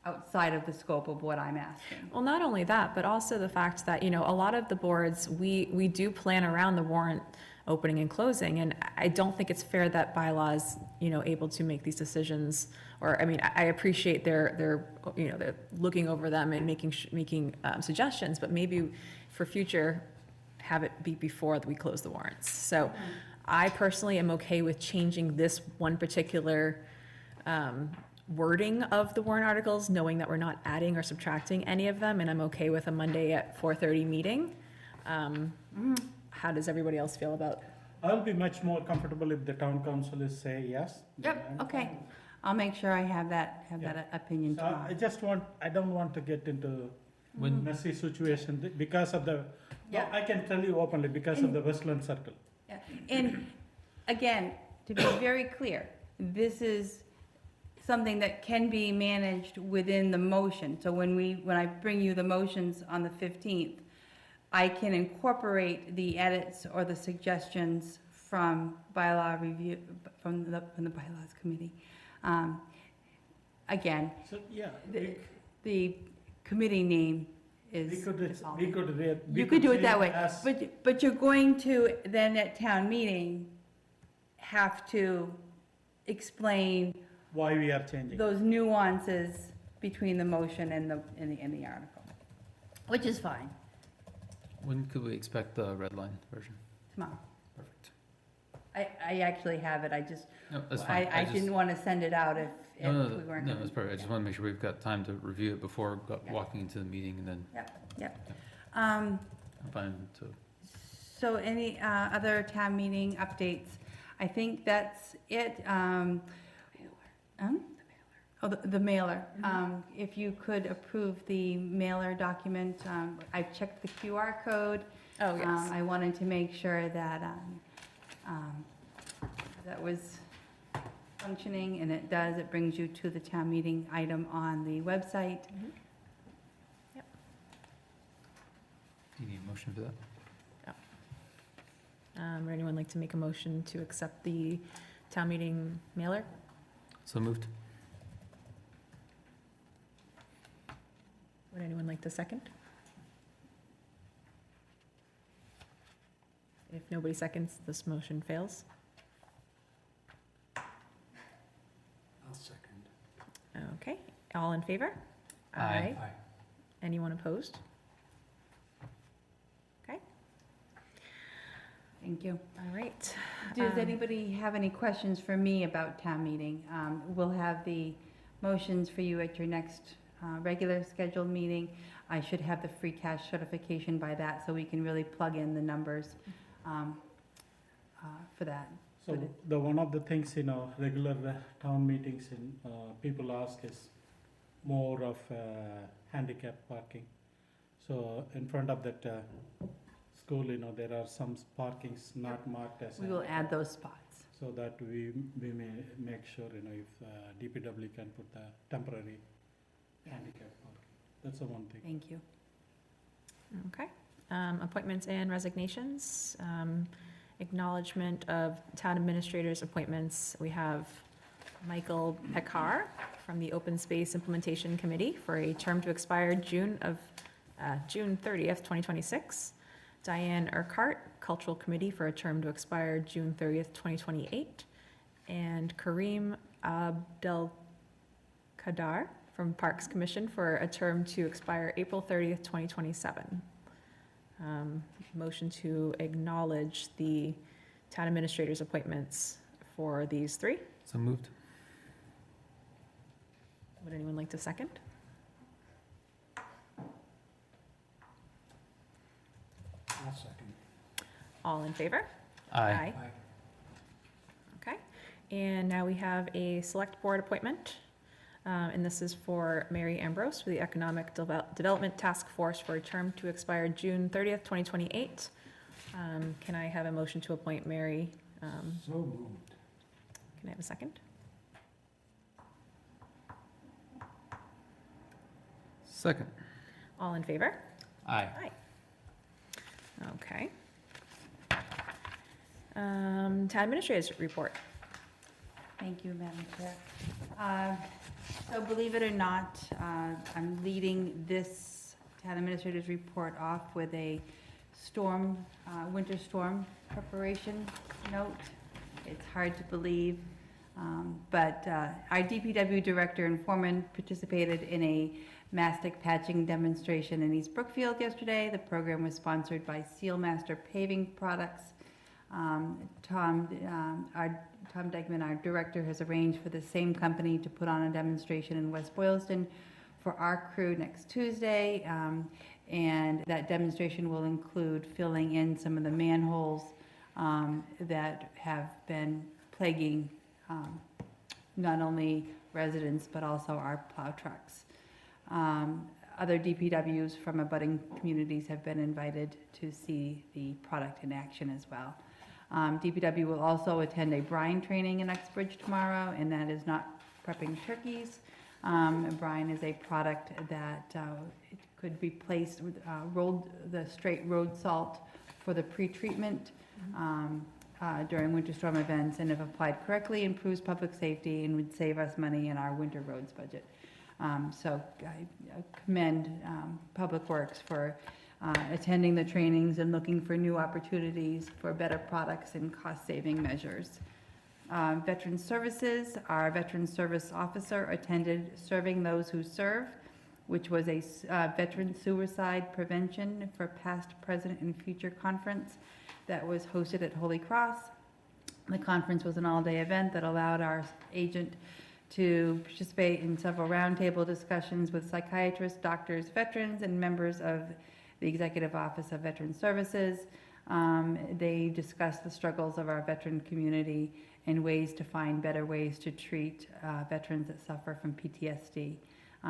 outside of the scope of what I'm asking. well, not only that, but also the fact that, a lot of the boards, we do plan around the warrant opening and closing, and I don't think it's fair that bylaws, able to make these decisions, or, I appreciate they're looking over them and making suggestions, but maybe for future, have it be before we close the warrants. So I personally am okay with changing this one particular wording of the warrant articles, knowing that we're not adding or subtracting any of them, and I'm okay with a Monday at 4:30 meeting. How does everybody else feel about? I'll be much more comfortable if the town council is say yes. then Yep, I'm okay. fine. I'll make sure I have that opinion So tomorrow. I don't want to get into When- messy situation because of the, Yeah. I can tell you openly, because of the Westland Circle. Yeah. And again, to be very clear, this is something that can be managed within the motion. So when I bring you the motions on the 15th, I can incorporate the edits or the suggestions from bylaw review, from the bylaws committee. Again, So, yeah, the committee name we is could, defaulting. we You could do it that change way, as- but you're going to then at town meeting have to explain Why we are changing. those nuances between the motion and the article, which is fine, When could we expect the red line version? tomorrow. Perfect. I actually have it, I just, No, that's fine. I didn't want to send it out if No, we weren't. no, gonna- that's perfect. I just want to make sure we've got time to review it before walking into the meeting, and then Yep. I'm fine to. So any other town meeting updates? I think that's it. Oh, the mailer. If you could approve the mailer document, I checked the QR code. Oh, yes. I wanted to make sure that that was functioning, and it does. It brings you to the town meeting item on the website. Do you need a motion for that? Would anyone like to make a motion to accept the town meeting mailer? So moved. Would anyone like to second? If nobody seconds, this motion fails. I'll second. Okay, all in favor? Aye. Aye. Anyone opposed? Okay, Thank you. all right. Does anybody have any questions for me about town meeting? We'll have the motions for you at your next regular scheduled meeting. I should have the free cash certification by that, so we can really plug in the numbers for that. So one of the things, regular town meetings, people ask is more of handicap parking. So in front of that school, there are some parkings not marked as. We will add those spots. So that we may make sure, if DPW can put the temporary handicap parking. That's the one thing. Thank you. Okay, appointments and resignations. Acknowledgement of town administrators' appointments. We have Michael Pekar from the Open Space Implementation Committee for a term to expire June 30th, 2026. Diane Urquhart, Cultural Committee, for a term to expire June 30th, 2028. And Kareem Abdelkadar from Parks Commission for a term to expire April 30th, 2027. Motion to acknowledge the town administrator's appointments for these three. So moved. Would anyone like to second? I'll second. All in favor? Aye. Okay, and now we have a select board appointment, and this is for Mary Ambrose for the Economic Development Task Force for a term to expire June 30th, 2028. Can I have a motion to appoint Mary? So moved. Can I have a second? Second. All in favor? Aye. Okay. Town administrator's report. Thank you, Madam Chair. So believe it or not, I'm leading this town administrator's report off with a storm, winter storm preparation note. It's hard to believe, but our DPW director and foreman participated in a mastic patching demonstration in East Brookfield yesterday. The program was sponsored by Sealmaster Paving Products. Tom Degman, our director, has arranged for the same company to put on a demonstration in West Boylston for our crew next Tuesday. And that demonstration will include filling in some of the manholes that have been plaguing not only residents but also our plow trucks. Other DPWs from abutting communities have been invited to see the product in action as well. DPW will also attend a brine training in Uxbridge tomorrow, and that is not prepping turkeys. Brine is a product that it could be placed with the straight road salt for the pre-treatment during winter storm events, and if applied correctly, improves public safety and would save us money in our winter roads budget. So I commend Public Works for attending the trainings and looking for new opportunities for better products and cost-saving measures. Veteran Services, our Veteran Service Officer attended Serving Those Who Serve, which was a veteran suicide prevention for past, present, and future conference that was hosted at Holy Cross. The conference was an all-day event that allowed our agent to participate in several roundtable discussions with psychiatrists, doctors, veterans, and members of the Executive Office of Veteran Services. They discussed the struggles of our veteran community and ways to find better ways to treat veterans that suffer from PTSD.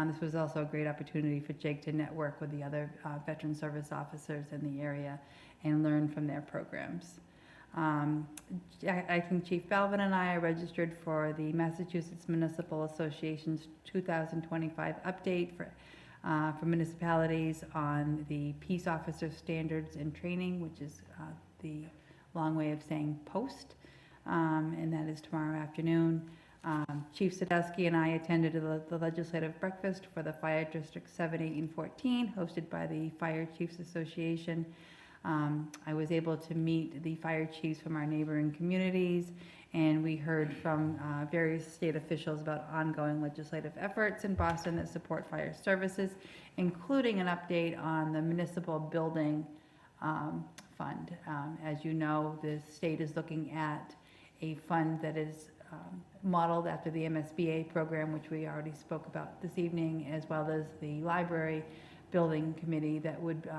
This was also a great opportunity for Jake to network with the other veteran service officers in the area and learn from their programs. Acting Chief Belvin and I are registered for the Massachusetts Municipal Association's 2025 update for municipalities on the Peace Officer Standards and Training, which is the long way of saying post, and that is tomorrow afternoon. Chief Sadowski and I attended the legislative breakfast for the Fire District 7, 8, and 14, hosted by the Fire Chiefs Association. I was able to meet the fire chiefs from our neighboring communities, and we heard from various state officials about ongoing legislative efforts in Boston that support fire services, including an update on the municipal building fund. As you know, the state is looking at a fund that is modeled after the MSBA program, which we already spoke about this evening, as well as the library building committee that would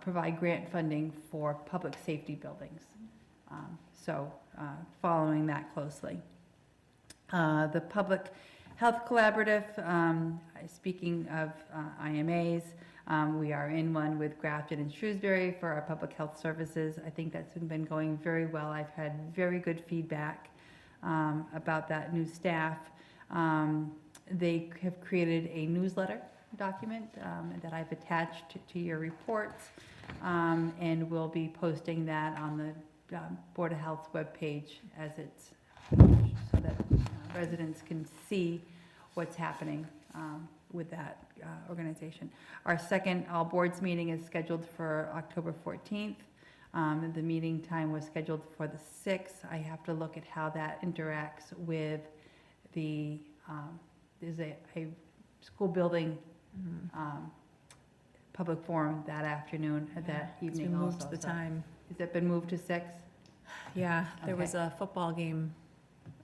provide grant funding for public safety buildings. So following that closely. The Public Health Collaborative, speaking of IMAs, we are in one with Grafton and Shrewsbury for our public health services. I think that's been going very well. I've had very good feedback about that new staff. They have created a newsletter document that I've attached to your reports, and we'll be posting that on the Board of Health's webpage as it's so that residents can see what's happening with that organization. Our second all boards meeting is scheduled for October 14th. The meeting time was scheduled for the 6th. I have to look at how that interacts with the, there's a school building public forum that afternoon, that It's evening been also. moved to the so- time. Has it been moved to 6? Yeah, there was Okay. a football game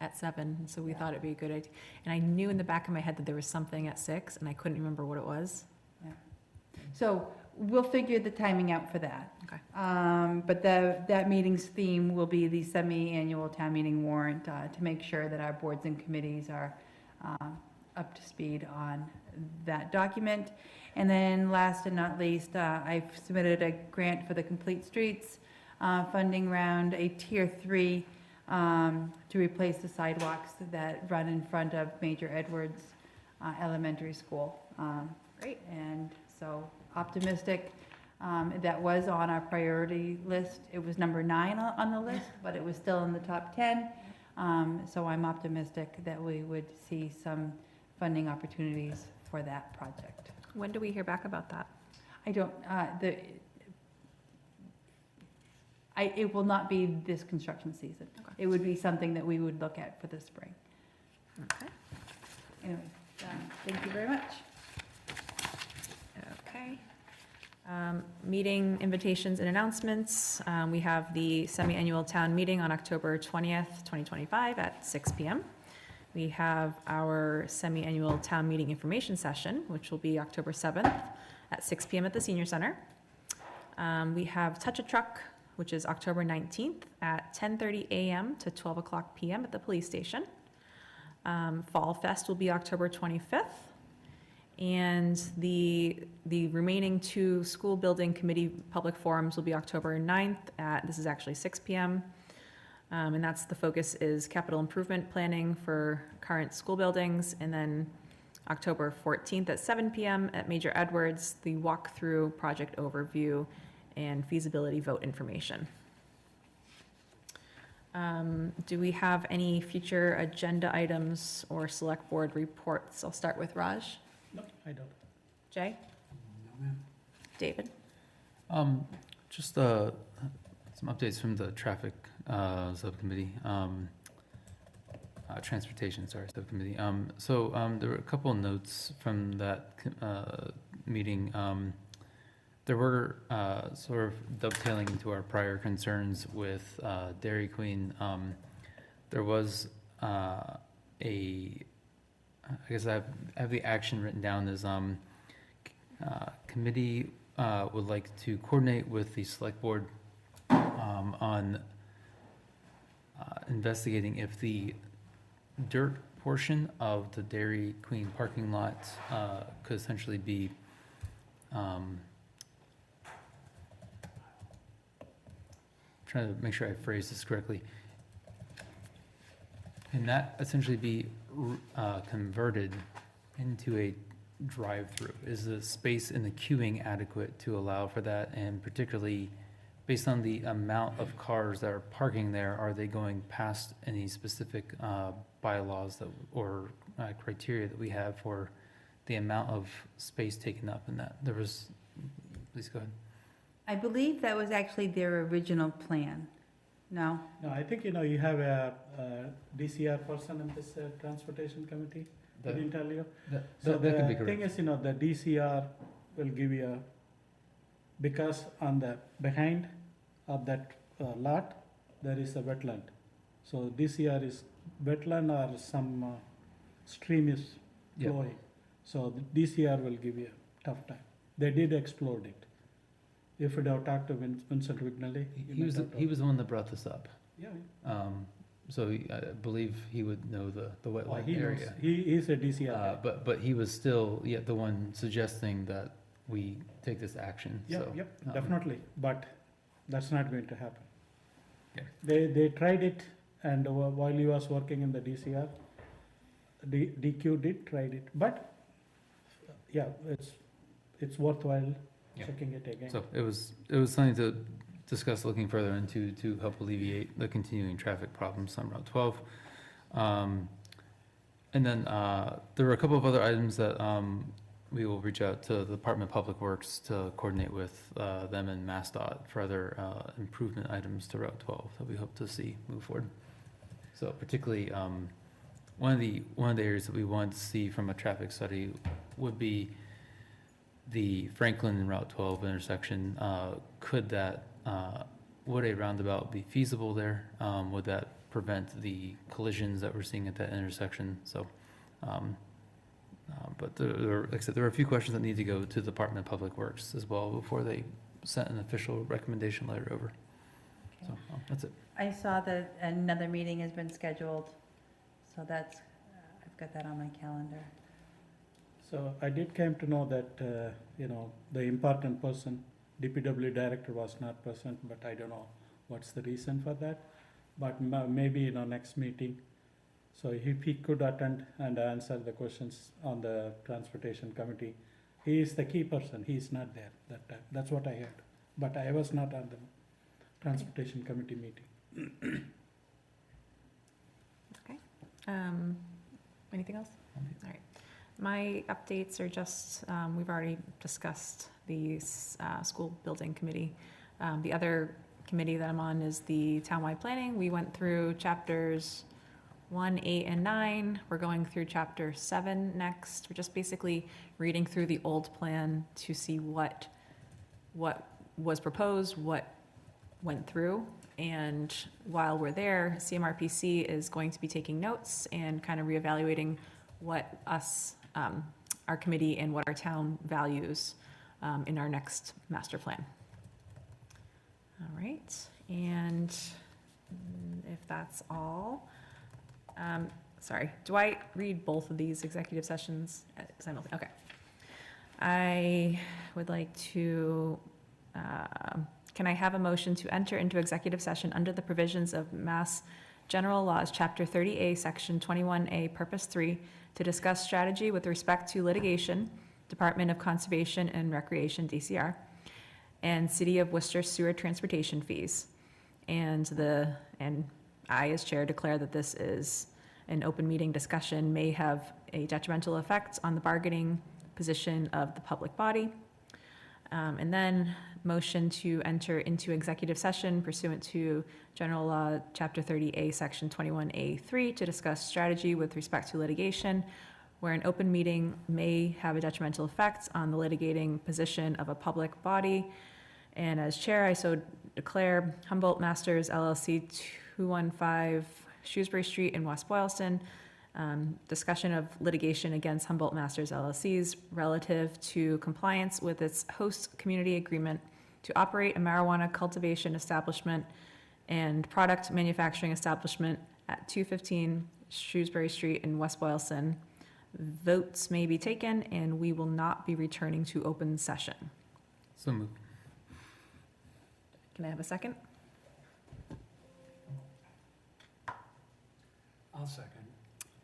at 7, and so we thought it'd be a good idea. And I knew in the back of my head that there was something at 6, and I couldn't remember what it was. So we'll figure the timing out for that. Okay. But that meeting's theme will be the semi-annual town meeting warrant, to make sure that our boards and committees are up to speed on that document. And then last and not least, I've submitted a grant for the Complete Streets funding round, a Tier 3, to replace the sidewalks that run in front of Major Edwards Elementary School. Great. And so optimistic. That was on our priority list. It was number 9 on the list, but it was still in the top 10. So I'm optimistic that we would see some funding opportunities for that project. When do we hear back about that? I don't, it will not be this construction season. Okay. It would be something that we would look at for the spring. Okay. Anyway, thank you very much. Okay. Meeting invitations and announcements. We have the semi-annual town meeting on October 20th, 2025 at 6 p.m. We have our semi-annual town meeting information session, which will be October 7th at 6 p.m. at the Senior Center. We have Touch a Truck, which is October 19th at 10:30 a.m. to 12 o'clock p.m. at the police station. Fall Fest will be October 25th. And the remaining 2 school building committee public forums will be October 9th at, this is actually 6 p.m. And that's, the focus is capital improvement planning for current school buildings. And then October 14th at 7 p.m. at Major Edwards, the walkthrough, project overview, and feasibility vote information. Do we have any future agenda items or select board reports? I'll start with Raj. No, I don't. Jay? No, ma'am. David? Just some updates from the traffic subcommittee, transportation, sorry, subcommittee. So there were a couple of notes from that meeting. There were sort of dovetailing into our prior concerns with Dairy Queen. There was I guess I have the action written down as committee would like to coordinate with the select board on investigating if the dirt portion of the Dairy Queen parking lot could essentially be trying to make sure I phrase this correctly. Can that essentially be converted into a drive-through? Is the space in the queuing adequate to allow for that? And particularly, based on the amount of cars that are parking there, are they going past any specific bylaws that, or criteria that we have for the amount of space taken up in that? There was, please go ahead. I believe that was actually their original plan. No? No, I think, you have a DCR person in this transportation committee, I didn't tell you. So that could be the thing correct. is, the DCR will give you because on the behind of that lot, there is a wetland. So DCR is wetland or some stream is Yep. flowing. So the DCR will give you a tough time. They did explore it. If you'd have talked to Vincent Vignelli. He was the one that brought this up. Yeah. So I believe he would know the wetland He knows. area. He is a DCR. guy. But he was still yet the one suggesting that we take this action. Yep, So, yep, definitely, but that's not going to happen. Okay. They tried it, and while he was working in the DCR, DQ did tried it, but, yeah, it's worthwhile Yeah. checking it again. So it was something to discuss looking further into to help alleviate the continuing traffic problems on Route 12. And then there were a couple of other items that we will reach out to the Department of Public Works to coordinate with them and MassDOT for other improvement items to Route 12 that we hope to see move forward. So particularly, one of the areas that we want to see from a traffic study would be the Franklin and Route 12 intersection. Would a roundabout be feasible there? Would that prevent the collisions that we're seeing at that intersection? So, but like I said, there are a few questions that need to go to the Department of Public Works as well before they sent an official recommendation letter over. Okay. So that's it. I saw that another meeting has been scheduled, so that's, I've got that on my calendar. So I did came to know that, the important person, DPW director was not present, but I don't know what's the reason for that. But maybe, next meeting, so if he could attend and answer the questions on the transportation committee. He is the key person, he's not there that time, that's what I heard. But I was not on the transportation committee meeting. Okay. Anything else? All right. My updates are just, we've already discussed the school building committee. The other committee that I'm on is the townwide planning. We went through chapters 1, 8, and 9. We're going through chapter 7 next. We're just basically reading through the old plan to see what was proposed, what went through. And while we're there, CMRPC is going to be taking notes and kind of reevaluating what our committee and what our town values in our next master plan. All right, and if that's all, sorry, do I read both of these executive sessions simultaneously? Okay. I would like to, can I have a motion to enter into executive session under the provisions of Mass General Laws, Chapter 30A, Section 21A, Purpose 3, to discuss strategy with respect to litigation, Department of Conservation and Recreation, DCR, and City of Worcester sewer transportation fees. And I, as chair, declare that this is an open meeting discussion, may have a detrimental effect on the bargaining position of the public body. And then motion to enter into executive session pursuant to General Law, Chapter 30A, Section 21A3, to discuss strategy with respect to litigation, where an open meeting may have a detrimental effect on the litigating position of a public body. And as chair, I so declare Humboldt Masters LLC, 215 Shrewsbury Street in West Boylston, discussion of litigation against Humboldt Masters LLCs relative to compliance with its host community agreement to operate a marijuana cultivation establishment and product manufacturing establishment at 215 Shrewsbury Street in West Boylston. Votes may be taken, and we will not be returning to open session. So moved. Can I have a second? I'll second.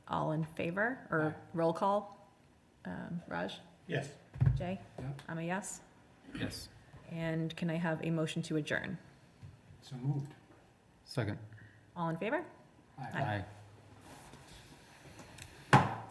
All in favor, or roll call? Raj? Yes. Jay? Yeah. I'm a yes. Yes. And can I have a motion to adjourn? So moved. Second. All in favor? Aye. Aye. Aye.